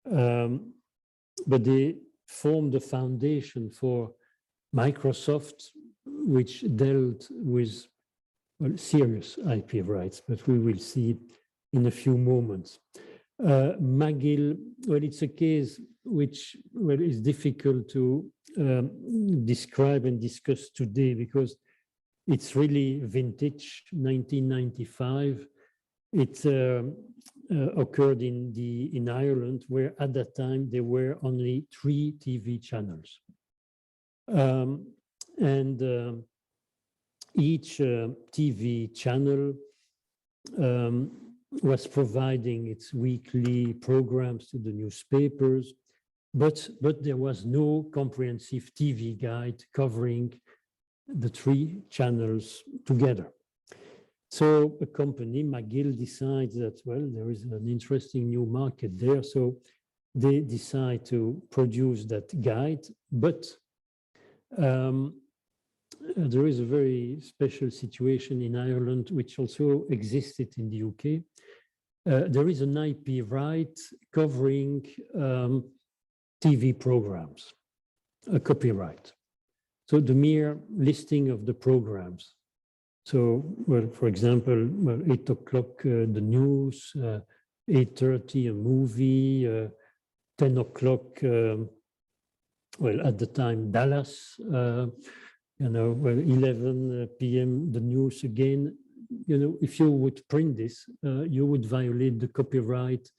But they form the foundation for Microsoft, which dealt with, well, serious IP rights, but we will see in a few moments. McGill, well, it's a case which, well, is difficult to describe and discuss today because it's really vintage, 1995. It occurred in Ireland, where at that time there were only 3 TV channels. Each TV channel was providing its weekly programs to the newspapers, but there was no comprehensive TV guide covering the 3 channels together. So a company, McGill, decides that, well, there is an interesting new market there. So they decide to produce that guide, but there is a very special situation in Ireland, which also existed in the UK. There is an IP right covering TV programs, a copyright. So the mere listing of the programs. So, well, for example, well, 8 o'clock, the news, 8:30, a movie, 10 o'clock, well, at the time, Dallas, you know, well, 11 p.m., the news again. You know, if you would print this, you would violate the copyright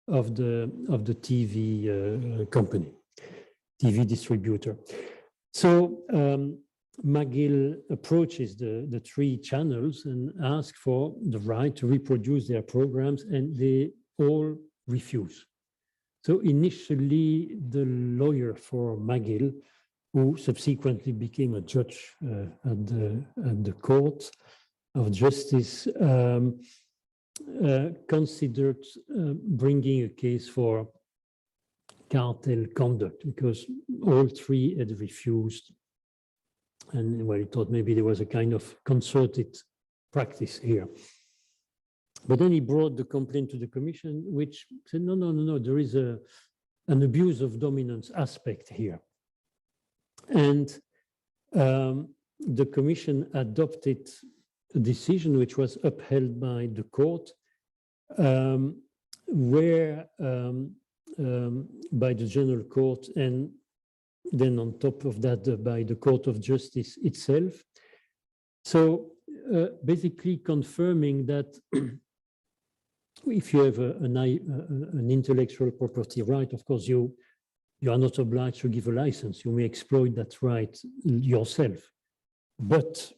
of the TV company, TV distributor. So McGill approaches the 3 channels and asks for the right to reproduce their programs, and they all refuse. So initially, the lawyer for McGill, who subsequently became a judge at the Court of Justice, considered bringing a case for cartel conduct because all 3 had refused. And well, he thought maybe there was a kind of concerted practice here. But then he brought the complaint to the commission, which said, no, there is an abuse of dominance aspect here. And the commission adopted a decision which was upheld by the court, where by the General Court, and then on top of that by the Court of Justice itself. So basically confirming that if you have an intellectual property right, of course you are not obliged to give a license. You may exploit that right yourself. But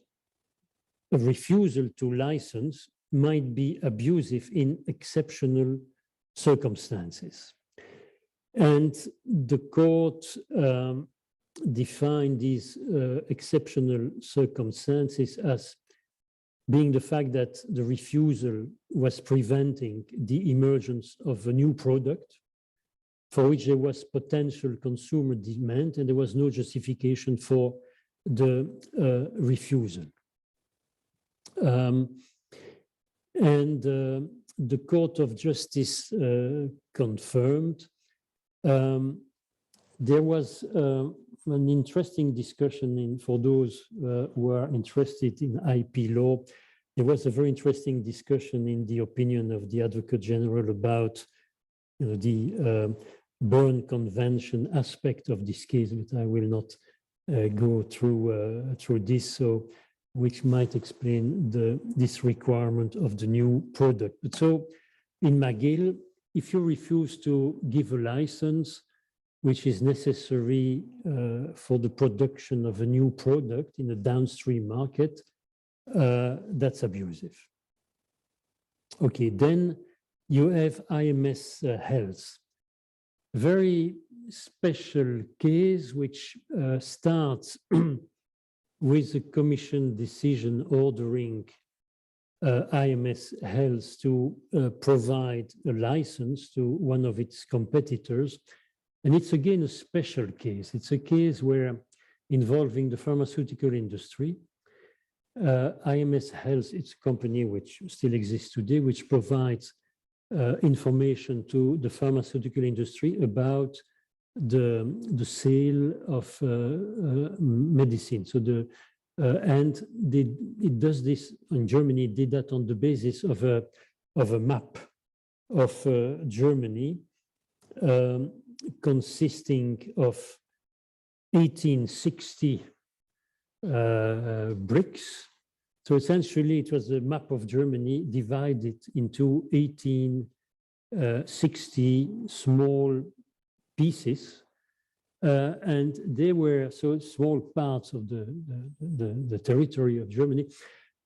a refusal to license might be abusive in exceptional circumstances. And the court defined these exceptional circumstances as being the fact that the refusal was preventing the emergence of a new product for which there was potential consumer demand and there was no justification for the refusal. The Court of Justice confirmed. There was an interesting discussion for those who are interested in IP law. There was a very interesting discussion in the opinion of the Advocate General about the Berne Convention aspect of this case, but I will not go through this, so which might explain this requirement of the new product. But so in McGill, if you refuse to give a license, which is necessary for the production of a new product in a downstream market, that's abusive. Okay, then you have IMS Health. Very special case which starts with a commission decision ordering IMS Health to provide a license to one of its competitors. And it's again a special case. It's a case where involving the pharmaceutical industry. IMS Health, it's a company which still exists today, which provides information to the pharmaceutical industry about the sale of medicine. So and it does this in Germany. It did that on the basis of a map of Germany, consisting of 1860 bricks. So essentially, it was a map of Germany divided into 1860 small pieces, and they were so small parts of the territory of Germany,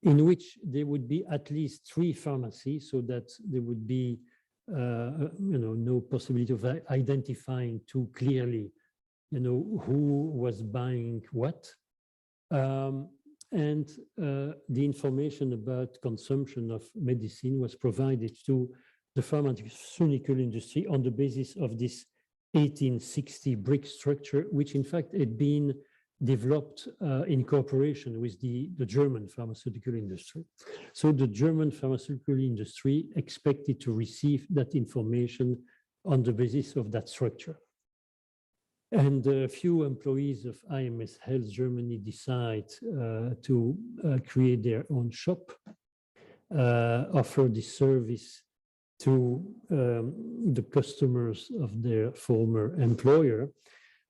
in which there would be at least 3 pharmacies, so that there would be no possibility of identifying too clearly, who was buying what. And the information about consumption of medicine was provided to the pharmaceutical industry on the basis of this 1860 brick structure, which in fact had been developed in cooperation with the German pharmaceutical industry. So the German pharmaceutical industry expected to receive that information on the basis of that structure. And a few employees of IMS Health Germany decide to create their own shop, offer this service to the customers of their former employer,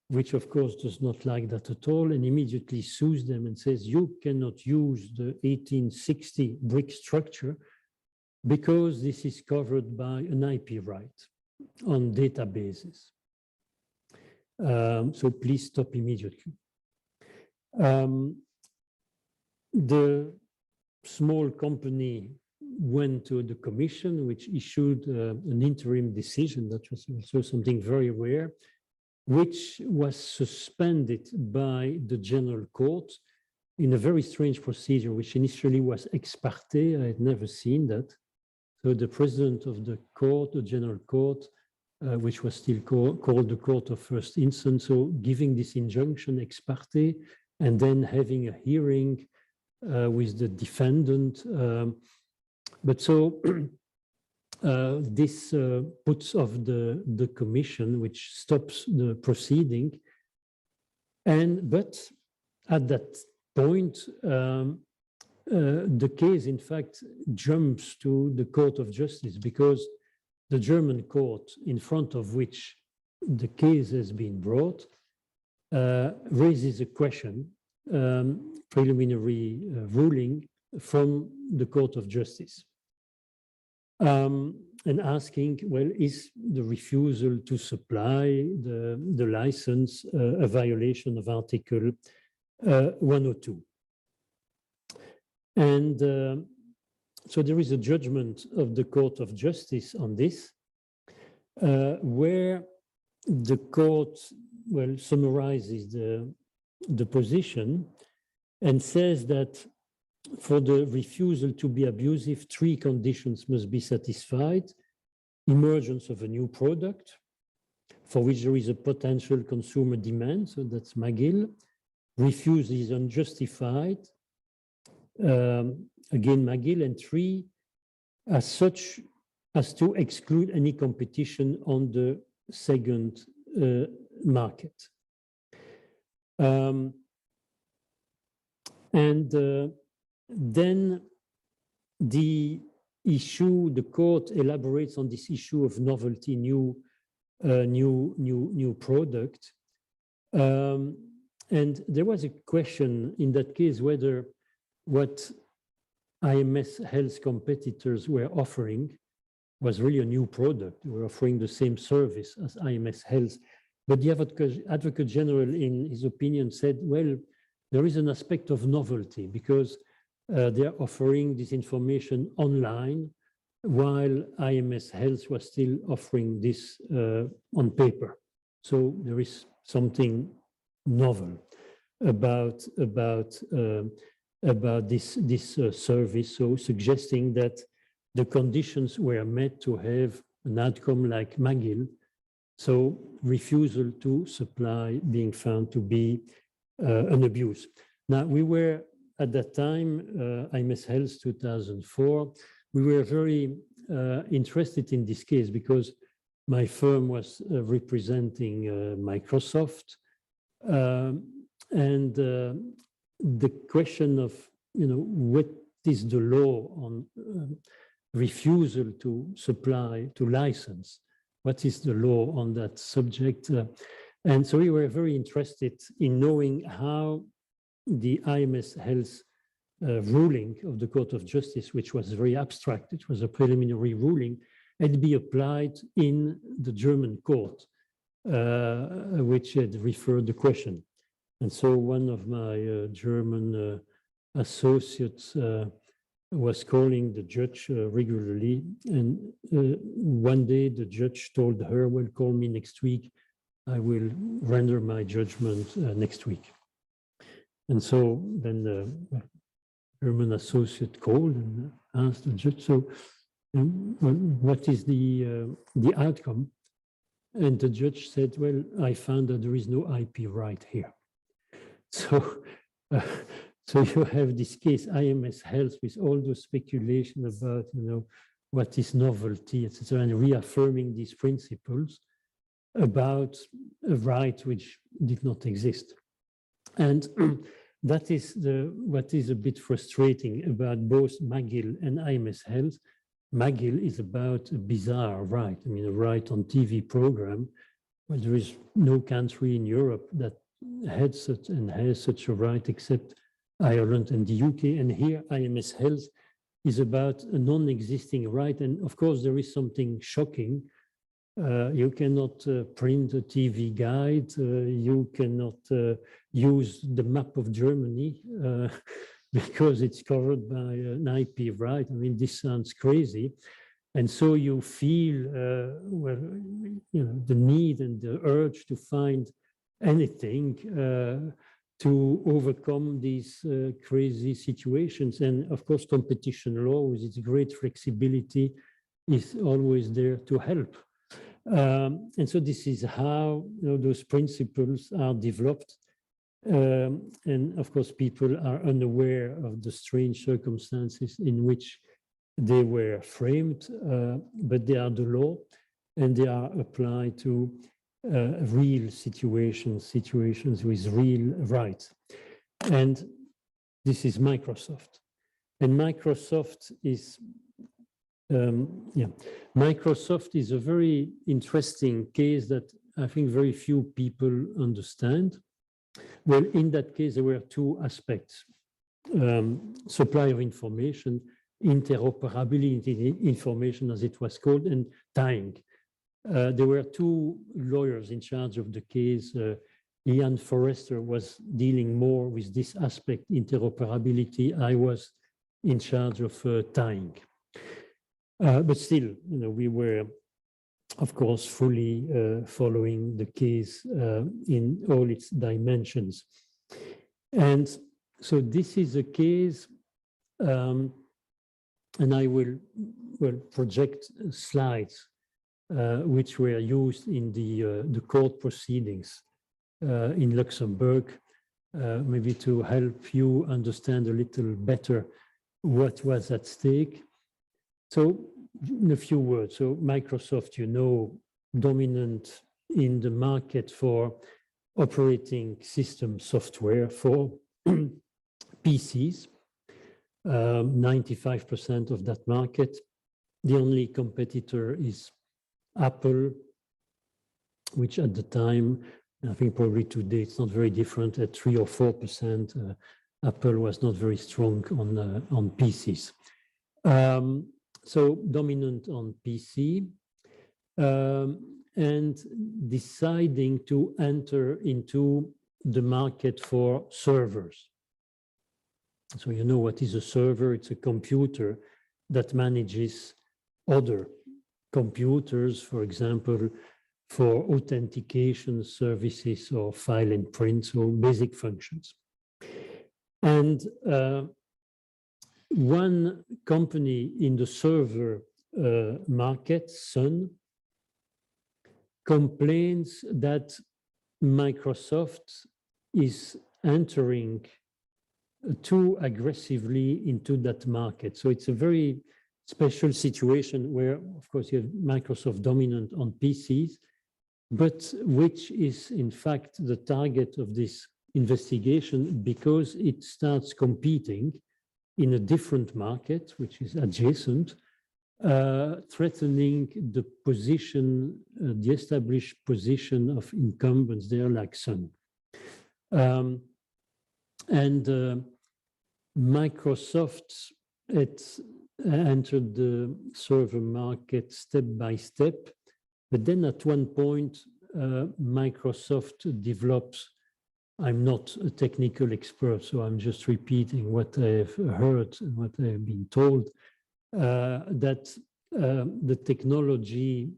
which of course does not like that at all, and immediately sues them and says, you cannot use the 1860 brick structure because this is covered by an IP right on databases. So please stop immediately. The small company went to the commission, which issued an interim decision. That was also something very rare, which was suspended by the general court in a very strange procedure, which initially was ex parte. I had never seen that. So the president of the court, the general court, which was still called the court of first instance, so giving this injunction ex parte and then having a hearing with the defendant. But so this puts off the commission, which stops the proceeding. But at that point, the case, in fact, jumps to the Court of Justice, because the German court in front of which the case has been brought raises a question, preliminary ruling from the Court of Justice, and asking, well, is the refusal to supply the license a violation of Article 102? And so there is a judgment of the Court of Justice on this, where the court, well, summarizes the position and says that for the refusal to be abusive, 3 conditions must be satisfied: emergence of a new product for which there is a potential consumer demand, so that's McGill; refusal is unjustified, again McGill; and 3, as such as to exclude any competition on the second market. Then the issue, the court elaborates on this issue of novelty, new product, And there was a question in that case whether what IMS Health competitors were offering was really a new product. They were offering the same service as IMS Health. But the Advocate General, in his opinion, said, well, there is an aspect of novelty because they are offering this information online while IMS Health was still offering this on paper. So there is something novel about this service, so suggesting that the conditions were met to have an outcome like McGill, so refusal to supply being found to be an abuse. Now, we were at that time, IMS Health 2004, we were very interested in this case because my firm was representing Microsoft, and the question of, what is the law on refusal to supply, to license? What is the law on that subject? And so we were very interested in knowing how the IMS Health ruling of the Court of Justice, which was very abstract, it was a preliminary ruling, had be applied in the German court, which had referred the question. And so one of my German associates was calling the judge regularly. And one day the judge told her, well, call me next week. I will render my judgment next week. And so then the German associate called and asked the judge, so what is the outcome? And the judge said, well, I found that there is no IP right here. So, so you have this case, IMS Health, with all the speculation about, what is novelty, etc., and reaffirming these principles about a right which did not exist. And that is what is a bit frustrating about both McGill and IMS Health. McGill is about a bizarre right, a right on TV program, where there is no country in Europe that had such and has such a right except Ireland and the UK. And here IMS Health is about a non-existing right. And of course, there is something shocking. You cannot print a TV guide. You cannot use the map of Germany because it's covered by an IP right. This sounds crazy. And so you feel, the need and the urge to find anything to overcome these crazy situations. And of course, competition law with its great flexibility is always there to help. And so this is how those principles are developed. And of course, people are unaware of the strange circumstances in which they were framed, but they are the law and they are applied to real situations with real rights. And this is Microsoft. And Microsoft is, Microsoft is a very interesting case that I think very few people understand. Well, in that case, there were two aspects: supply of information, interoperability information, as it was called, and tying. There were two lawyers in charge of the case. Ian Forrester was dealing more with this aspect, interoperability. I was in charge of tying. But still, we were, of course, fully following the case in all its dimensions. And so this is a case, and I will project slides which were used in the court proceedings in Luxembourg, maybe to help you understand a little better what was at stake. So in a few words, so Microsoft, dominant in the market for operating system software for PCs, 95% of that market. The only competitor is Apple, which at the time I think probably today it's not very different at 3 or 4%. Apple was not very strong on PCs. So dominant on PC and deciding to enter into the market for servers. So you know what is a server? It's a computer that manages other computers, for example, for authentication services or file and print, so basic functions. And one company in the server market, Sun, complains that Microsoft is entering too aggressively into that market. So it's a very special situation where, of course, you have Microsoft dominant on PCs, but which is in fact the target of this investigation because it starts competing in a different market, which is adjacent, threatening the position, the established position of incumbents there like Sun. Microsoft entered the server market step by step, but then at one point, Microsoft develops, I'm not a technical expert, so I'm just repeating what I've heard and what I've been told, that the technology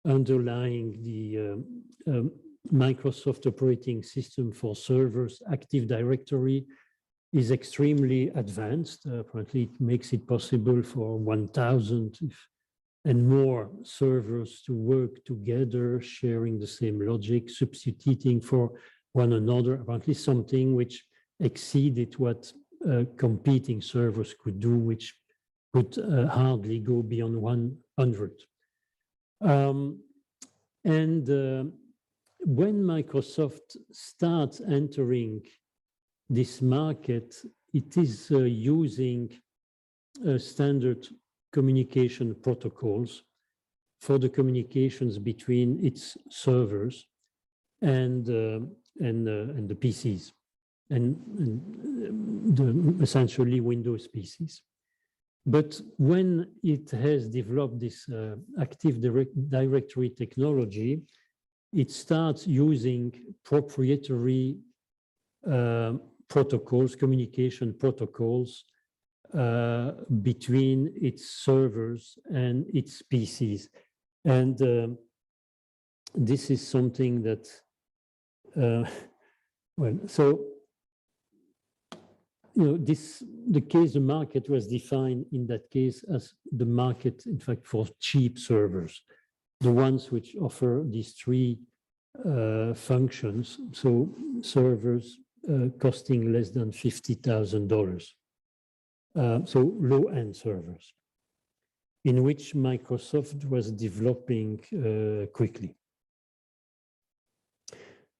underlying the Microsoft operating system for servers, Active Directory, is extremely advanced. Apparently, it makes it possible for 1,000 and more servers to work together, sharing the same logic, substituting for one another, apparently something which exceeded what competing servers could do, which could hardly go beyond 100. When Microsoft starts entering this market, it is using standard communication protocols for the communications between its servers and the PCs and essentially Windows PCs. But when it has developed this Active Directory technology, it starts using proprietary protocols, communication protocols between its servers and its PCs. And this is something that, the market was defined in that case as the market, in fact, for cheap servers, the ones which offer these three functions. So servers costing less than $50,000. So low-end servers, in which Microsoft was developing quickly.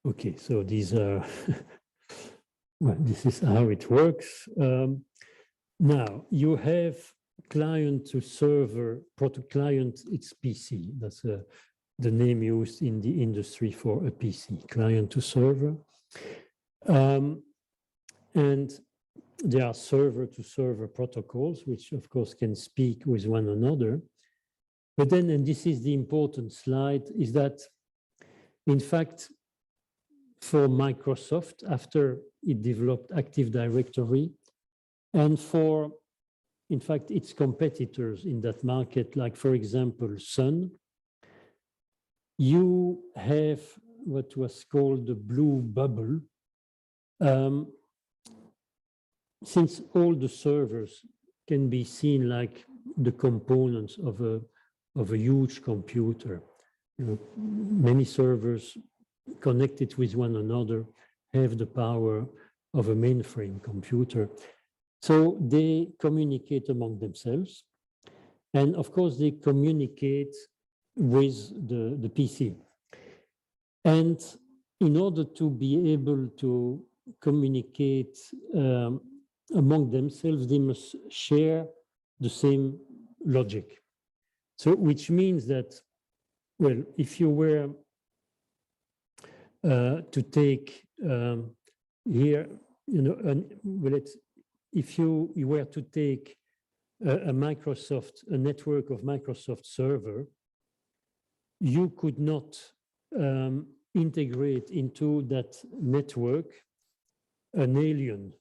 Okay, so these are, well, this is how it works. Now, you have client to server, client, it's PC. That's the name used in the industry for a PC, client to server. And there are server-to-server protocols, which of course can speak with one another. But then, and this is the important slide, is that in fact, for Microsoft, after it developed Active Directory, and for, in fact, its competitors in that market, like for example, Sun, you have what was called the blue bubble. Since all the servers can be seen like the components of a huge computer, many servers connected with one another have the power of a mainframe computer. So they communicate among themselves. And of course, they communicate with the PC. And in order to be able to communicate among themselves, they must share the same logic. So which means that, well, if you were to take here, you know, if you were to take a network of Microsoft server, you could not integrate into that network an alien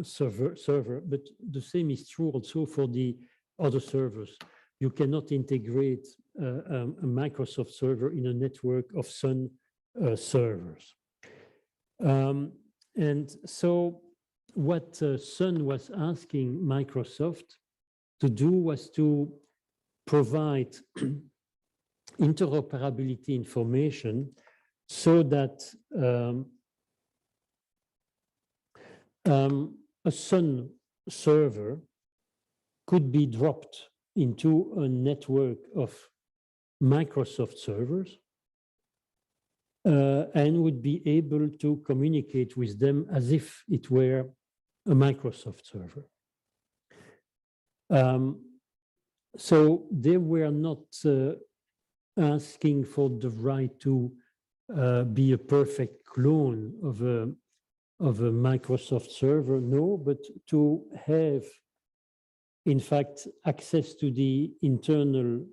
server, but the same is true also for the other servers. You cannot integrate a Microsoft server in a network of Sun servers. And so what Sun was asking Microsoft to do was to provide interoperability information so that a Sun server could be dropped into a network of Microsoft servers and would be able to communicate with them as if it were a Microsoft server. So they were not asking for the right to be a perfect clone of a Microsoft server, no, but to have, in fact, access to the internal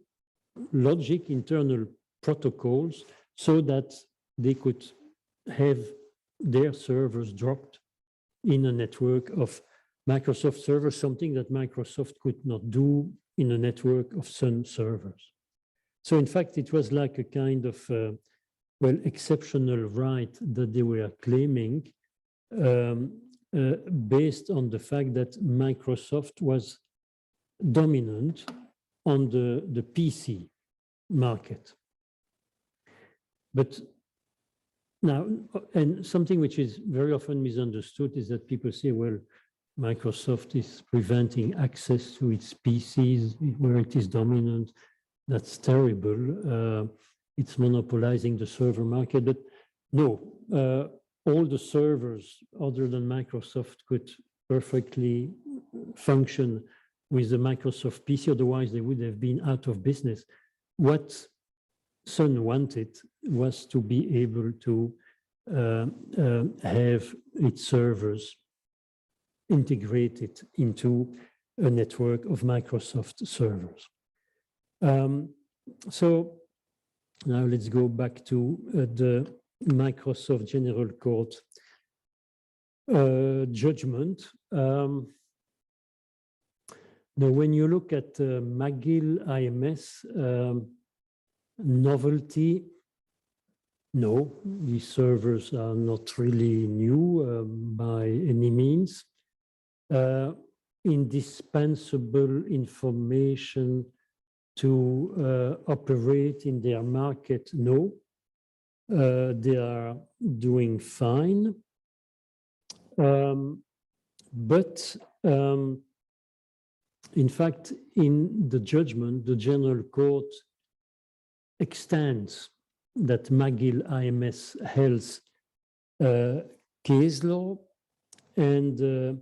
logic, internal protocols, so that they could have their servers dropped in a network of Microsoft servers, something that Microsoft could not do in a network of Sun servers. So in fact, it was like a kind of, well, exceptional right that they were claiming based on the fact that Microsoft was dominant on the PC market. But now, and something which is very often misunderstood is that people say, well, Microsoft is preventing access to its PCs where it is dominant. That's terrible. It's monopolizing the server market. But no, all the servers other than Microsoft could perfectly function with the Microsoft PC, otherwise they would have been out of business. What Sun wanted was to be able to have its servers integrated into a network of Microsoft servers. So now let's go back to the Microsoft General Court judgment. Now, when you look at McGill IMS novelty, no, these servers are not really new by any means. Indispensable information to operate in their market, no. They are doing fine. But in fact, in the judgment, the General Court extends that McGill IMS held case law and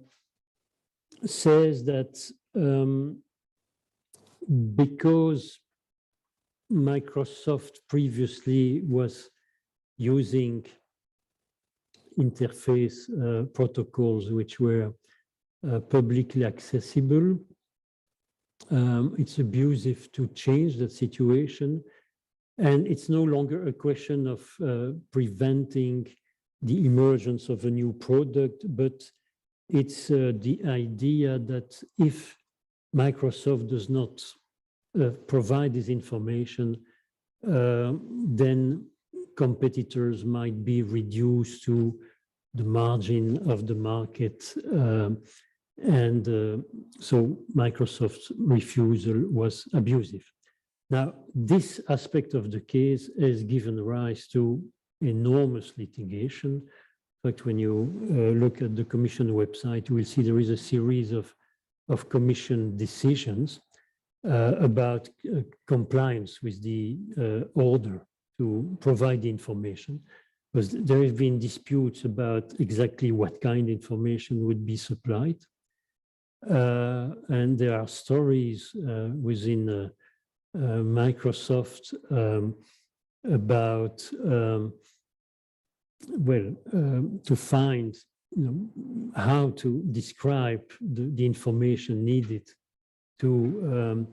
says that because Microsoft previously was using interface protocols which were publicly accessible, it's abusive to change that situation. And it's no longer a question of preventing the emergence of a new product, but it's the idea that if Microsoft does not provide this information, then competitors might be reduced to the margin of the market. So Microsoft's refusal was abusive. Now, this aspect of the case has given rise to enormous litigation. In fact, when you look at the Commission website, you will see there is a series of Commission decisions about compliance with the order to provide the information, because there have been disputes about exactly what kind of information would be supplied. And there are stories within Microsoft about to find how to describe the information needed to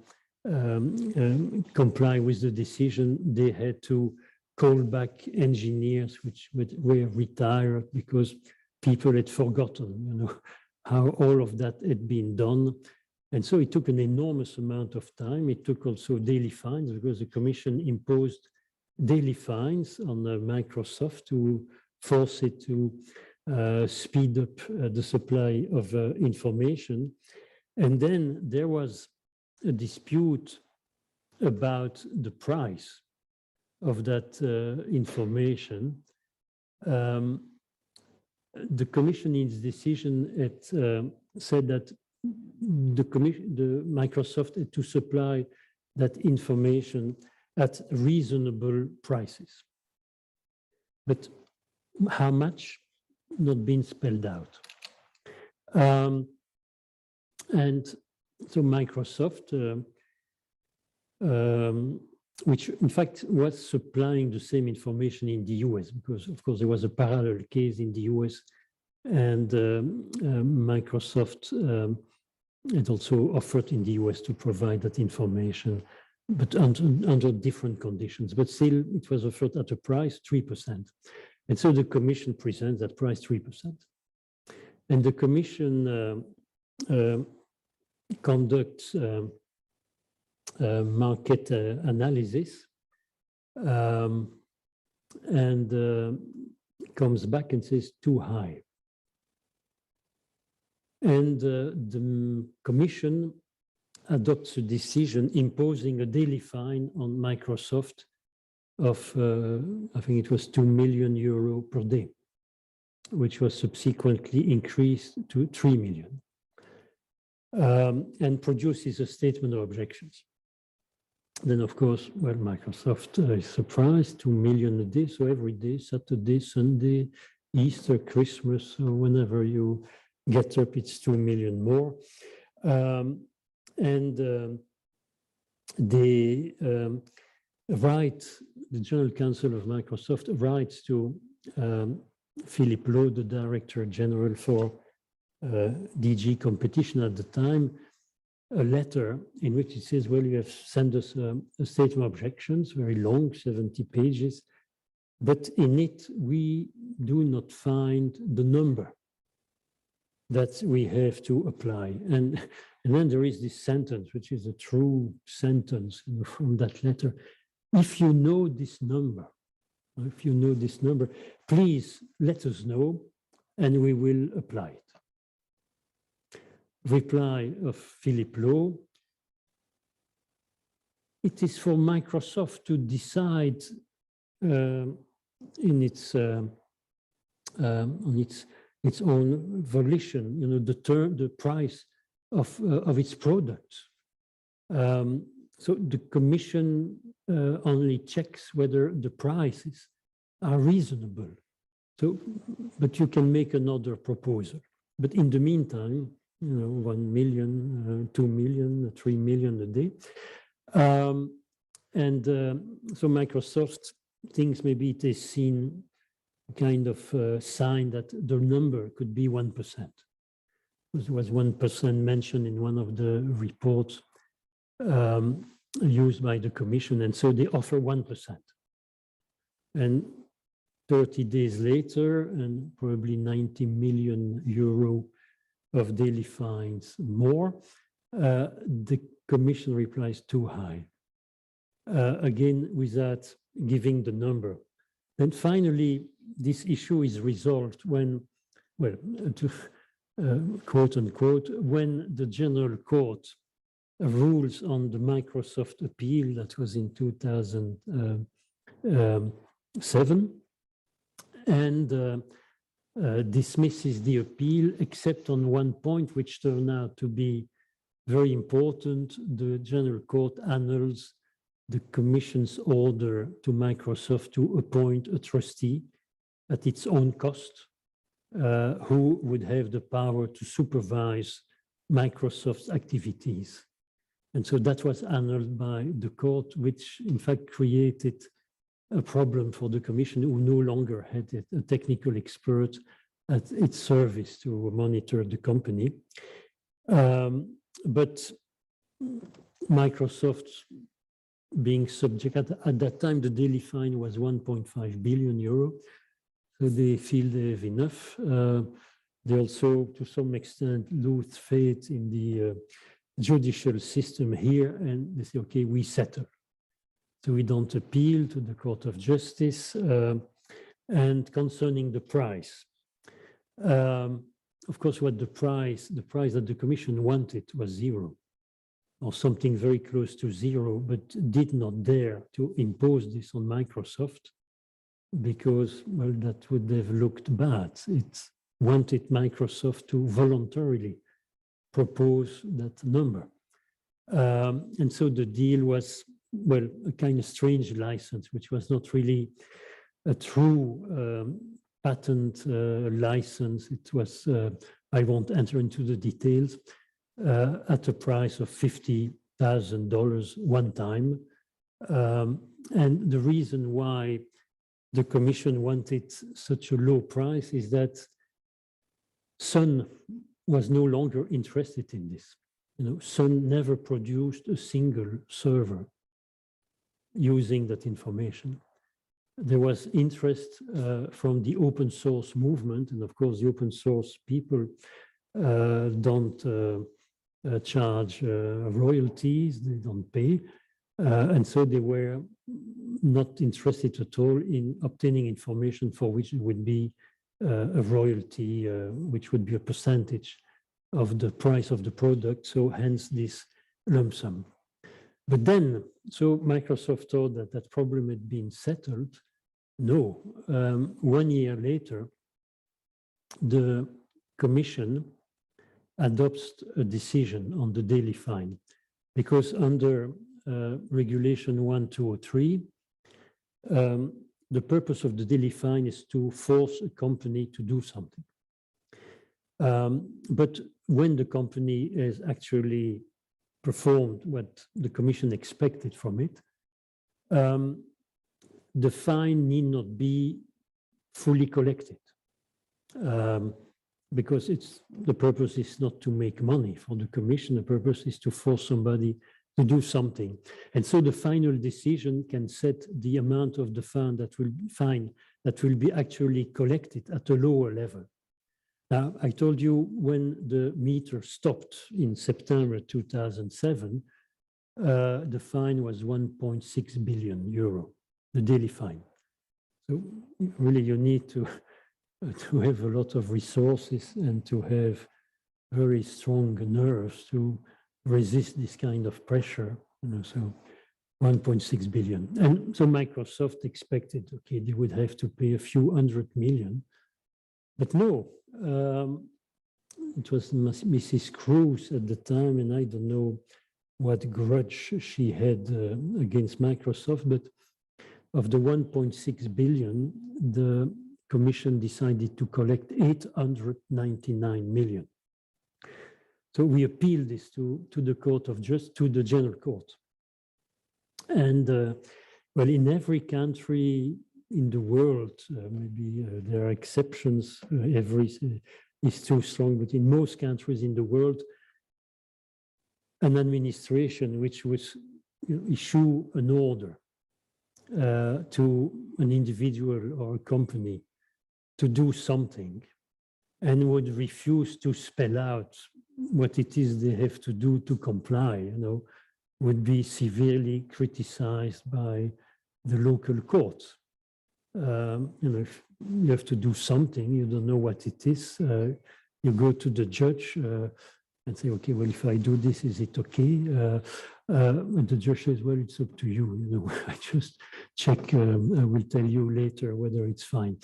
comply with the decision. They had to call back engineers which were retired because people had forgotten, how all of that had been done. And so it took an enormous amount of time. It took also daily fines because the Commission imposed daily fines on Microsoft to force it to speed up the supply of information. And then there was a dispute about the price of that information. The Commission in its decision said that the Microsoft had to supply that information at reasonable prices. But how much? Not been spelled out. And so Microsoft, which in fact was supplying the same information in the US, because of course there was a parallel case in the US, and Microsoft had also offered in the US to provide that information, but under different conditions. But still, it was offered at a price 3%. And so the Commission presents that price 3%. And the Commission conducts market analysis and comes back and says too high. And the Commission adopts a decision imposing a daily fine on Microsoft of, I think it was €2 million per day, which was subsequently increased to 3 million, and produces a statement of objections. Then, of course, well, Microsoft is surprised, 2 million a day, so every day, Saturday, Sunday, Easter, Christmas, or whenever you get up, it's 2 million more. They write, the General Counsel of Microsoft writes to Philip Lowe, the Director General for DG Competition at the time, a letter in which it says, well, you have sent us a statement of objections, very long, 70 pages, but in it, we do not find the number that we have to apply. And then there is this sentence, which is a true sentence from that letter. If you know this number, please let us know and we will apply it. Reply of Philip Lowe: it is for Microsoft to decide in its on its own volition, the price of its products. So the Commission only checks whether the prices are reasonable. So, but you can make another proposal. But in the meantime, 1 million, 2 million, 3 million a day. So Microsoft thinks maybe it is seen kind of sign that the number could be 1%. There was 1% mentioned in one of the reports used by the Commission, and so they offer 1%. And 30 days later, and probably 90 million euro of daily fines more, the Commission replies too high, again, without giving the number. And finally, this issue is resolved when, well, quote unquote, when the General Court rules on the Microsoft appeal that was in 2007, and dismisses the appeal, except on one point, which turned out to be very important. The General Court annuls the Commission's order to Microsoft to appoint a trustee at its own cost, who would have the power to supervise Microsoft's activities. And so that was annulled by the court, which in fact created a problem for the Commission, who no longer had a technical expert at its service to monitor the company. But Microsoft being subject, at that time, the daily fine was 1.5 billion euro. So they feel they have enough. They also, to some extent, lose faith in the judicial system here, and they say, okay, we settle. So we don't appeal to the Court of Justice. And concerning the price, of course, what the price that the Commission wanted was zero, or something very close to zero, but did not dare to impose this on Microsoft because, well, that would have looked bad. It wanted Microsoft to voluntarily propose that number. And so the deal was, well, a kind of strange license, which was not really a true patent license. It was, I won't enter into the details, at a price of $50,000 one time. And the reason why the Commission wanted such a low price is that Sun was no longer interested in this. You know, Sun never produced a single server using that information. There was interest from the open source movement, and of course the open source people don't charge royalties, they don't pay, and so they were not interested at all in obtaining information for which it would be a royalty, which would be a percentage of the price of the product, so hence this lump sum. But then, so Microsoft thought that that problem had been settled. No, 1 year later, the Commission adopts a decision on the daily fine, because under Regulation 1203, the purpose of the daily fine is to force a company to do something. But when the company has actually performed what the Commission expected from it, the fine need not be fully collected, because the purpose is not to make money for the Commission. The purpose is to force somebody to do something. And so the final decision can set the amount of the fine that will be actually collected at a lower level. Now, I told you when the meter stopped in September 2007, the fine was 1.6 billion euro, the daily fine. So really you need to have a lot of resources and to have very strong nerves to resist this kind of pressure. You know, so 1.6 billion. And so Microsoft expected, okay, they would have to pay a few $100 million, but no, it was Mrs. Cruz at the time, and I don't know what grudge she had against Microsoft, but of the 1.6 billion, the Commission decided to collect 899 million. So we appealed this to the Court of Justice, to the General Court. And well, in every country in the world, maybe there are exceptions, every is too strong, but in most countries in the world, an administration which would issue an order to an individual or a company to do something and would refuse to spell out what it is they have to do to comply, you know, would be severely criticized by the local courts. You know, if you have to do something, you don't know what it is, you go to the judge and say, okay, well, if I do this, is it okay? And the judge says, well, it's up to you. You know, I just check, I will tell you later whether it's fine.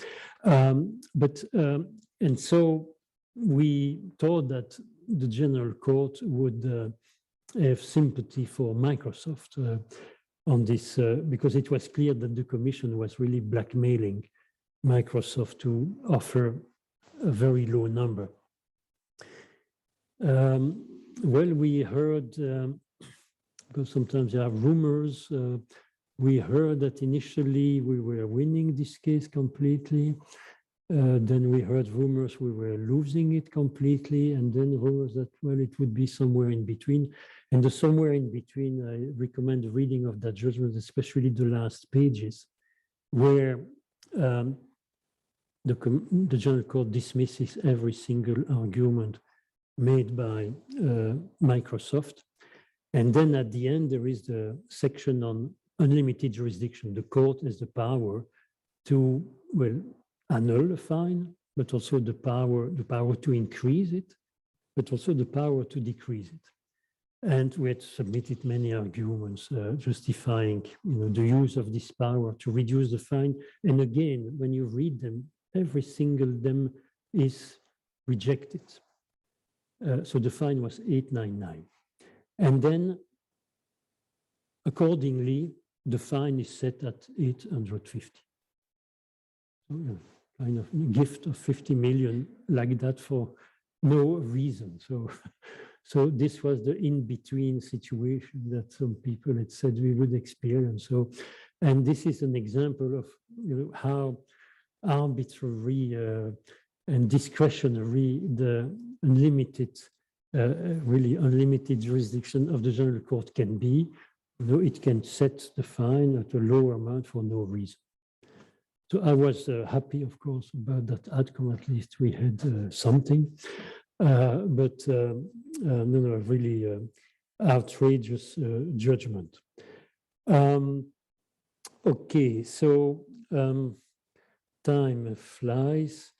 And so we thought that the General Court would have sympathy for Microsoft on this, because it was clear that the Commission was really blackmailing Microsoft to offer a very low number. Well, we heard, because sometimes there are rumors, we heard that initially we were winning this case completely. Then we heard rumors we were losing it completely, and then rumors that, well, it would be somewhere in between. And the somewhere in between, I recommend the reading of that judgment, especially the last pages, where the General Court dismisses every single argument made by Microsoft. And then at the end, there is the section on unlimited jurisdiction. The court has the power to, well, annul a fine, but also the power to increase it, but also the power to decrease it. And we had submitted many arguments justifying, the use of this power to reduce the fine. And again, when you read them, every single them is rejected. So the fine was 899. And then accordingly, the fine is set at 850. So, kind of gift of 50 million like that for no reason. So this was the in-between situation that some people had said we would experience. So, and this is an example of how arbitrary and discretionary the unlimited, really unlimited jurisdiction of the General Court can be. It can set the fine at a lower amount for no reason. So I was happy, of course, about that outcome. At least we had something, but no, really outrageous judgment. Okay, so time flies.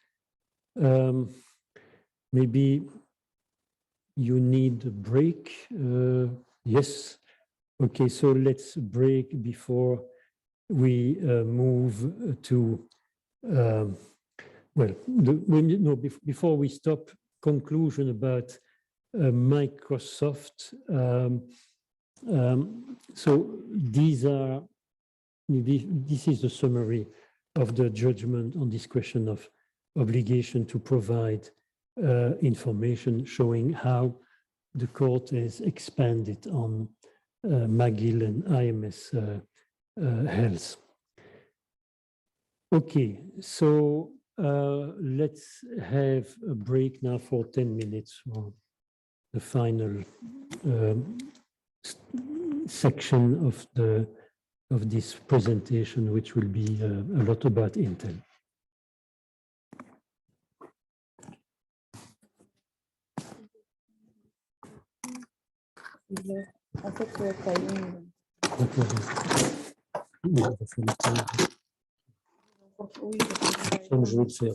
Maybe you need a break. Yes. Okay, so let's break before we move to, before we stop, conclusion about Microsoft. So this is the summary of the judgment on this question of obligation to provide information showing how the court has expanded on McGill and IMS health. Okay, so let's have a break now for 10 minutes for the final section of this presentation, which will be a lot about Intel. En fait, t'as une... Oui, Je vais le faire.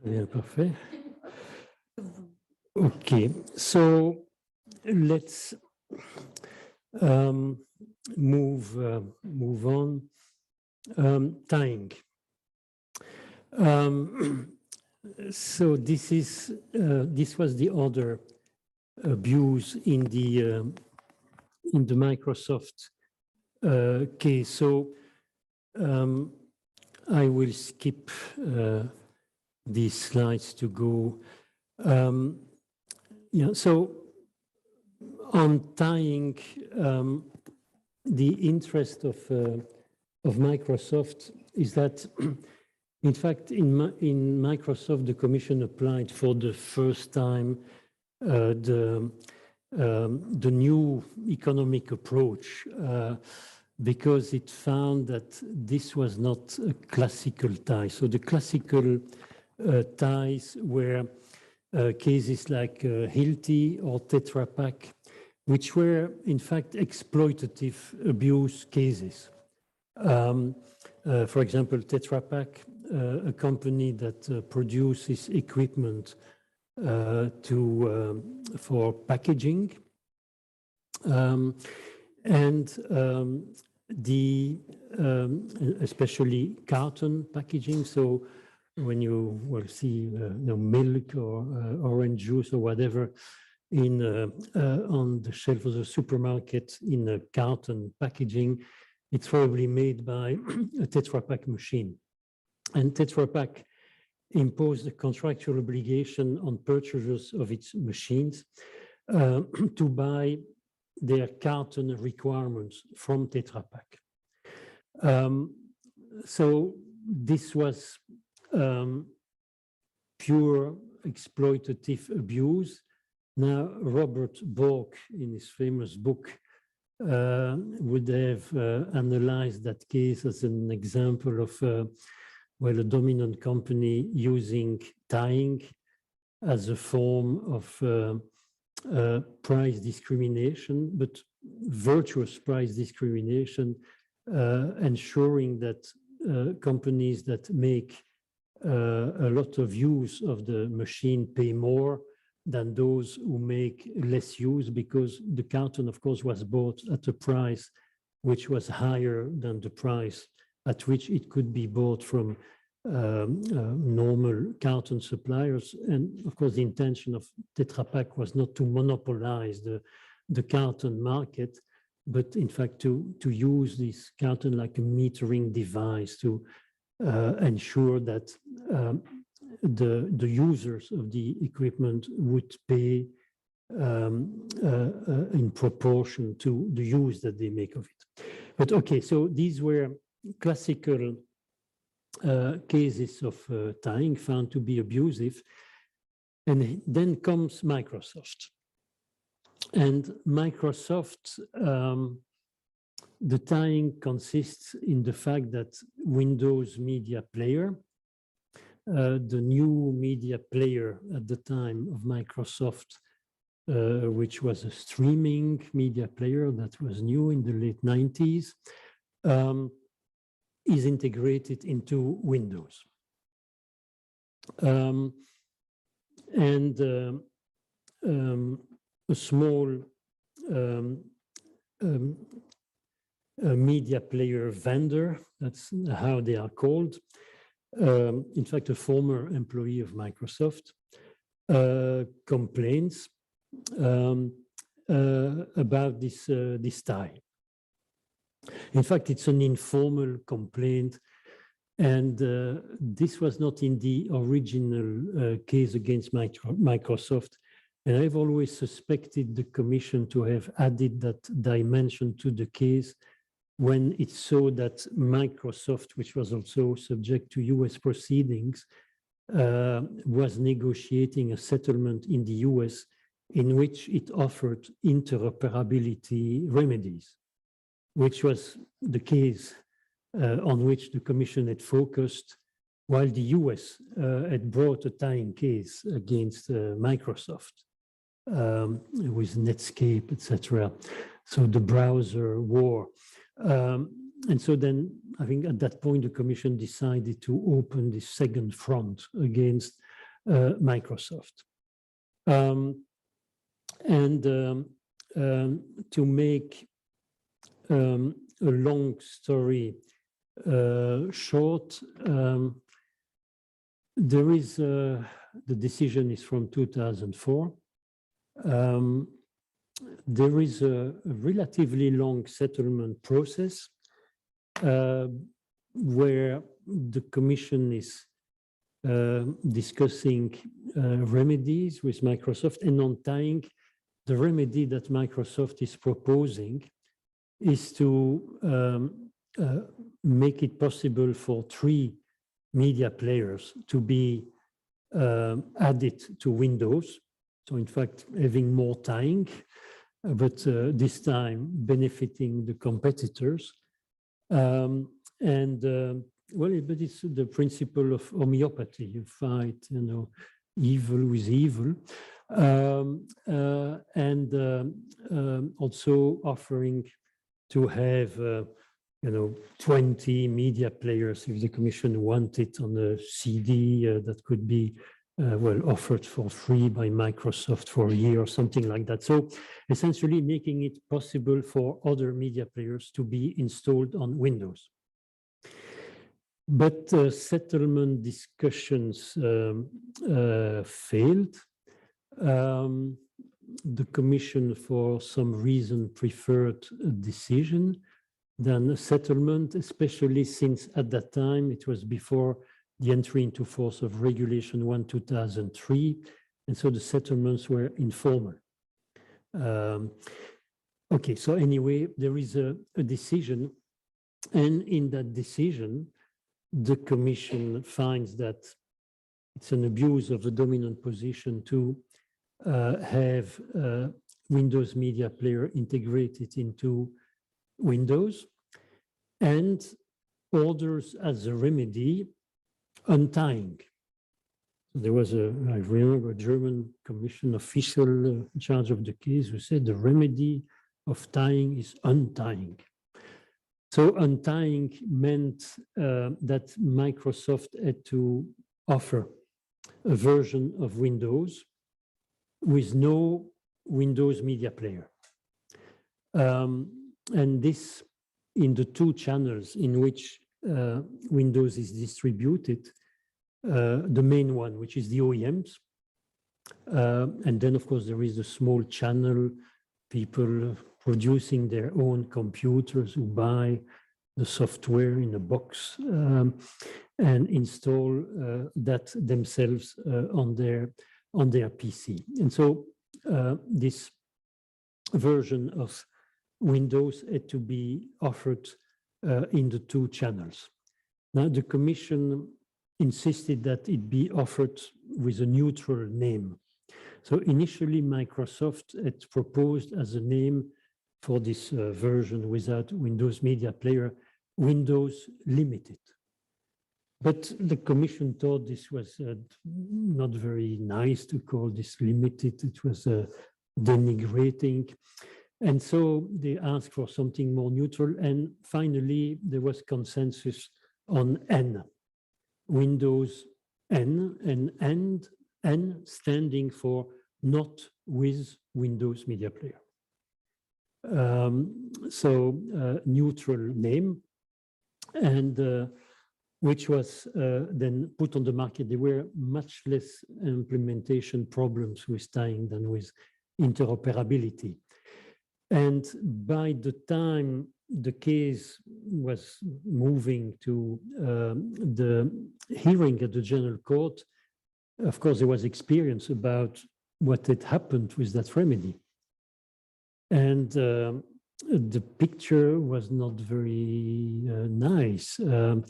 Bien, parfait. Okay, so let's move on. Tying. So this was the other abuse in the Microsoft case. So I will skip these slides to go. Yeah, so on tying, the interest of Microsoft is that, in fact, in Microsoft, the Commission applied for the first time the new economic approach because it found that this was not a classical tie. So the classical ties were cases like Hilti or Tetra Pak, which were in fact exploitative abuse cases. For example, Tetra Pak, a company that produces equipment for packaging, especially carton packaging. So when you will see milk or orange juice or whatever on the shelf of the supermarket in a carton packaging, it's probably made by a Tetra Pak machine. And Tetra Pak imposed a contractual obligation on purchasers of its machines to buy their carton requirements from Tetra Pak. So this was pure exploitative abuse. Now, Robert Bork, in his famous book, would have analyzed that case as an example of well, a dominant company using tying as a form of price discrimination, but virtuous price discrimination, ensuring that companies that make a lot of use of the machine pay more than those who make less use, because the carton, of course, was bought at a price which was higher than the price at which it could be bought from normal carton suppliers. And of course, the intention of Tetra Pak was not to monopolize the carton market, but in fact to use this carton like a metering device to ensure that the users of the equipment would pay in proportion to the use that they make of it. But okay, so these were classical cases of tying found to be abusive. And then comes Microsoft. And Microsoft, the tying consists in the fact that Windows Media Player, the new media player at the time of Microsoft, which was a streaming media player that was new in the late 90s, is integrated into Windows. A small media player vendor, that's how they are called, in fact, a former employee of Microsoft, complains about this tie. In fact, it's an informal complaint, and this was not in the original case against Microsoft. And I've always suspected the Commission to have added that dimension to the case when it saw that Microsoft, which was also subject to US proceedings, was negotiating a settlement in the US in which it offered interoperability remedies, which was the case on which the Commission had focused, while the US had brought a tying case against Microsoft with Netscape, etc. So the browser war. And so then I think at that point, the Commission decided to open this second front against Microsoft. To make a long story short, there is the decision is from 2004. There is a relatively long settlement process where the Commission is discussing remedies with Microsoft, and untying the remedy that Microsoft is proposing is to make it possible for 3 media players to be added to Windows. So in fact, having more tying, but this time benefiting the competitors. Well, but it's the principle of homeopathy. You fight, evil with evil. Also offering to have 20 media players if the Commission wanted on a CD that could be offered for free by Microsoft for a year or something like that. So essentially making it possible for other media players to be installed on Windows. But settlement discussions failed. The Commission, for some reason, preferred a decision than a settlement, especially since at that time it was before the entry into force of Regulation 1/2003, and so the settlements were informal. Okay, so anyway, there is a decision, and in that decision, the Commission finds that it's an abuse of the dominant position to have Windows Media Player integrated into Windows, and orders as a remedy untying. There was I remember a German Commission official in charge of the case who said the remedy of tying is untying. So untying meant that Microsoft had to offer a version of Windows with no Windows Media Player. And this, in the 2 channels in which Windows is distributed, the main one, which is the OEMs. And then, of course, there is the small channel, people producing their own computers who buy the software in a box and install that themselves on their PC. And so this version of Windows had to be offered in the 2 channels. Now, the Commission insisted that it be offered with a neutral name. So initially, Microsoft had proposed as a name for this version without Windows Media Player, Windows Limited. But the Commission thought this was not very nice to call this limited. It was denigrating. And so they asked for something more neutral. And finally, there was consensus on N, Windows N, and N standing for not with Windows Media Player. Neutral name, and which was then put on the market. There were much less implementation problems with tying than with interoperability. And by the time the case was moving to the hearing at the General Court, of course, there was experience about what had happened with that remedy. And the picture was not very nice. No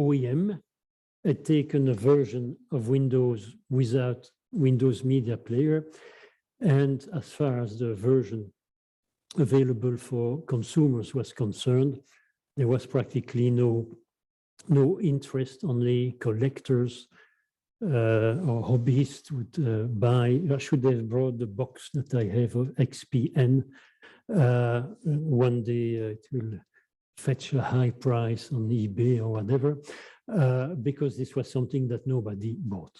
OEM had taken a version of Windows without Windows Media Player. And as far as the version available for consumers was concerned, there was practically no interest. Only collectors or hobbyists would buy. I should have brought the box that I have of XPN. One day it will fetch a high price on eBay or whatever. because this was something that nobody bought.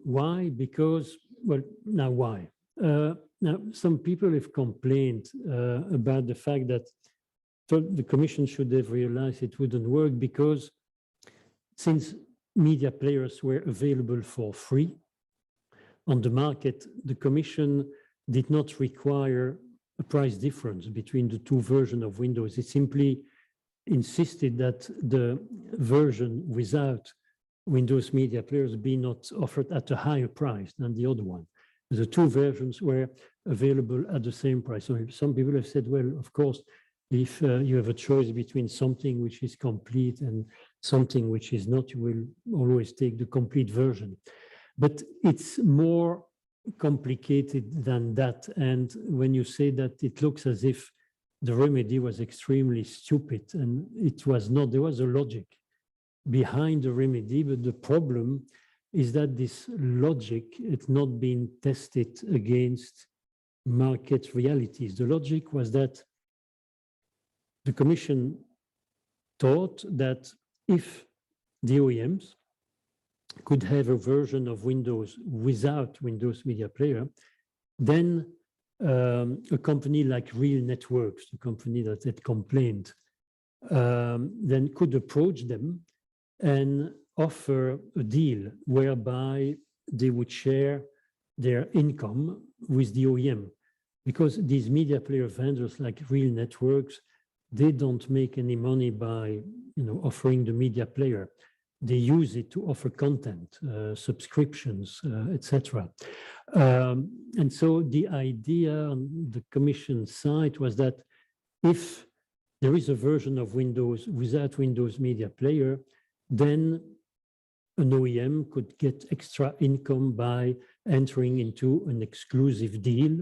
Why? Because, well, now why? Now, some people have complained about the fact that the Commission should have realized it wouldn't work because since media players were available for free on the market, the Commission did not require a price difference between the two versions of Windows. It simply insisted that the version without Windows media players be not offered at a higher price than the other one. The two versions were available at the same price. So some people have said, well, of course, if you have a choice between something which is complete and something which is not, you will always take the complete version. But it's more complicated than that. And when you say that, it looks as if the remedy was extremely stupid, and it was not. There was a logic behind the remedy, but the problem is that this logic had not been tested against market realities. The logic was that the Commission thought that if the OEMs could have a version of Windows without Windows Media Player, then a company like Real Networks, the company that had complained, then could approach them and offer a deal whereby they would share their income with the OEM. Because these media player vendors like Real Networks, they don't make any money by offering the media player. They use it to offer content, subscriptions, etc. And so the idea on the Commission side was that if there is a version of Windows without Windows Media Player, then an OEM could get extra income by entering into an exclusive deal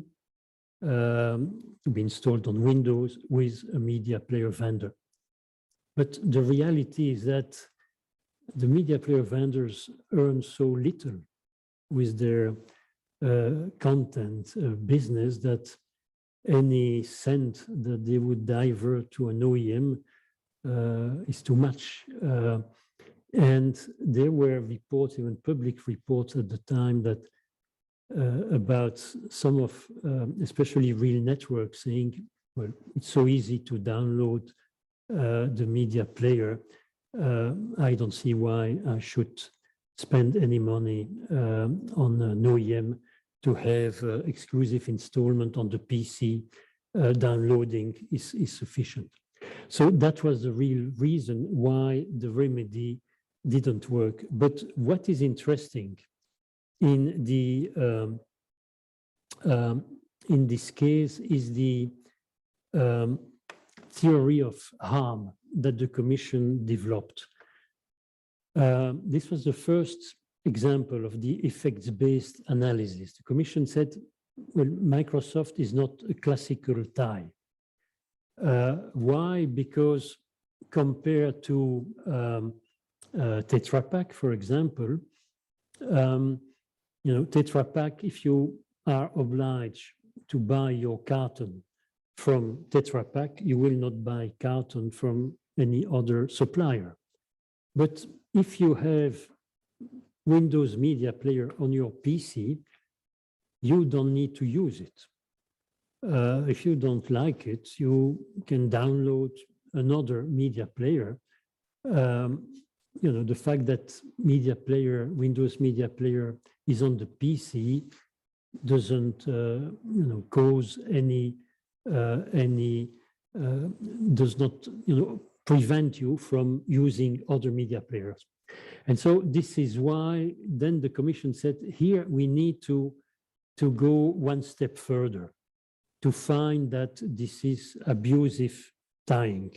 to be installed on Windows with a media player vendor. But the reality is that the media player vendors earn so little with their content business that any cent that they would divert to an OEM is too much. And there were reports, even public reports at the time, that about some of, especially Real Networks, saying, well, it's so easy to download the media player. I don't see why I should spend any money on an OEM to have exclusive installment on the PC. Downloading is sufficient. So that was the real reason why the remedy didn't work. But what is interesting in the in this case is the theory of harm that the Commission developed. This was the first example of the effects-based analysis. The Commission said, well, Microsoft is not a classical tie. Why? Because compared to Tetra Pak, for example, Tetra Pak, if you are obliged to buy your carton from Tetra Pak, you will not buy carton from any other supplier. But if you have Windows Media Player on your PC, you don't need to use it. If you don't like it, you can download another media player. The fact that media player, Windows Media Player is on the PC doesn't, cause any, does not, prevent you from using other media players. And so this is why then the Commission said, here we need to go one step further to find that this is abusive tying.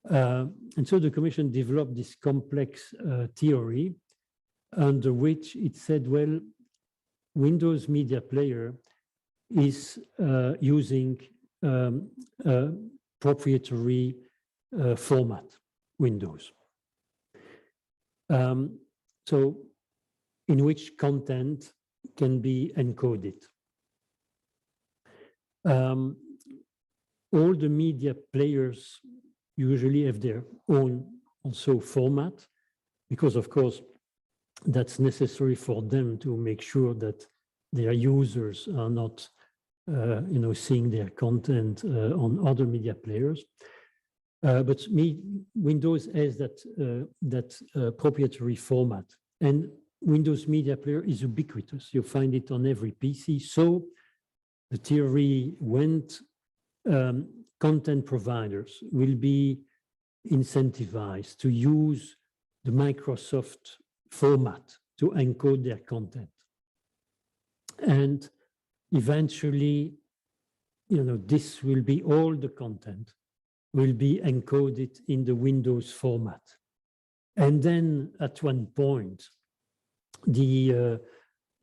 And so the Commission developed this complex theory under which it said, well, Windows Media Player is using proprietary format, Windows. So in which content can be encoded. All the media players usually have their own also format, because of course that's necessary for them to make sure that their users are not seeing their content on other media players. But Windows has that proprietary format, and Windows Media Player is ubiquitous. You find it on every PC. So the theory went, content providers will be incentivized to use the Microsoft format to encode their content. And eventually, this will be all the content will be encoded in the Windows format. And then at one point, the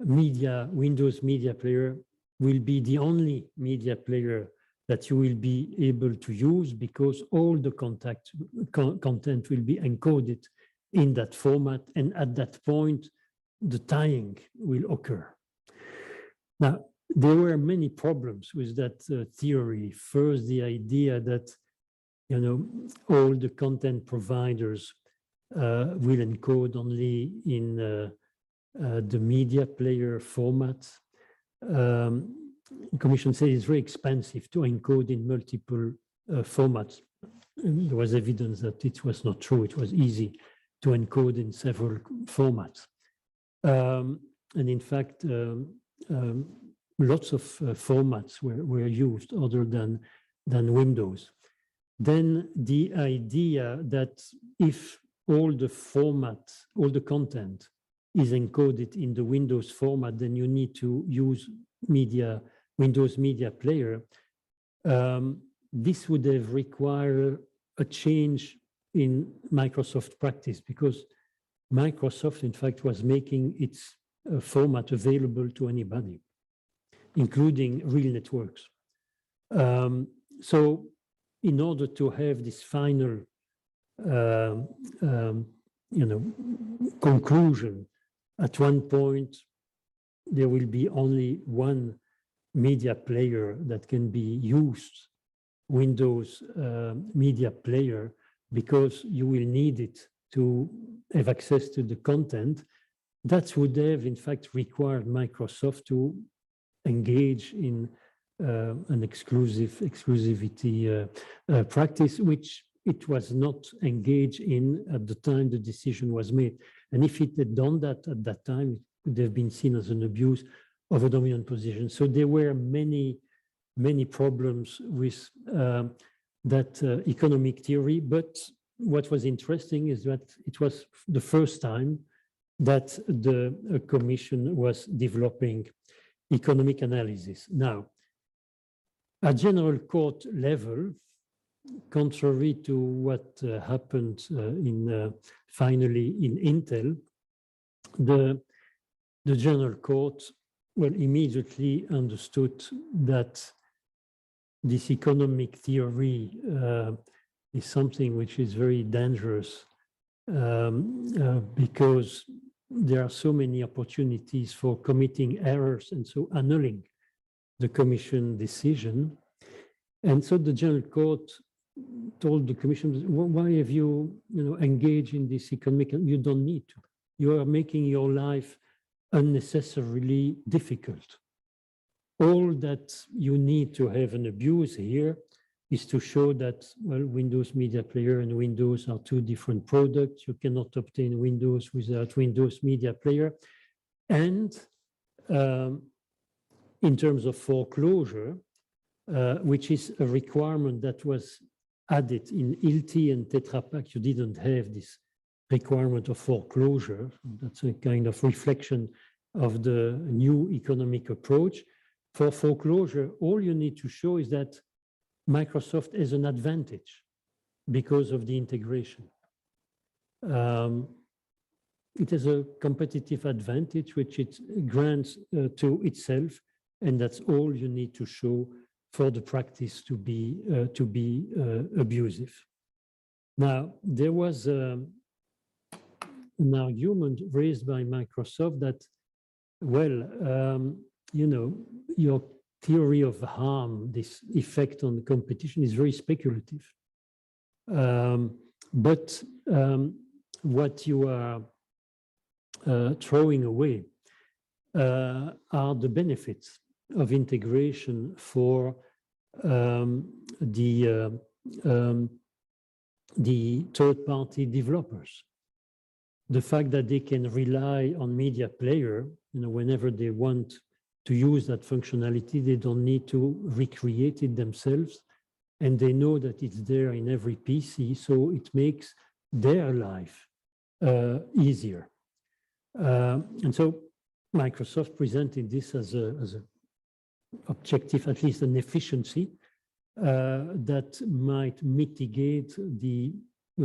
Windows Media Player will be the only media player that you will be able to use, because all the content will be encoded in that format. And at that point, the tying will occur. Now, there were many problems with that theory. First, the idea that all the content providers will encode only in the media player format. The Commission said it's very expensive to encode in multiple formats. And there was evidence that it was not true. It was easy to encode in several formats. And in fact, lots of formats were used other than Windows. Then the idea that if all the content is encoded in the Windows format, then you need to use Windows Media Player. This would have required a change in Microsoft practice, because Microsoft, in fact, was making its format available to anybody, including real networks. So in order to have this final conclusion, at one point, there will be only one media player that can be used, Windows Media Player, because you will need it to have access to the content. That would have, in fact, required Microsoft to engage in an exclusivity practice, which it was not engaged in at the time the decision was made. And if it had done that at that time, it would have been seen as an abuse of a dominant position. So there were many problems with that economic theory. But what was interesting is that it was the first time that the Commission was developing economic analysis. Now, at general court level, contrary to what happened finally in Intel, the general court immediately understood that this economic theory is something which is very dangerous because there are so many opportunities for committing errors and so annulling the Commission decision. And so the General Court told the Commission, why have you, engaged in this economic? You don't need to. You are making your life unnecessarily difficult. All that you need to have an abuse here is to show that, Windows Media Player and Windows are two different products. You cannot obtain Windows without Windows Media Player. And in terms of foreclosure, which is a requirement that was added in ILTI and Tetra Pak, you didn't have this requirement of foreclosure. That's a kind of reflection of the new economic approach. For foreclosure, all you need to show is that Microsoft has an advantage because of the integration. It has a competitive advantage which it grants to itself, and that's all you need to show for the practice to be abusive. Now, there was an argument raised by Microsoft that, your theory of harm, this effect on competition, is very speculative. But what you are throwing away are the benefits of integration for the third-party developers. The fact that they can rely on media player, whenever they want to use that functionality, they don't need to recreate it themselves, and they know that it's there in every PC, so it makes their life easier. And so Microsoft presented this as a objective, at least an efficiency that might mitigate the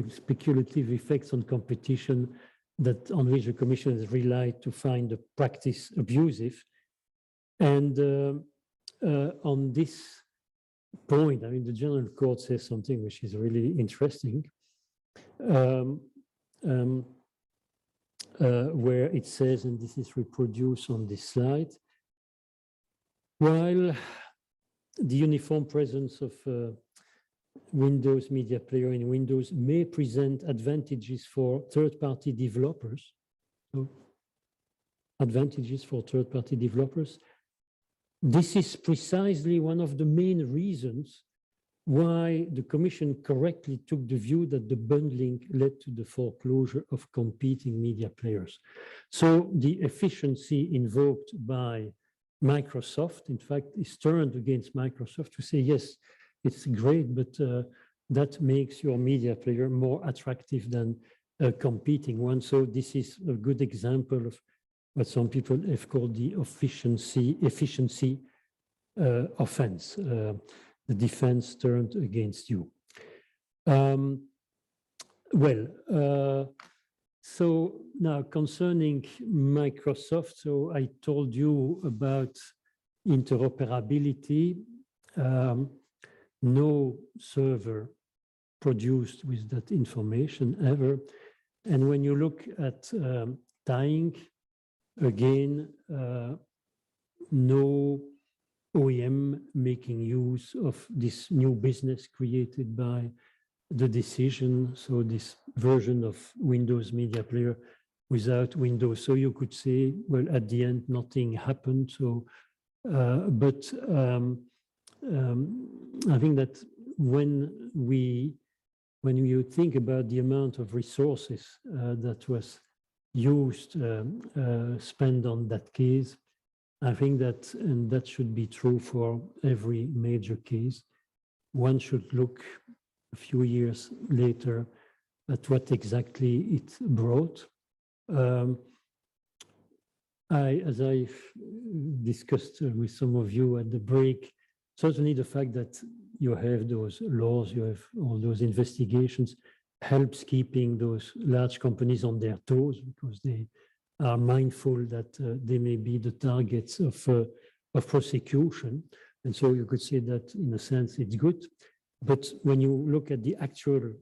speculative effects on competition on which the Commission has relied to find the practice abusive. And on this point, I mean, the General Court says something which is really interesting, where it says, and this is reproduced on this slide, while the uniform presence of Windows Media Player in Windows may present advantages for third-party developers, this is precisely one of the main reasons why the Commission correctly took the view that the bundling led to the foreclosure of competing media players. So the efficiency invoked by Microsoft, in fact, is turned against Microsoft to say, yes, it's great, but that makes your media player more attractive than a competing one. So this is a good example of what some people have called the efficiency offense, the defense turned against you. So now concerning Microsoft, so I told you about interoperability. No server produced with that information ever. And when you look at tying, again, no OEM making use of this new business created by the decision. So this version of Windows Media Player without Windows. So you could say, well, at the end, nothing happened. So, I think that when you think about the amount of resources that was used, spent on that case, I think that, and that should be true for every major case, one should look a few years later at what exactly it brought. As I discussed with some of you at the break, certainly the fact that you have those laws, you have all those investigations, helps keeping those large companies on their toes, because they are mindful that they may be the targets of prosecution. And so you could say that in a sense it's good. But when you look at the actual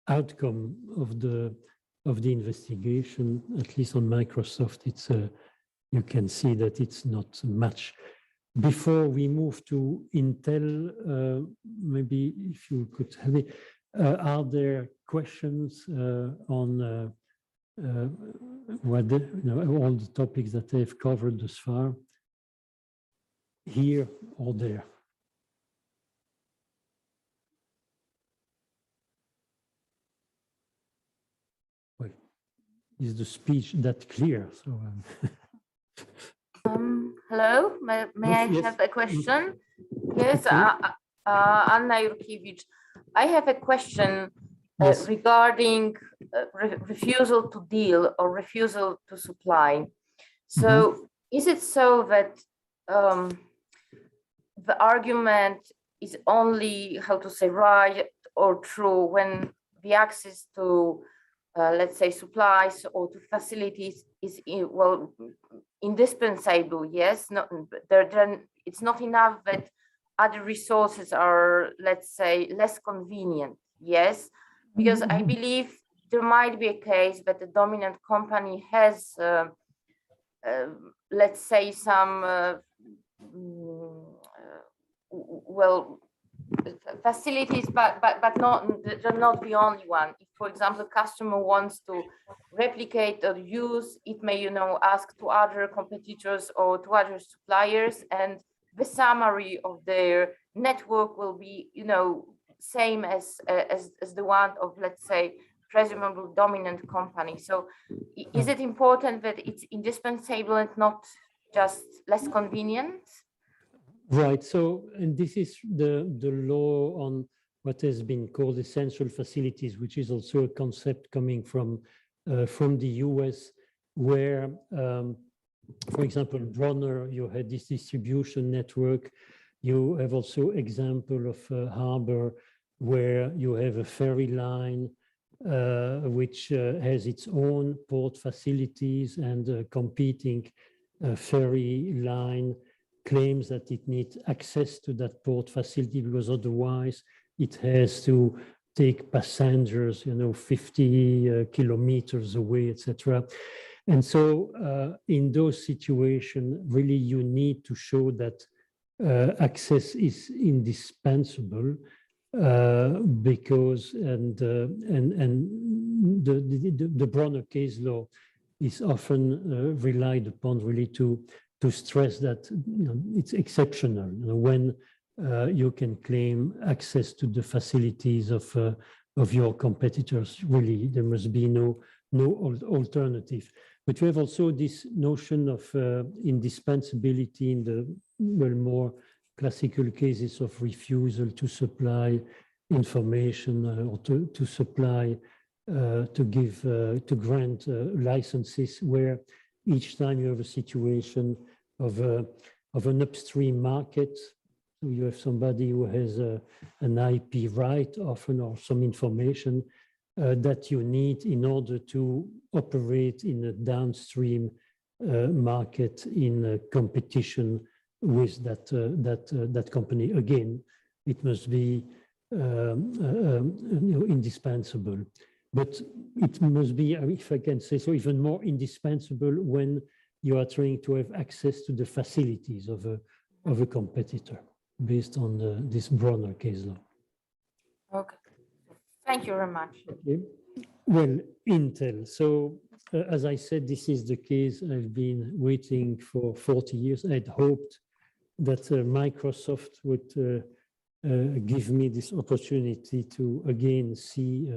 outcome of the investigation, at least on Microsoft, it's you can see that it's not much. Before we move to Intel, maybe if you could have it, are there questions on all the topics that they've covered thus far, here or there? Well, is the speech that clear? So. Hello, may I have a question? Yes, Anna Jurkiewicz. I have a question regarding refusal to deal or refusal to supply. So is it so that the argument is only, how to say, right or true when the access to, let's say, supplies or to facilities is, well, indispensable? Yes, it's not enough that other resources are, let's say, less convenient. Yes, because I believe there might be a case that the dominant company has, let's say, some, well, facilities, but they're not the only one. If, for example, customer wants to replicate or use, it may, ask to other competitors or to other suppliers, and the summary of their network will be, same as the one of, let's say, presumably dominant company. So is it important that it's indispensable and not just less convenient? Right. So, and this is the law on what has been called essential facilities, which is also a concept coming from the US, where, for example, Bronner, you had this distribution network. You have also example of Harbor, where you have a ferry line, which has its own port facilities, and competing ferry line claims that it needs access to that port facility because otherwise it has to take passengers, 50 kilometers away, etc. And so in those situations, really you need to show that access is indispensable because the Bronner case law is often relied upon really to stress that it's exceptional when you can claim access to the facilities of your competitors. Really, there must be no alternative. But we have also this notion of indispensability in the more classical cases of refusal to supply information or to supply to grant licenses, where each time you have a situation of an upstream market, so you have somebody who has an IP right often, or some information that you need in order to operate in a downstream market in a competition with that company. Again, it must be indispensable. But it must be, if I can say so, even more indispensable when you are trying to have access to the facilities of a competitor, based on this Bronner case law. Okay, thank you very much. Okay. Well, Intel. So as I said, this is the case I've been waiting for 40 years. I'd hoped that Microsoft would give me this opportunity to again see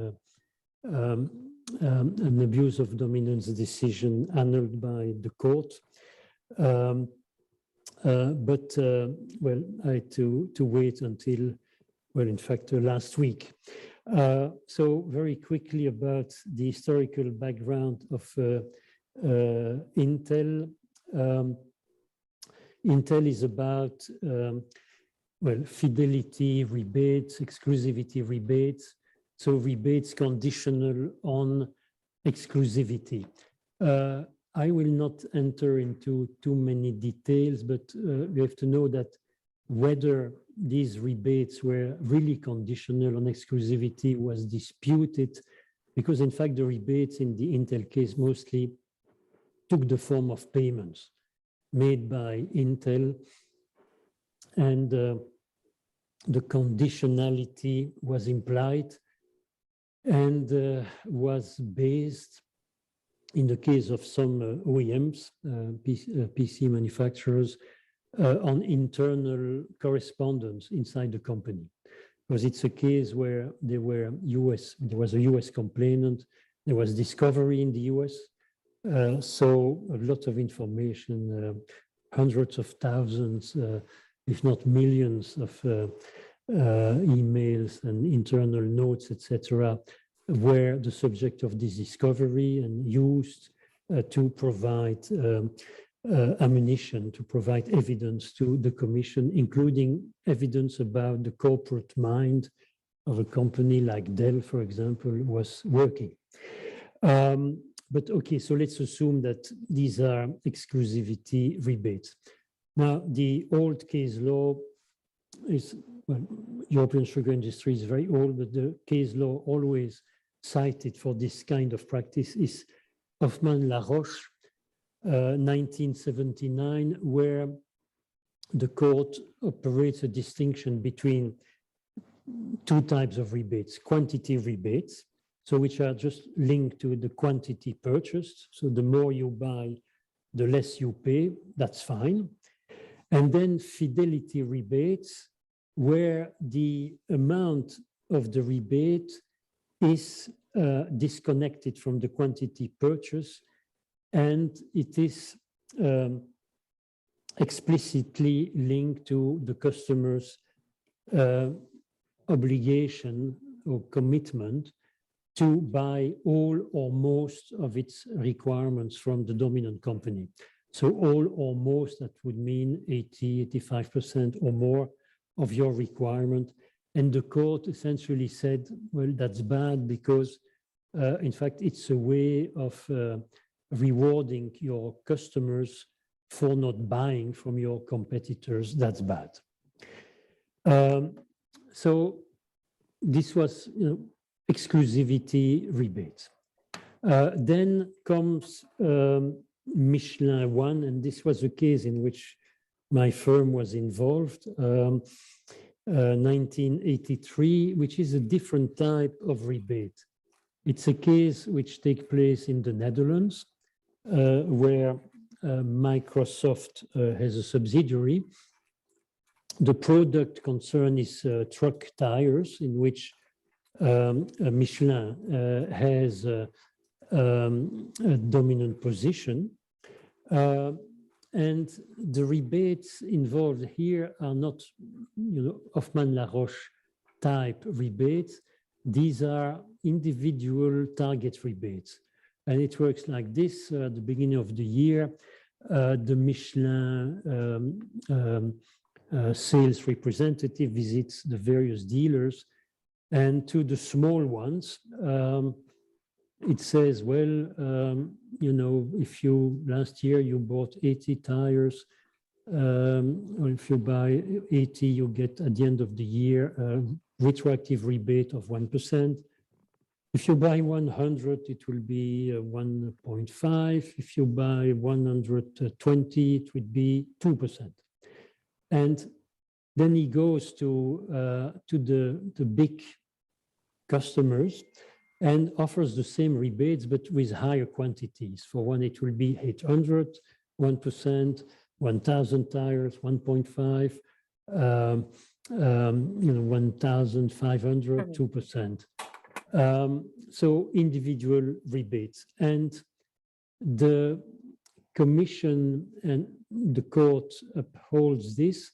an abuse of dominance decision annulled by the court. But I had to wait until, in fact, last week. So very quickly about the historical background of Intel. Intel is about, fidelity rebates, exclusivity rebates. So rebates conditional on exclusivity. I will not enter into too many details, but we have to know that whether these rebates were really conditional on exclusivity was disputed, because in fact the rebates in the Intel case mostly took the form of payments made by Intel, and the conditionality was implied and was based, in the case of some OEMs, PC manufacturers, on internal correspondence inside the company. Because it's a case where there was a US complainant, there was discovery in the US, so a lot of information, hundreds of thousands, if not millions of emails and internal notes, etc., were the subject of this discovery and used to provide ammunition, to provide evidence to the commission, including evidence about the corporate mind of a company like Dell, for example, was working. But okay, so let's assume that these are exclusivity rebates. Now, the old case law is, European sugar industry is very old, but the case law always cited for this kind of practice is Hoffman-La Roche, 1979, where the court operates a distinction between two types of rebates: quantity rebates, so which are just linked to the quantity purchased. So the more you buy, the less you pay. That's fine. And then fidelity rebates, where the amount of the rebate is disconnected from the quantity purchase, and it is explicitly linked to the customer's obligation or commitment to buy all or most of its requirements from the dominant company. So all or most, that would mean 80, 85% or more of your requirement. And the court essentially said, well, that's bad because in fact, it's a way of rewarding your customers for not buying from your competitors. That's bad. So this was exclusivity rebates. Then comes Michelin 1, and this was a case in which my firm was involved, 1983, which is a different type of rebate. It's a case which takes place in the Netherlands, where Microsoft has a subsidiary. The product concern is truck tires, in which Michelin has a dominant position. And the rebates involved here are not, Hoffmann-La-Roche type rebates. These are individual target rebates. And it works like this. At the beginning of the year, the Michelin sales representative visits the various dealers, and to the small ones, it says, well, if you last year you bought 80 tires, or if you buy 80, you get at the end of the year a retroactive rebate of 1%. If you buy 100, it will be 1.5. If you buy 120, it would be 2%. And then he goes to the big customers and offers the same rebates, but with higher quantities. For one, it will be 800, 1%, 1,000 tires, 1.5, 1,500, 2%. So individual rebates. And the commission and the court upholds this,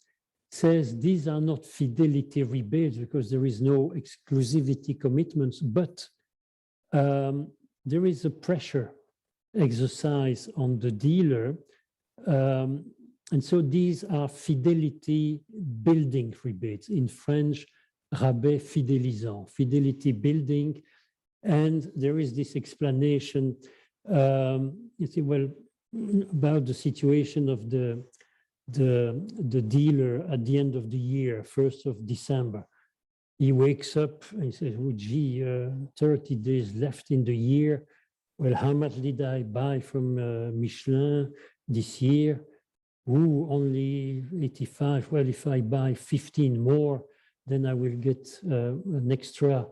says these are not fidelity rebates because there is no exclusivity commitments, but there is a pressure exercise on the dealer. And so these are fidelity building rebates. In French, rabais fidélisant, fidelity building. And there is this explanation, you see, well, about the situation of the dealer at the end of the year, 1st of December. He wakes up and he says, oh, gee, 30 days left in the year. Well, how much did I buy from Michelin this year? Ooh, only 85. Well, if I buy 15 more, then I will get an extra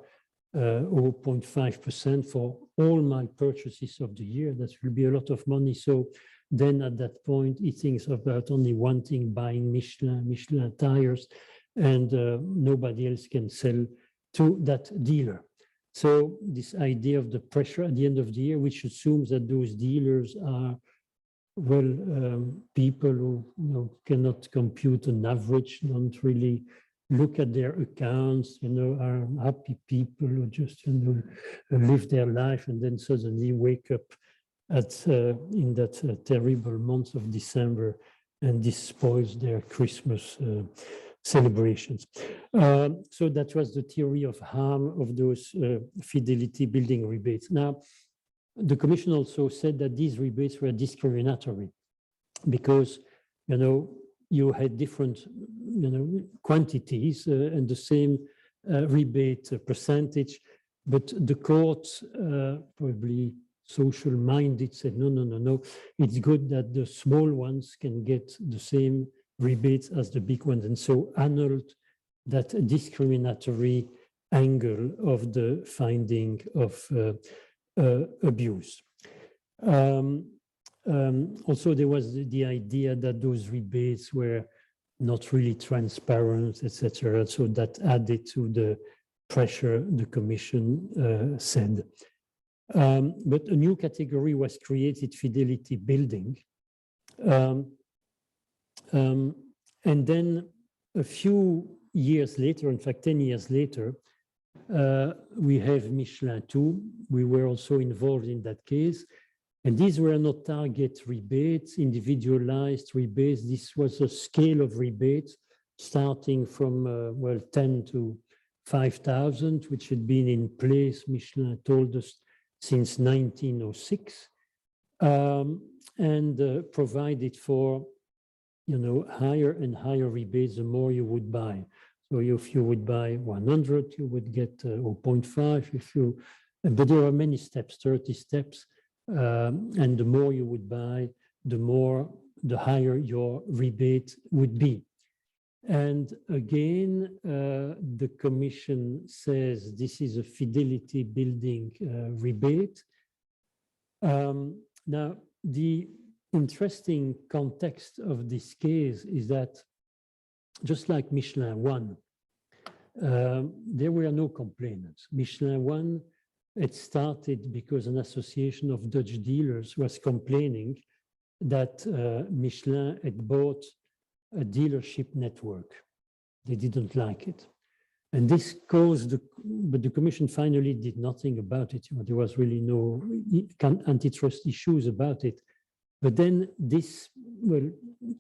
0.5% for all my purchases of the year. That will be a lot of money. So then at that point, he thinks about only one thing, buying Michelin tires, and nobody else can sell to that dealer. So this idea of the pressure at the end of the year, which assumes that those dealers are, well, people who cannot compute an average, don't really look at their accounts, are happy people who just live their life and then suddenly wake up in that terrible month of December, and this spoils their Christmas celebrations. So that was the theory of harm of those fidelity building rebates. Now, the commission also said that these rebates were discriminatory because, you had different, quantities and the same rebate percentage, but the court, probably social-minded, said, no, it's good that the small ones can get the same rebates as the big ones, and so annulled that discriminatory angle of the finding of abuse. Also, there was the idea that those rebates were not really transparent, etc. So that added to the pressure the Commission said. But a new category was created, fidelity building. And then a few years later, in fact, 10 years later, we have Michelin 2. We were also involved in that case. And these were not target rebates, individualized rebates. This was a scale of rebates starting from, well, 10 to 5,000, which had been in place, Michelin told us, since 1906, and provided for, you know, higher and higher rebates the more you would buy. So if you would buy 100, you would get 0.5. If you, but there are many steps, 30 steps, and the more you would buy, the higher your rebate would be. And again, the Commission says this is a fidelity building rebate. Now, the interesting context of this case is that just like Michelin 1, there were no complainants. Michelin 1, it started because an association of Dutch dealers was complaining that Michelin had bought a dealership network. They didn't like it. And this caused, but the Commission finally did nothing about it. You know, there was really no antitrust issues about it. But then this, well,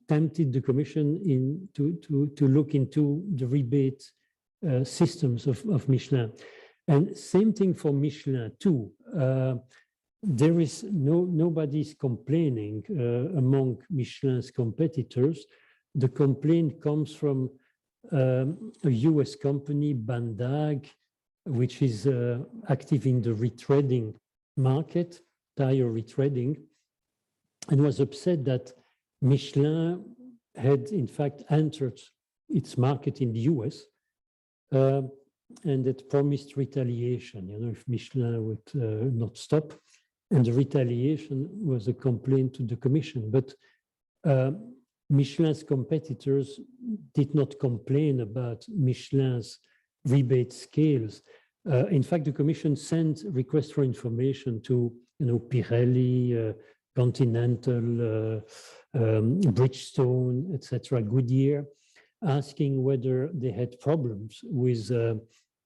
tempted the Commission to look into the rebate systems of Michelin. And same thing for Michelin too. There is nobody's complaining among Michelin's competitors. The complaint comes from a US company, Bandag, which is active in the retreading market, tire retreading, and was upset that Michelin had in fact entered its market in the US and it promised retaliation, you know, if Michelin would not stop. And the retaliation was a complaint to the Commission. But Michelin's competitors did not complain about Michelin's rebate scales. In fact, the Commission sent requests for information to, you know, Pirelli, Continental, Bridgestone, etc., Goodyear, asking whether they had problems with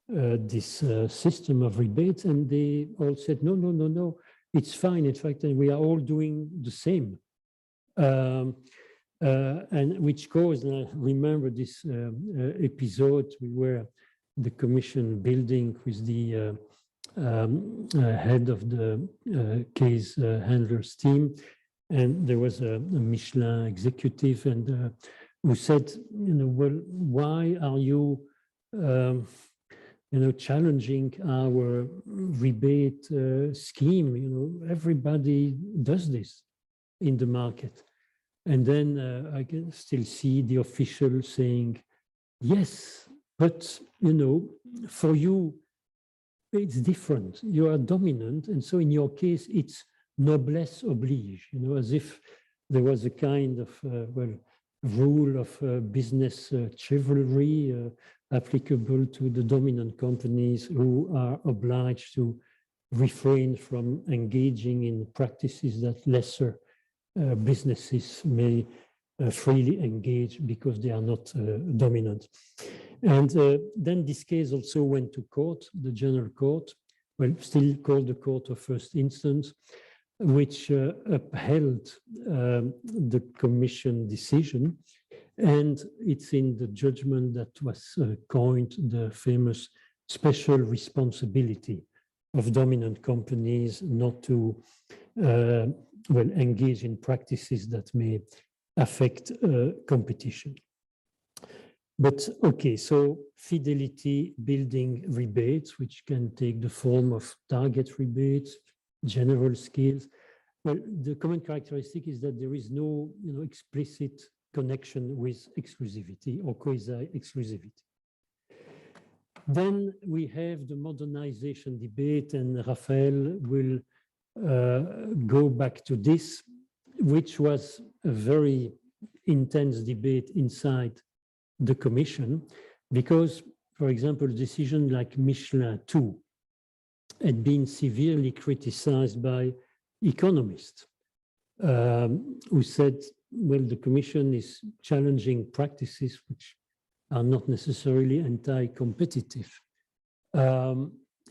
this system of rebates, and they all said, no, no, no, no, it's fine. In fact, we are all doing the same. And which caused, and I remember this episode, we were the Commission building with the head of the case handlers team, and there was a Michelin executive, and who said, you know, well, why are you, you know, challenging our rebate scheme? You know, everybody does this in the market. And then I can still see the official saying, yes, but, you know, for you, it's different. You are dominant. And so in your case, it's noblesse oblige, you know, as if there was a kind of, well, rule of business chivalry applicable to the dominant companies who are obliged to refrain from engaging in practices that lesser businesses may freely engage because they are not dominant. And then this case also went to court, the General Court, well, still called the Court of First Instance, which upheld the Commission decision. And it's in the judgment that was coined the famous special responsibility of dominant companies not to well, engage in practices that may affect competition. But okay, so fidelity building rebates, which can take the form of target rebates, general scales. Well, the common characteristic is that there is no, you know, explicit connection with exclusivity or quasi-exclusivity. Then we have the modernization debate, and Raphael will go back to this, which was a very intense debate inside the Commission, because, for example, a decision like Michelin 2 had been severely criticized by economists who said, well, the Commission is challenging practices which are not necessarily anti-competitive.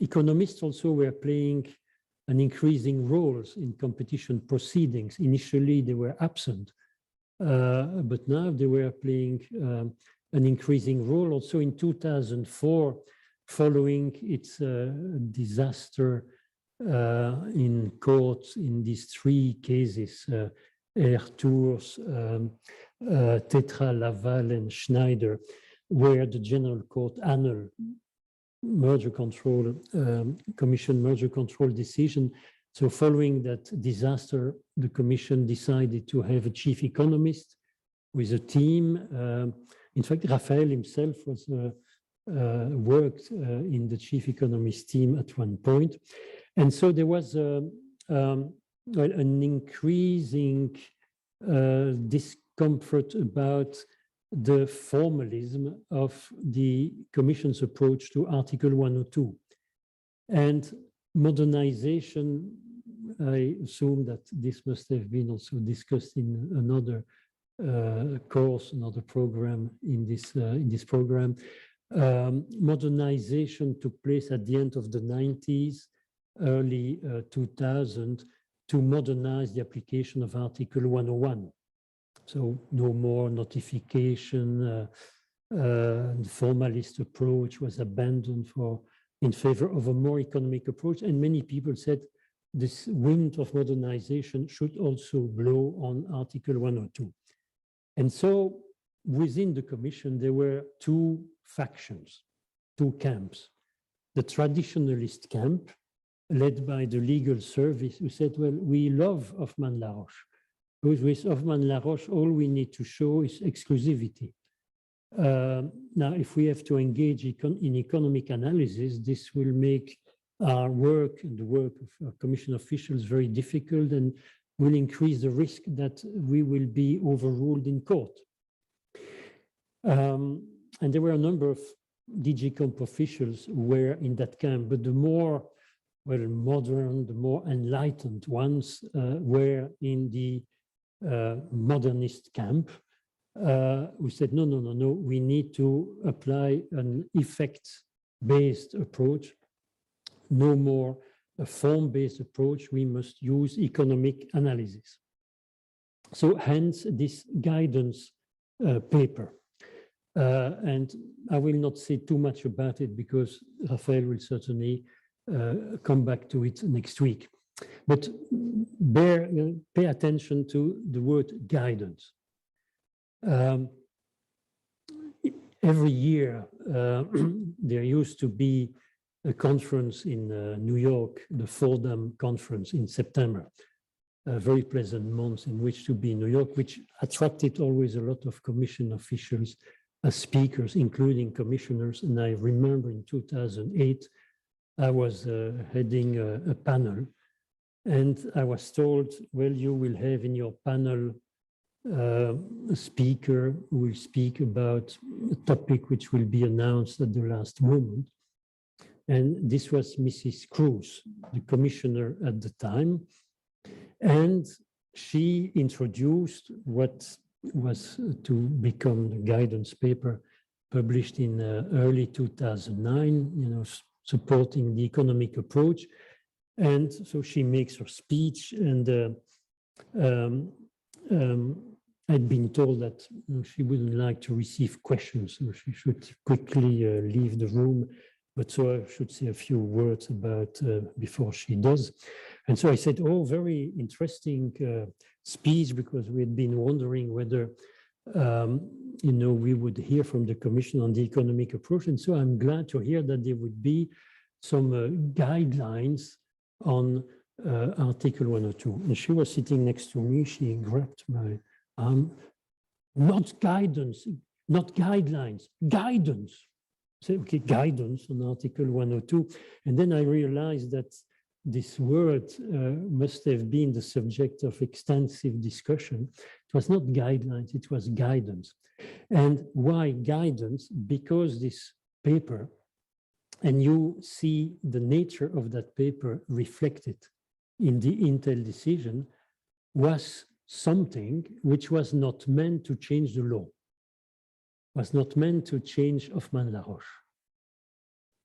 Economists also were playing an increasing roles in competition proceedings. Initially, they were absent, but now they were playing an increasing role. Also in 2004, following its disaster in courts in these three cases, Air Tours, Tetra, Laval, and Schneider, where the General Court annulled merger control, Commission merger control decision. So following that disaster, the Commission decided to have a chief economist with a team. In fact, Raphael himself was worked in the chief economist team at one point. And so there was an increasing discomfort about the formalism of the Commission's approach to Article 102. And modernization, I assume that this must have been also discussed in another course, another program in this program. Modernization took place at the end of the 90s, early 2000, to modernize the application of Article 101. So no more notification, the formalist approach was abandoned in favor of a more economic approach. And many people said this wind of modernization should also blow on Article 102. And so within the Commission, there were two factions, two camps. The traditionalist camp, led by the legal service, who said, well, we love Hoffmann-La Roche. Because with Hoffmann-La Roche, all we need to show is exclusivity. Now, if we have to engage in economic analysis, this will make our work and the work of Commission officials very difficult and will increase the risk that we will be overruled in court. And there were a number of DG Comp officials who were in that camp, but the more modern, the more enlightened ones were in the modernist camp, who said, no, we need to apply an effect-based approach, no more a form-based approach, we must use economic analysis. So hence this guidance paper. And I will not say too much about it because Raphael will certainly come back to it next week. But pay attention to the word guidance. Every year, there used to be a conference in New York, the Fordham Conference in September, a very pleasant month in which to be in New York, which attracted always a lot of Commission officials as speakers, including commissioners. And I remember in 2008, I was heading a panel, and I was told, well, you will have in your panel a speaker who will speak about a topic which will be announced at the last moment. And this was Mrs. Cruz, the commissioner at the time. And she introduced what was to become the guidance paper published in early 2009, supporting the economic approach. And so she makes her speech, and I'd been told that she wouldn't like to receive questions, so she should quickly leave the room. But so I should say a few words about before she does. And so I said, oh, very interesting speech, because we had been wondering whether, we would hear from the Commission on the economic approach. And so I'm glad to hear that there would be some guidelines on Article 102. And she was sitting next to me. She grabbed my arm. Not guidance, not guidelines, guidance. say, okay, guidance on Article 102. And then I realized that this word must have been the subject of extensive discussion. It was not guidelines, it was guidance. And why guidance? Because this paper, and you see the nature of that paper reflected in the Intel decision, was something which was not meant to change the law, was not meant to change Hoffmann-La Roche.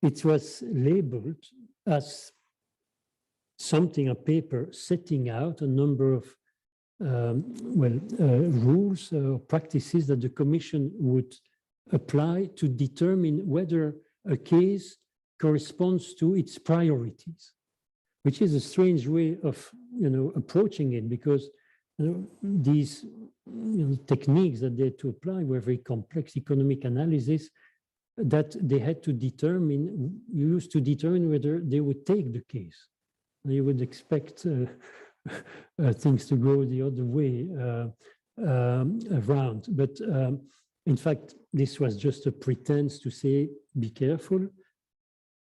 It was labeled as something, a paper setting out a number of rules or practices that the Commission would apply to determine whether a case corresponds to its priorities, which is a strange way of approaching it, because these techniques that they had to apply were very complex economic analysis that they had to determine, used to determine whether they would take the case. You would expect things to go the other way around. But in fact, this was just a pretense to say, be careful.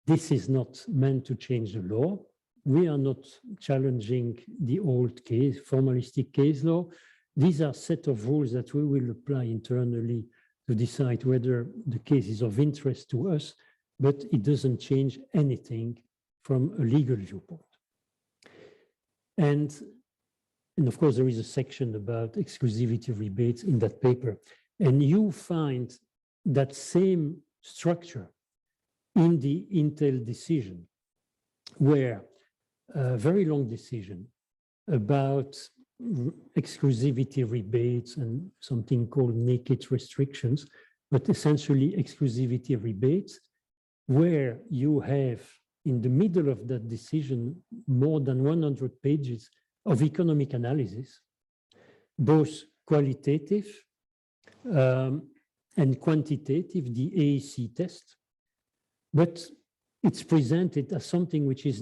This is not meant to change the law. We are not challenging the old case, formalistic case law. These are a set of rules that we will apply internally to decide whether the case is of interest to us, but it doesn't change anything from a legal viewpoint. And of course, there is a section about exclusivity rebates in that paper. And you find that same structure in the Intel decision, where a very long decision about exclusivity rebates and something called naked restrictions, but essentially exclusivity rebates, where you have in the middle of that decision more than 100 pages of economic analysis, both qualitative and quantitative, the AEC test, but it's presented as something which is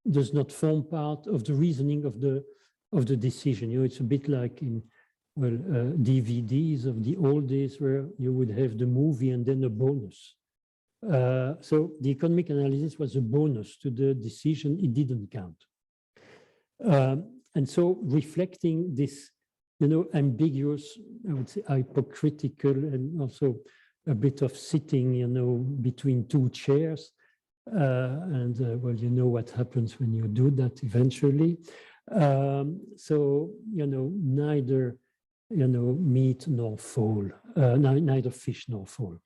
does not form part of the reasoning of the decision. It's a bit like in DVDs of the old days, where you would have the movie and then a bonus. So the economic analysis was a bonus to the decision. It didn't count. And so reflecting this, ambiguous, I would say hypocritical, and also a bit of sitting, between two chairs. Well, you know what happens when you do that eventually. So, neither, meat nor fowl, neither fish nor fowl.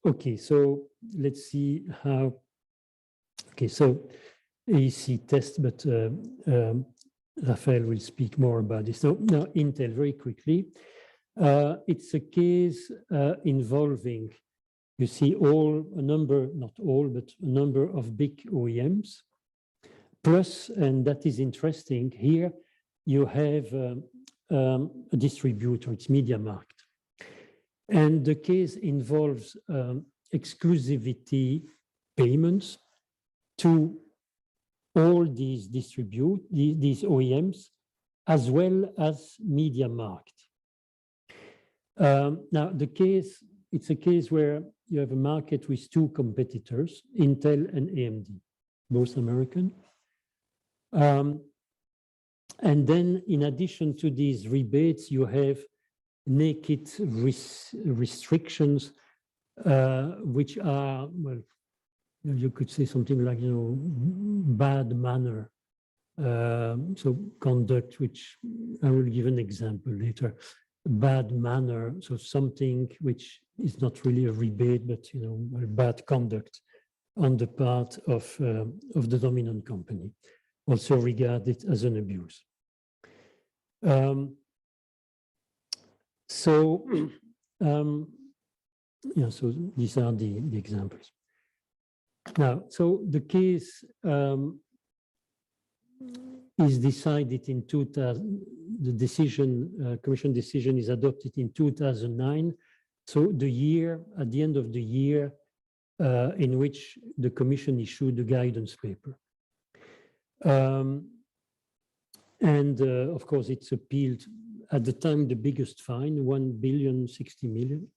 Okay, so let's see how, okay, so AEC test, but Raphael will speak more about this. Now Intel, very quickly. It's a case involving, you see, a number, not all, but a number of big OEMs. Plus, and that is interesting, here you have a distributor, it's MediaMarkt. And the case involves exclusivity payments to all these these OEMs, as well as MediaMarkt. Now, it's a case where you have a market with two competitors, Intel and AMD, both American. And then, in addition to these rebates, you have naked restrictions, which are, well, you could say something like, bad manner. So conduct, which I will give an example later. Bad manner, so something which is not really a rebate, but bad conduct on the part of the dominant company, also regarded as an abuse. So these are the examples. Now, so the case is decided in 2000. The decision, Commission decision, is adopted in 2009. So the year, at the end of the year, in which the Commission issued the guidance paper. Of course, it's appealed at the time, the biggest fine, 1,060,000,000.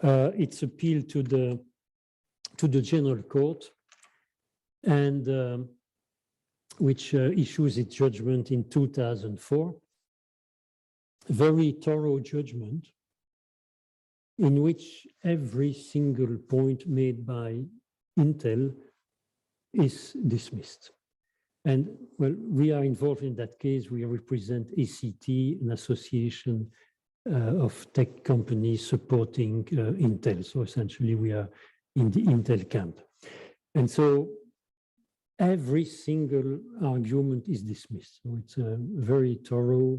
It's appealed to the General Court, and which issues its judgment in 2004. Very thorough judgment in which every single point made by Intel is dismissed. And well, we are involved in that case. We represent ACT, an association of tech companies supporting Intel. So essentially we are in the Intel camp. And so every single argument is dismissed. So it's a very thorough,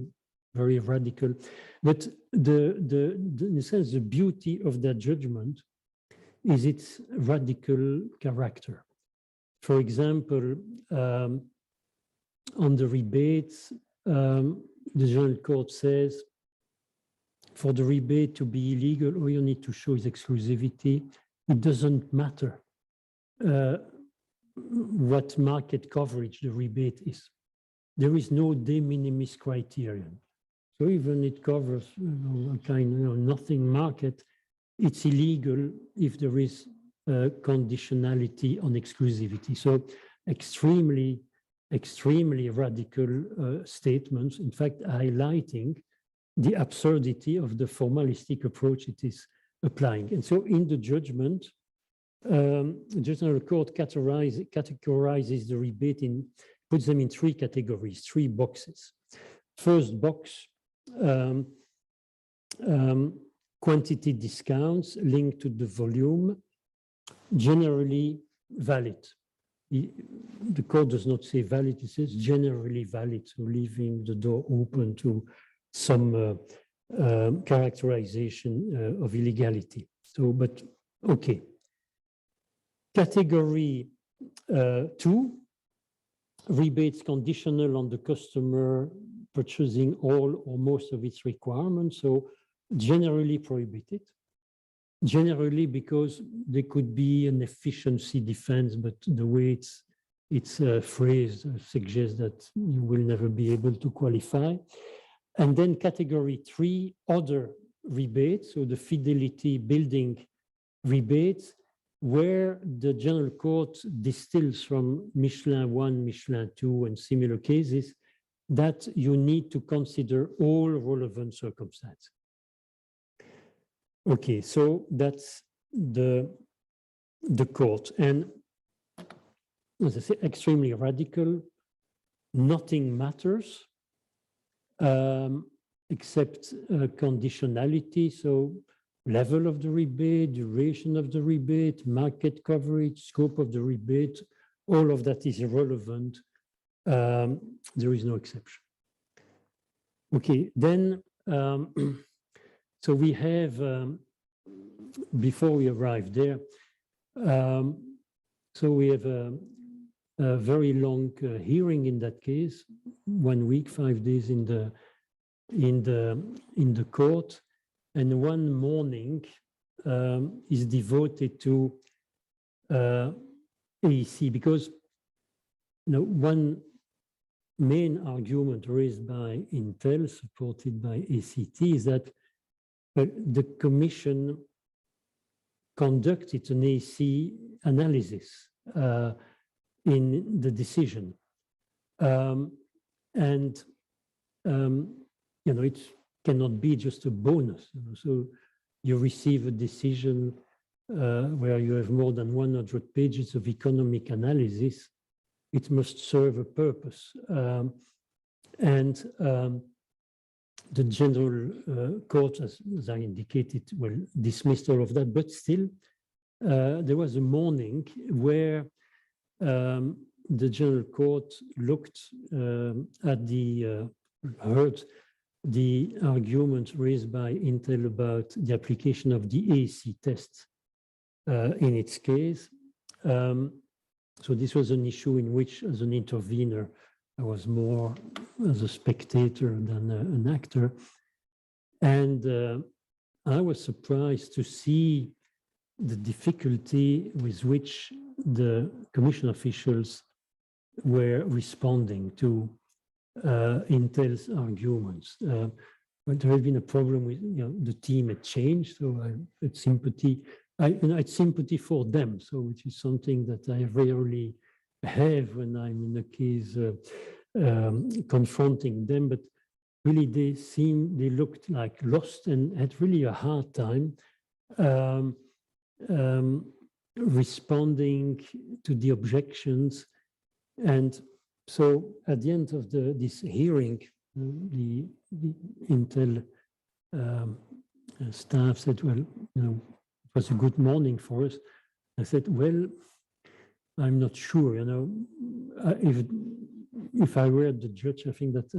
very radical. But in a sense, the beauty of that judgment is its radical character. For example, on the rebates, the General Court says, for the rebate to be illegal, all you need to show is exclusivity. It doesn't matter what market coverage the rebate is. There is no de minimis criterion. So even it covers a kind of nothing market, it's illegal if there is conditionality on exclusivity. So extremely radical statements, in fact, highlighting the absurdity of the formalistic approach it is applying. And so in the judgment, the General Court categorizes the rebate puts them in three categories, three boxes. First box, quantity discounts linked to the volume, generally valid. The court does not say valid, it says generally valid, so leaving the door open to some characterization of illegality. So, but okay. Category 2, rebates conditional on the customer purchasing all or most of its requirements, so generally prohibited. Generally because there could be an efficiency defense, but the way it's phrased suggests that you will never be able to qualify. And then category 3, other rebates, so the fidelity building rebates, where the General Court distills from Michelin 1, Michelin 2, and similar cases that you need to consider all relevant circumstances. Okay, so that's the court. And as I say, extremely radical, nothing matters except conditionality. So level of the rebate, duration of the rebate, market coverage, scope of the rebate, all of that is irrelevant. There is no exception. Okay, then, so we have, before we arrive there, so we have a very long hearing in that case, 1 week, 5 days in the court, and one morning is devoted to AEC, because one main argument raised by Intel, supported by ACT, is that the Commission conducted an AC analysis in the decision, and it cannot be just a bonus. So you receive a decision where you have more than 100 pages of economic analysis. It must serve a purpose, and the General Court, as I indicated, dismissed all of that, but still there was a morning where the General Court looked at heard the argument raised by Intel about the application of the AEC test in its case. So this was an issue in which, as an intervener, I was more as a spectator than an actor. And I was surprised to see the difficulty with which the Commission officials were responding to Intel's arguments. but there has been a problem with, the team had changed, so I had sympathy. I had sympathy for them, so which is something that I rarely have when I'm in a case confronting them. But really, they looked like lost and had really a hard time responding to the objections. And so at the end of this hearing, the Intel staff said, well, it was a good morning for us. I said, well, I'm not sure, if I were the judge, I think that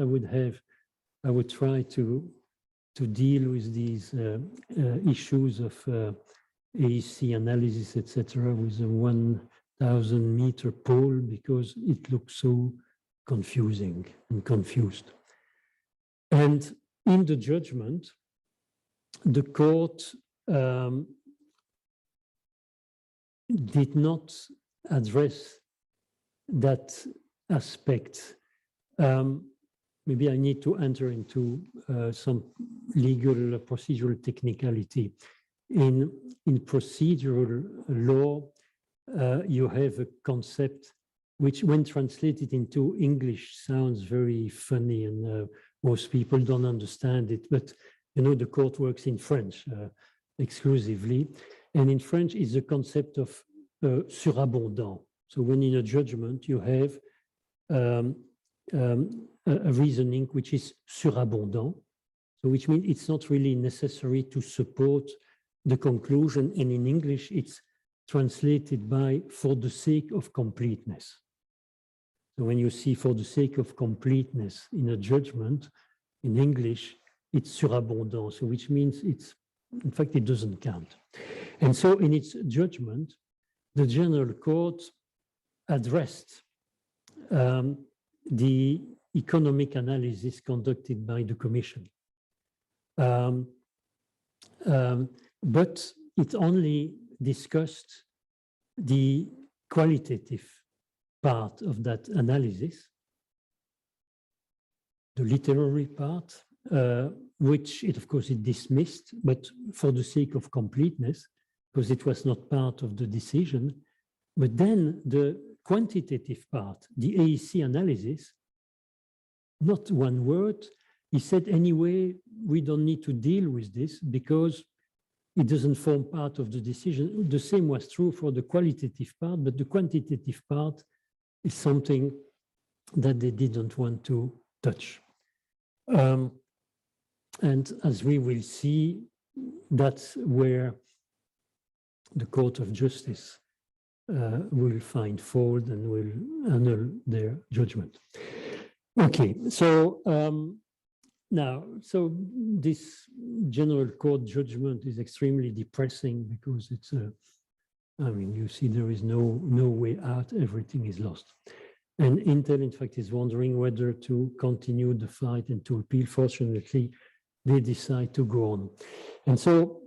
I would try to deal with these issues of AEC analysis, etc., with a 1,000-meter pole, because it looks so confusing and confused. And in the judgment, the court did not address that aspect. Maybe I need to enter into some legal procedural technicality. In procedural law, you have a concept which, when translated into English, sounds very funny, and most people don't understand it. But the court works in French exclusively, and in French is the concept of surabondant. So when in a judgment you have a reasoning which is surabondant, so which means it's not really necessary to support the conclusion, and in English it's translated by for the sake of completeness. So when you see for the sake of completeness in a judgment, in English, it's surabondant, so which means in fact, it doesn't count. And so in its judgment, the General Court addressed the economic analysis conducted by the Commission. But it only discussed the qualitative part of that analysis, the literary part, which of course it dismissed, but for the sake of completeness, because it was not part of the decision. But then the quantitative part, the AEC analysis, not one word. He said, anyway, we don't need to deal with this because it doesn't form part of the decision. The same was true for the qualitative part, but the quantitative part is something that they didn't want to touch. And as we will see, that's where the Court of Justice will find fault and will annul their judgment. Okay, so now, so this General Court judgment is extremely depressing because it's I mean, you see there is no way out, everything is lost. And Intel, in fact, is wondering whether to continue the fight and to appeal. Fortunately, they decide to go on. And so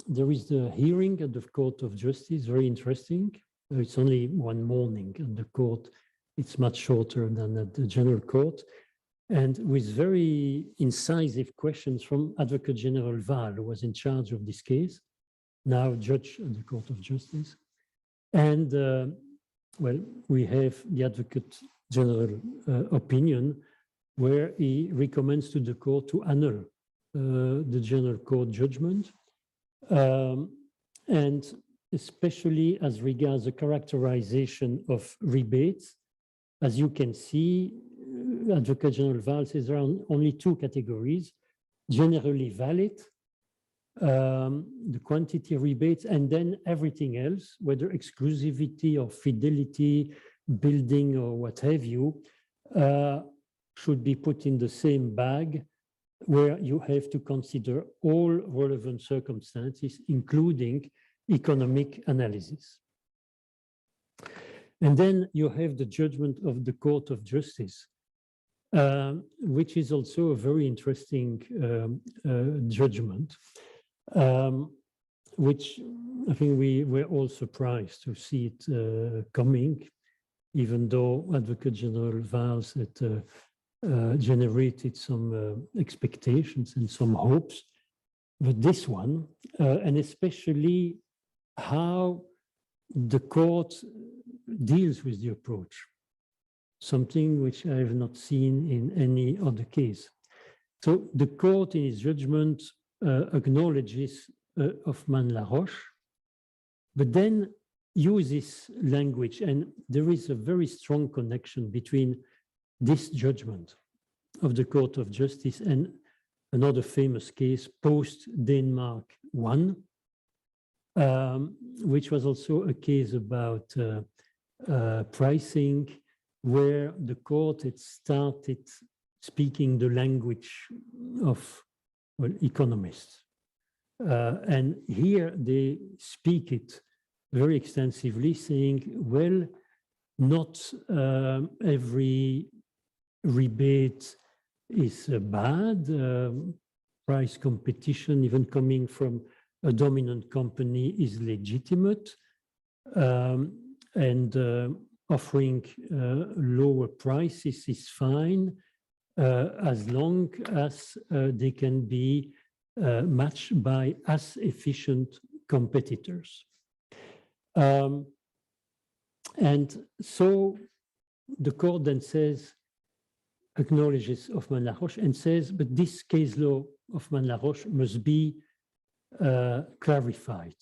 there is the hearing at the Court of Justice, very interesting. It's only one morning at the court. It's much shorter than at the General Court. And with very incisive questions from Advocate General Val, who was in charge of this case, now judge at the Court of Justice. And well, we have the Advocate General opinion where he recommends to the court to annul the General Court judgment. And especially as regards the characterization of rebates, as you can see, Advocate General Val says there are only two categories: generally valid, the quantity rebates, and then everything else, whether exclusivity or fidelity, building or what have you, should be put in the same bag, where you have to consider all relevant circumstances, including economic analysis. And then you have the judgment of the Court of Justice, which is also a very interesting judgment, which I think we were all surprised to see it coming, even though Advocate General Val said generated some expectations and some hopes. But this one, and especially how the court deals with the approach, something which I have not seen in any other case. So the court in its judgment acknowledges Hoffmann-La Roche, but then uses language, and there is a very strong connection between this judgment of the Court of Justice and another famous case, post-Denmark 1, which was also a case about pricing, where the court had started speaking the language of, well, economists. And here they speak it very extensively, saying, well, not every rebate is bad. Price competition, even coming from a dominant company, is legitimate. And offering lower prices is fine, as long as they can be matched by as efficient competitors. And so the court then says, acknowledges Hoffmann-La Roche and says, but this case law of Hoffmann-La Roche must be clarified,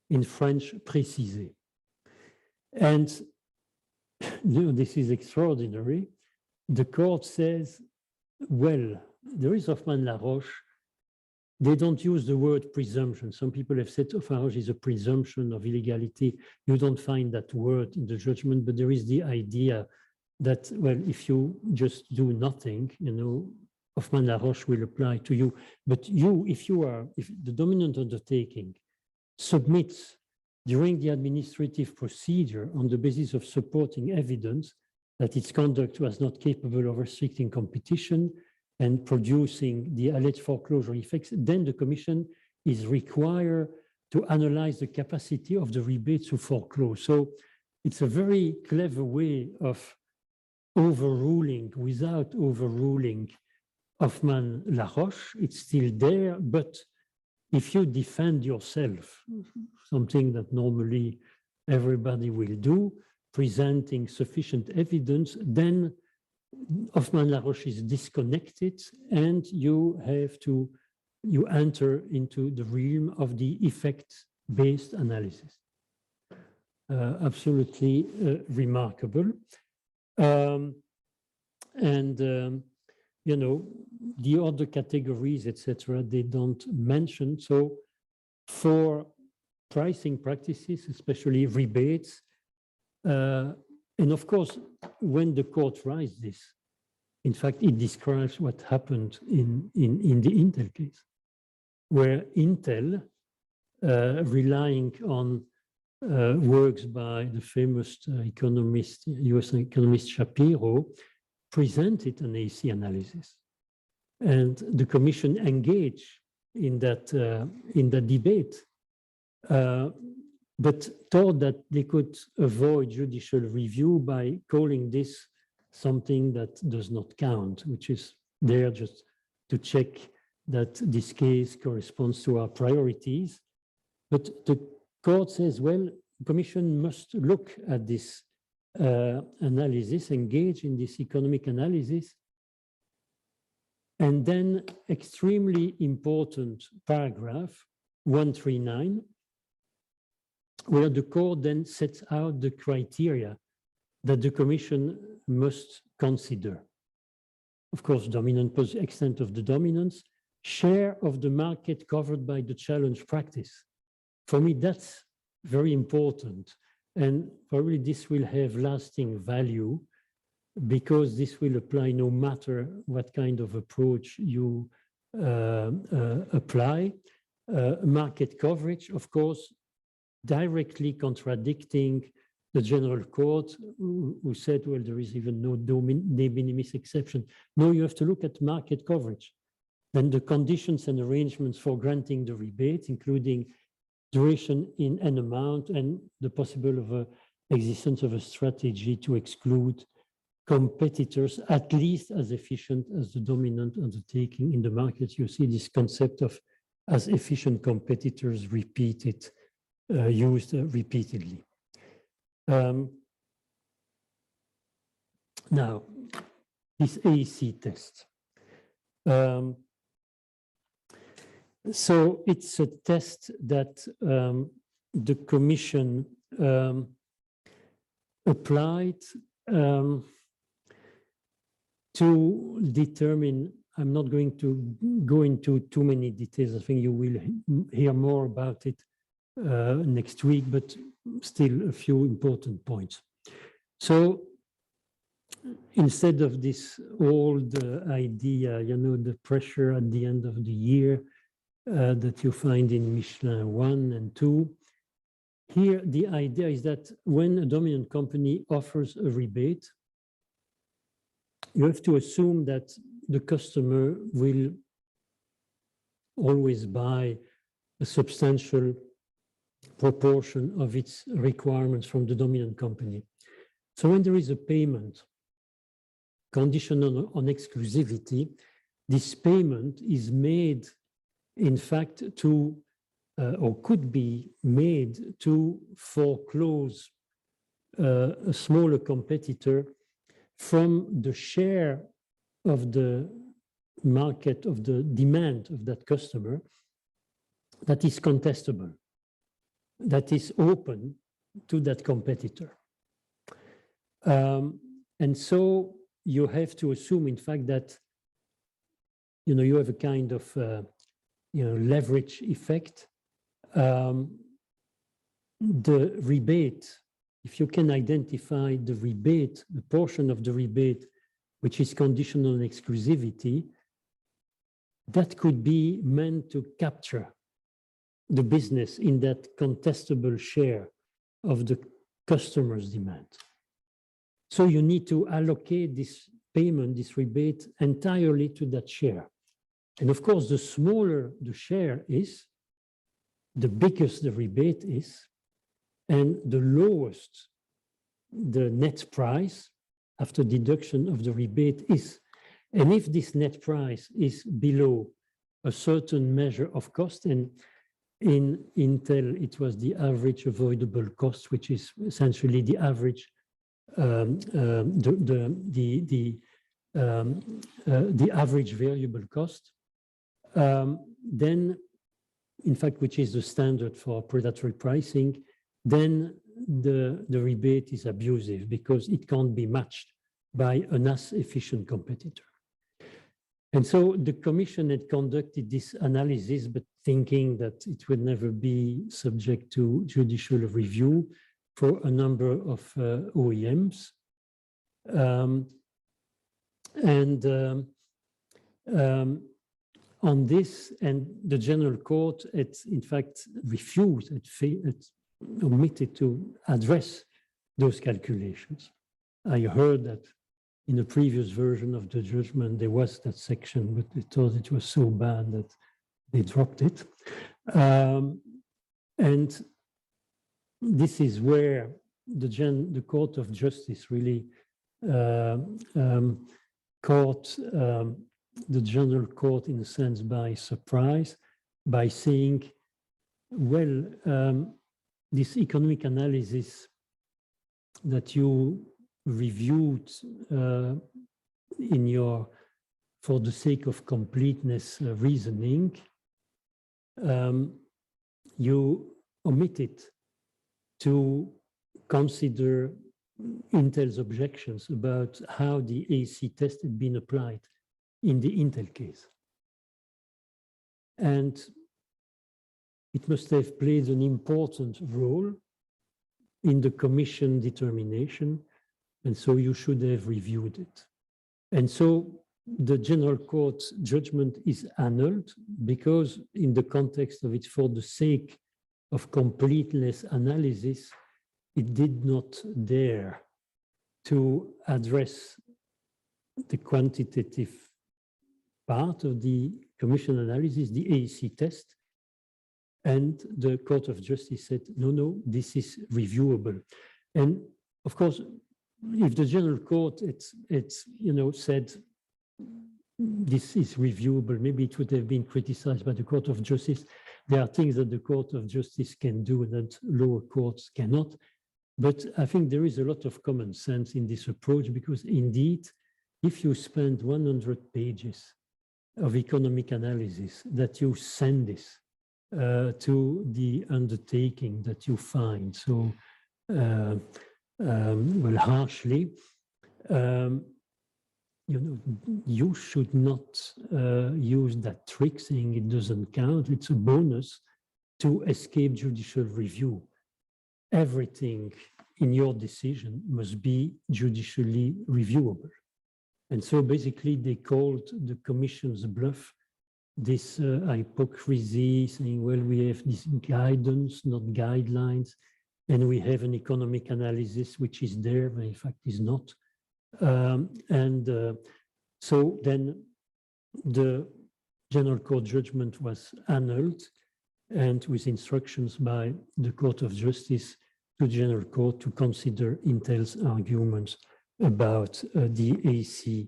in French, précisé. And you know, this is extraordinary. The court says, well, there is Hoffmann-La Roche. They don't use the word presumption. Some people have said Hoffmann-La Roche is a presumption of illegality. You don't find that word in the judgment, but there is the idea that, well, if you just do nothing, you know, Hoffmann-La Roche will apply to you. But you, if the dominant undertaking submits during the administrative procedure on the basis of supporting evidence that its conduct was not capable of restricting competition and producing the alleged foreclosure effects, then the Commission is required to analyze the capacity of the rebate to foreclose. So it's a very clever way of overruling, without overruling Hoffmann-La Roche. It's still there, but if you defend yourself, something that normally everybody will do, presenting sufficient evidence, then Hoffmann-La Roche is disconnected, and you enter into the realm of the effect-based analysis. Absolutely remarkable. You know, the other categories, etc., they don't mention. So for pricing practices, especially rebates, and of course, when the court writes this, in fact, it describes what happened in the Intel case, where Intel, relying on works by the famous economist, US economist Shapiro, presented an AC analysis. And the Commission engaged in that debate, but thought that they could avoid judicial review by calling this something that does not count, which is there just to check that this case corresponds to our priorities. But the court says, well, the Commission must look at this analysis, engage in this economic analysis, and then extremely important paragraph 139, where the court then sets out the criteria that the Commission must consider. Of course, dominant extent of the dominance, share of the market covered by the challenge practice. For me, that's very important. And probably this will have lasting value, because this will apply no matter what kind of approach you apply. Market coverage, of course, directly contradicting the General Court, who said, well, there is even no de minimis exception. No, you have to look at market coverage. Then the conditions and arrangements for granting the rebate, including duration in an amount and the possible of existence of a strategy to exclude competitors at least as efficient as the dominant undertaking in the market. You see this concept of as efficient competitors repeated, used repeatedly. Now, this AEC test. So it's a test that the Commission applied to determine, I'm not going to go into too many details. I think you will hear more about it next week, but still a few important points. So instead of this old idea, you know, the pressure at the end of the year that you find in Michelin 1 and 2, here the idea is that when a dominant company offers a rebate, you have to assume that the customer will always buy a substantial proportion of its requirements from the dominant company. So when there is a payment conditional on exclusivity, this payment is made, in fact, to, or could be made to foreclose a smaller competitor from the share of the market, of the demand of that customer that is contestable, that is open to that competitor. And so you have to assume, in fact, that you have a kind of leverage effect. The rebate, if you can identify the rebate, the portion of the rebate which is conditional on exclusivity, that could be meant to capture the business in that contestable share of the customer's demand. So you need to allocate this payment, this rebate, entirely to that share. And of course, the smaller the share is, the biggest the rebate is, and the lowest the net price after deduction of the rebate is. And if this net price is below a certain measure of cost, and in Intel, it was the average avoidable cost, which is essentially the average, the average variable cost, then, in fact, which is the standard for predatory pricing, then the rebate is abusive because it can't be matched by an as efficient competitor. And so the Commission had conducted this analysis, but thinking that it would never be subject to judicial review for a number of OEMs. On this, and the General Court had in fact refused, it omitted to address those calculations. I heard that in the previous version of the judgment, there was that section, but they thought it was so bad that they dropped it. And this is where the Court of Justice really caught the General Court, in a sense, by surprise, by saying, well, this economic analysis that you reviewed in your, for the sake of completeness reasoning, you omitted to consider Intel's objections about how the AC test had been applied in the Intel case. And it must have played an important role in the Commission determination, and so you should have reviewed it. And so the General Court's judgment is annulled because in the context of it, for the sake of completeness analysis, it did not dare to address the quantitative part of the Commission analysis, the AEC test. And the Court of Justice said, no, no, this is reviewable. And of course, if the general court said this is reviewable, maybe it would have been criticized by the Court of Justice. There are things that the Court of Justice can do that lower courts cannot. But I think there is a lot of common sense in this approach, because indeed, if you spend 100 pages of economic analysis, that you send this to the undertaking that you find so well harshly, you should not use that trick saying it doesn't count. It's a bonus to escape judicial review. Everything in your decision must be judicially reviewable. And so basically they called the commission's bluff this hypocrisy, saying, well, we have this guidance, not guidelines, and we have an economic analysis which is there, but in fact is not. So then the General Court judgment was annulled, and with instructions by the Court of Justice to the General Court to consider Intel's arguments about the AC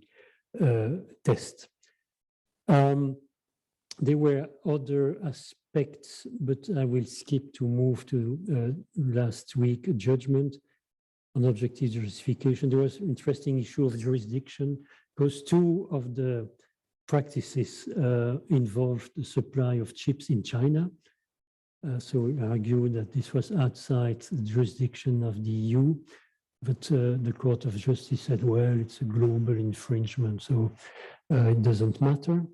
test. There were other aspects, but I will skip to move to last week judgment on objective justification. There was an interesting issue of jurisdiction because two of the practices involved the supply of chips in China. So we argued that this was outside the jurisdiction of the EU, but the Court of Justice said, well, it's a global infringement, so it doesn't matter.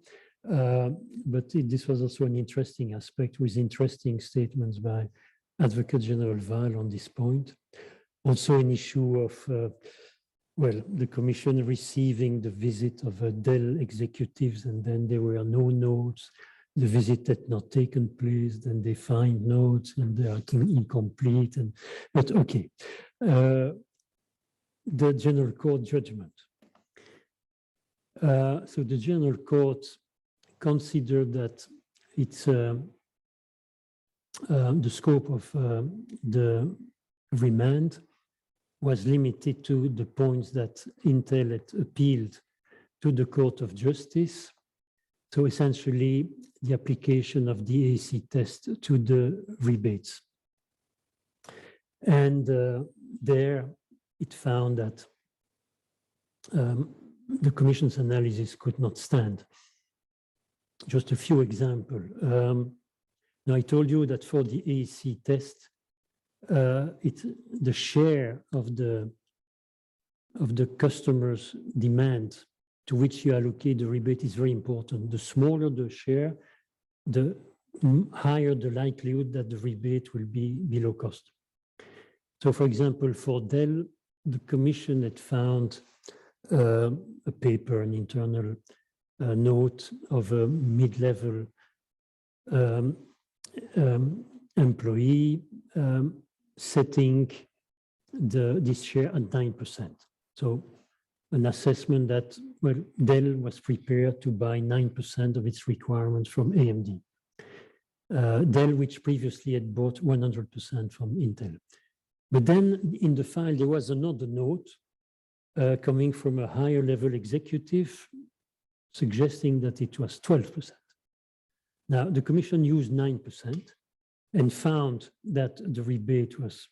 But this was also an interesting aspect with interesting statements by Advocate General Val on this point. Also an issue of, well, the Commission receiving the visit of Dell executives, and then there were no notes. The visit had not taken place, then they find notes and they are incomplete. But okay, the General Court judgment. So the General Court considered that it's the scope of the remand was limited to the points that Intel had appealed to the Court of Justice. So essentially, the application of the AC test to the rebates. And there it found that the Commission's analysis could not stand. Just a few examples. Now I told you that for the AC test, the share of the customer's demand to which you allocate the rebate is very important. The smaller the share, the higher the likelihood that the rebate will be below cost. So for example, for Dell, the Commission had found a paper, an internal note of a mid-level employee setting this share at 9%. So an assessment that, well, Dell was prepared to buy 9% of its requirements from AMD. Dell, which previously had bought 100% from Intel. But then in the file, there was another note coming from a higher level executive suggesting that it was 12%. Now, the Commission used 9% and found that the rebate was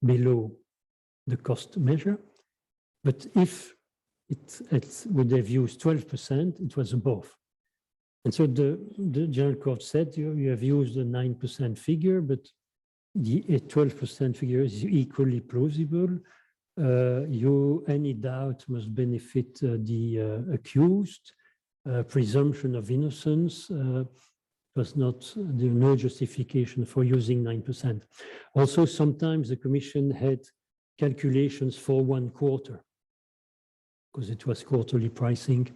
below the cost measure. But if it would have used 12%, it was above. And so the General Court said, you have used a 9% figure, but the 12% figure is equally plausible. Any doubt must benefit the accused. Presumption of innocence was not, there no justification for using 9%. Also, sometimes the Commission had calculations for 1 quarter, because it was quarterly pricing,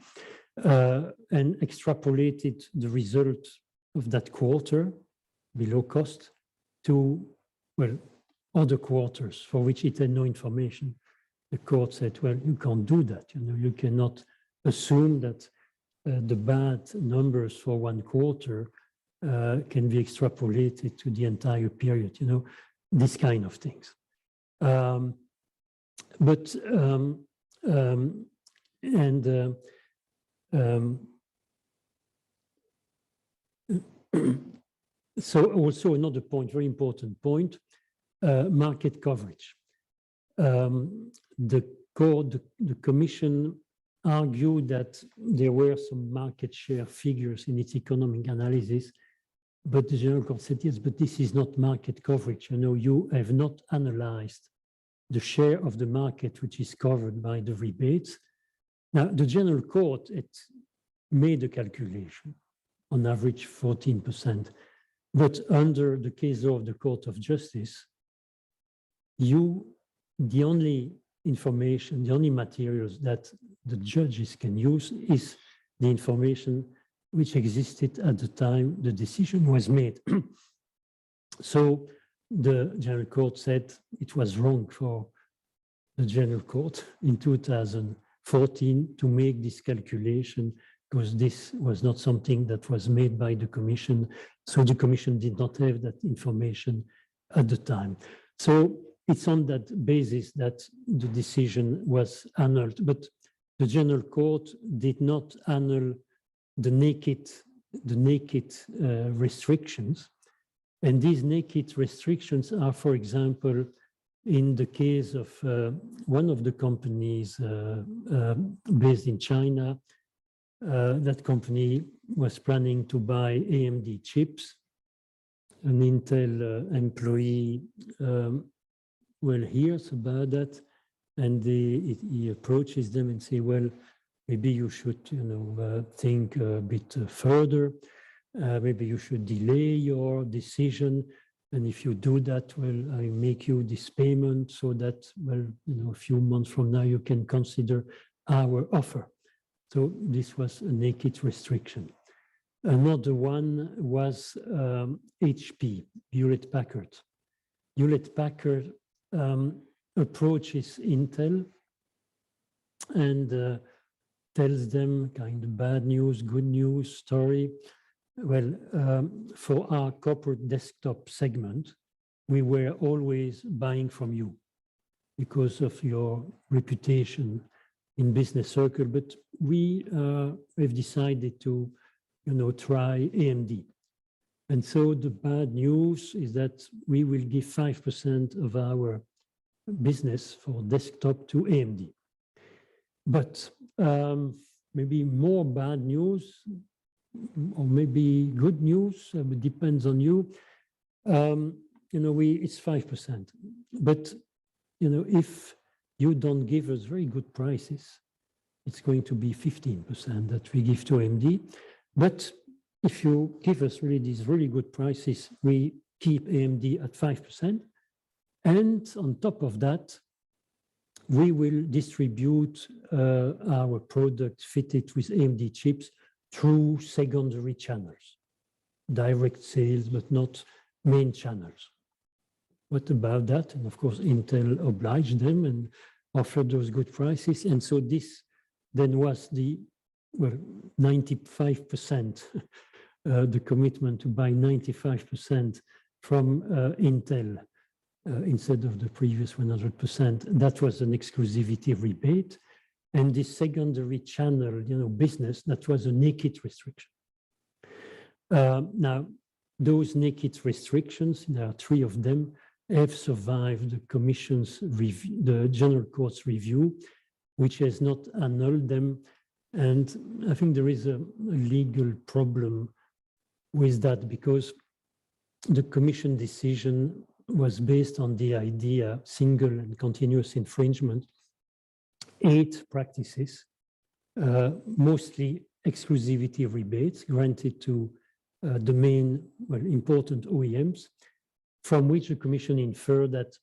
and extrapolated the result of that quarter below cost to, well, other quarters for which it had no information. The court said, well, you can't do that. You cannot assume that the bad numbers for 1 quarter can be extrapolated to the entire period, this kind of things. But so also another point, very important point, market coverage. The Commission argued that there were some market share figures in its economic analysis, but the General Court said, yes, but this is not market coverage. You know, you have not analyzed the share of the market which is covered by the rebates. Now, the General Court, it made a calculation, on average 14%, but under the case law of the Court of Justice, the only information, the only materials that the judges can use is the information which existed at the time the decision was made. So the General Court said it was wrong for the General Court in 2014 to make this calculation, because this was not something that was made by the Commission. So the Commission did not have that information at the time. So it's on that basis that the decision was annulled. But the General Court did not annul the naked restrictions. And these naked restrictions are, for example, in the case of one of the companies based in China, that company was planning to buy AMD chips. An Intel employee hears about that, and he approaches them and say, well, maybe you should, think a bit further. Maybe you should delay your decision. And if you do that, well, I make you this payment so that, well, a few months from now, you can consider our offer. So this was a naked restriction. Another one was HP, Hewlett-Packard. Hewlett-Packard approaches Intel and tells them kind of bad news, good news story. Well, for our corporate desktop segment, we were always buying from you because of your reputation in business circle, but we have decided to, try AMD. And so the bad news is that we will give 5% of our business for desktop to AMD. But maybe more bad news, or maybe good news, it depends on you. It's 5%. But, if you don't give us very good prices, it's going to be 15% that we give to AMD. But if you give us really these really good prices, we keep AMD at 5%. And on top of that, we will distribute our products fitted with AMD chips through secondary channels, direct sales, but not main channels. What about that? And of course, Intel obliged them and offered those good prices. And so this then was the 95%, the commitment to buy 95% from Intel instead of the previous 100%. That was an exclusivity rebate. And this secondary channel, business, that was a naked restriction. Now, those naked restrictions, there are 3 of them, have survived the Commission's review, the General Court's review, which has not annulled them. And I think there is a legal problem with that because the Commission decision was based on the idea, single and continuous infringement, 8 practices, mostly exclusivity rebates granted to the main, important OEMs, from which the Commission inferred that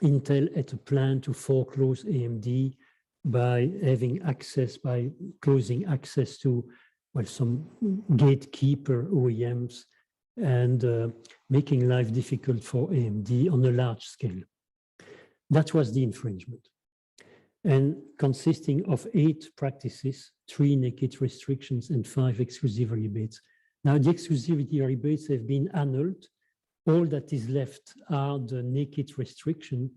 Intel had a plan to foreclose AMD by having access, by closing access to, some gatekeeper OEMs and making life difficult for AMD on a large scale. That was the infringement. And consisting of 8 practices, 3 naked restrictions and 5 exclusive rebates. Now the exclusivity rebates have been annulled. All that is left are the naked restriction,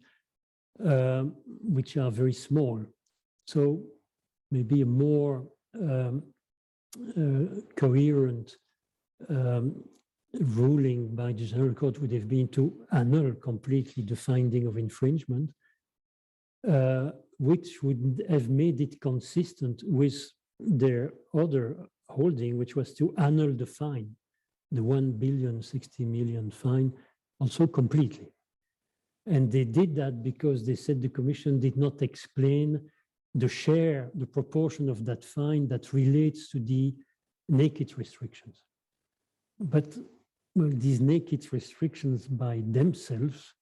which are very small. So maybe a more coherent ruling by the General Court would have been to annul completely the finding of infringement, which would have made it consistent with their other holding, which was to annul the fine, the 1,060,000,000 fine, also completely. And they did that because they said the Commission did not explain the share, the proportion of that fine that relates to the naked restrictions. But well, these naked restrictions by themselves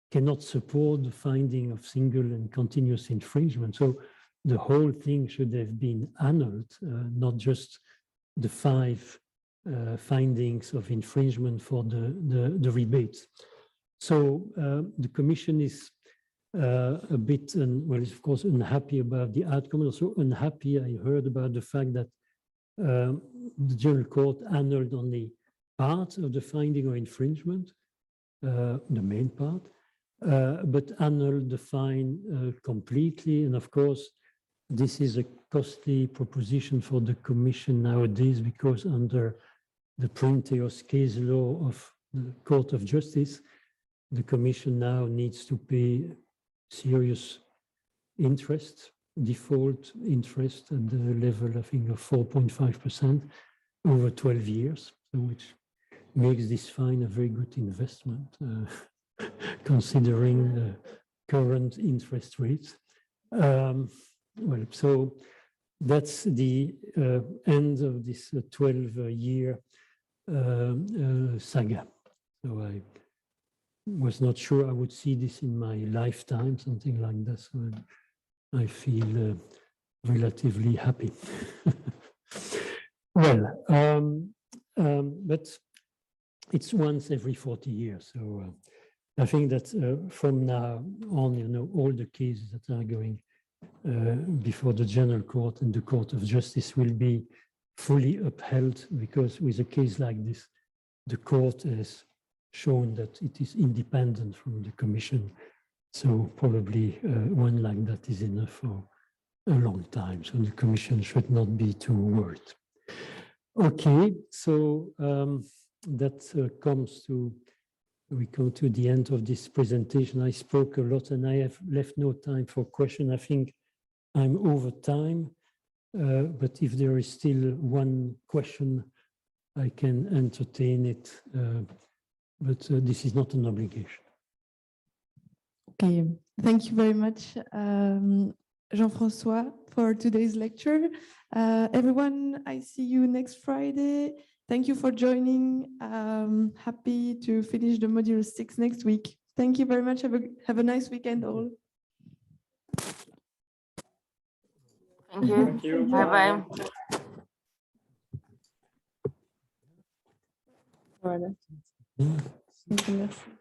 cannot support the finding of single and continuous infringement. So the whole thing should have been annulled, not just the 5 findings of infringement for the rebates. So the Commission is a bit, well, of course, unhappy about the outcome. Also unhappy, I heard about the fact that the General Court annulled only part of the finding of infringement, the main part, but annulled the fine completely. And of course, this is a costly proposition for the Commission nowadays, because under the Printeos case law of the Court of Justice, the Commission now needs to pay serious interest, default interest at the level, I think, of 4.5% over 12 years, so which makes this fine a very good investment, considering the current interest rates. Well, so that's the end of this 12-year saga. So I was not sure I would see this in my lifetime, something like that. So I feel relatively happy. Well, but it's once every 40 years. So I think that from now on, you know, all the cases that are going before the General Court and the Court of Justice will be fully upheld, because with a case like this, the court has shown that it is independent from the Commission. So probably one like that is enough for a long time. So the Commission should not be too worried. Okay, so that comes to, we come to the end of this presentation. I spoke a lot and I have left no time for question. I think I'm over time, but if there is still one question, I can entertain it, but this is not an obligation. Okay, thank you very much, Jean-François, for today's lecture. Everyone, I see you next Friday. Thank you for joining. Happy to finish the module 6 next week. Thank you very much. Have a nice weekend all. Thank you. Thank you. Bye-bye. Voilà. Merci.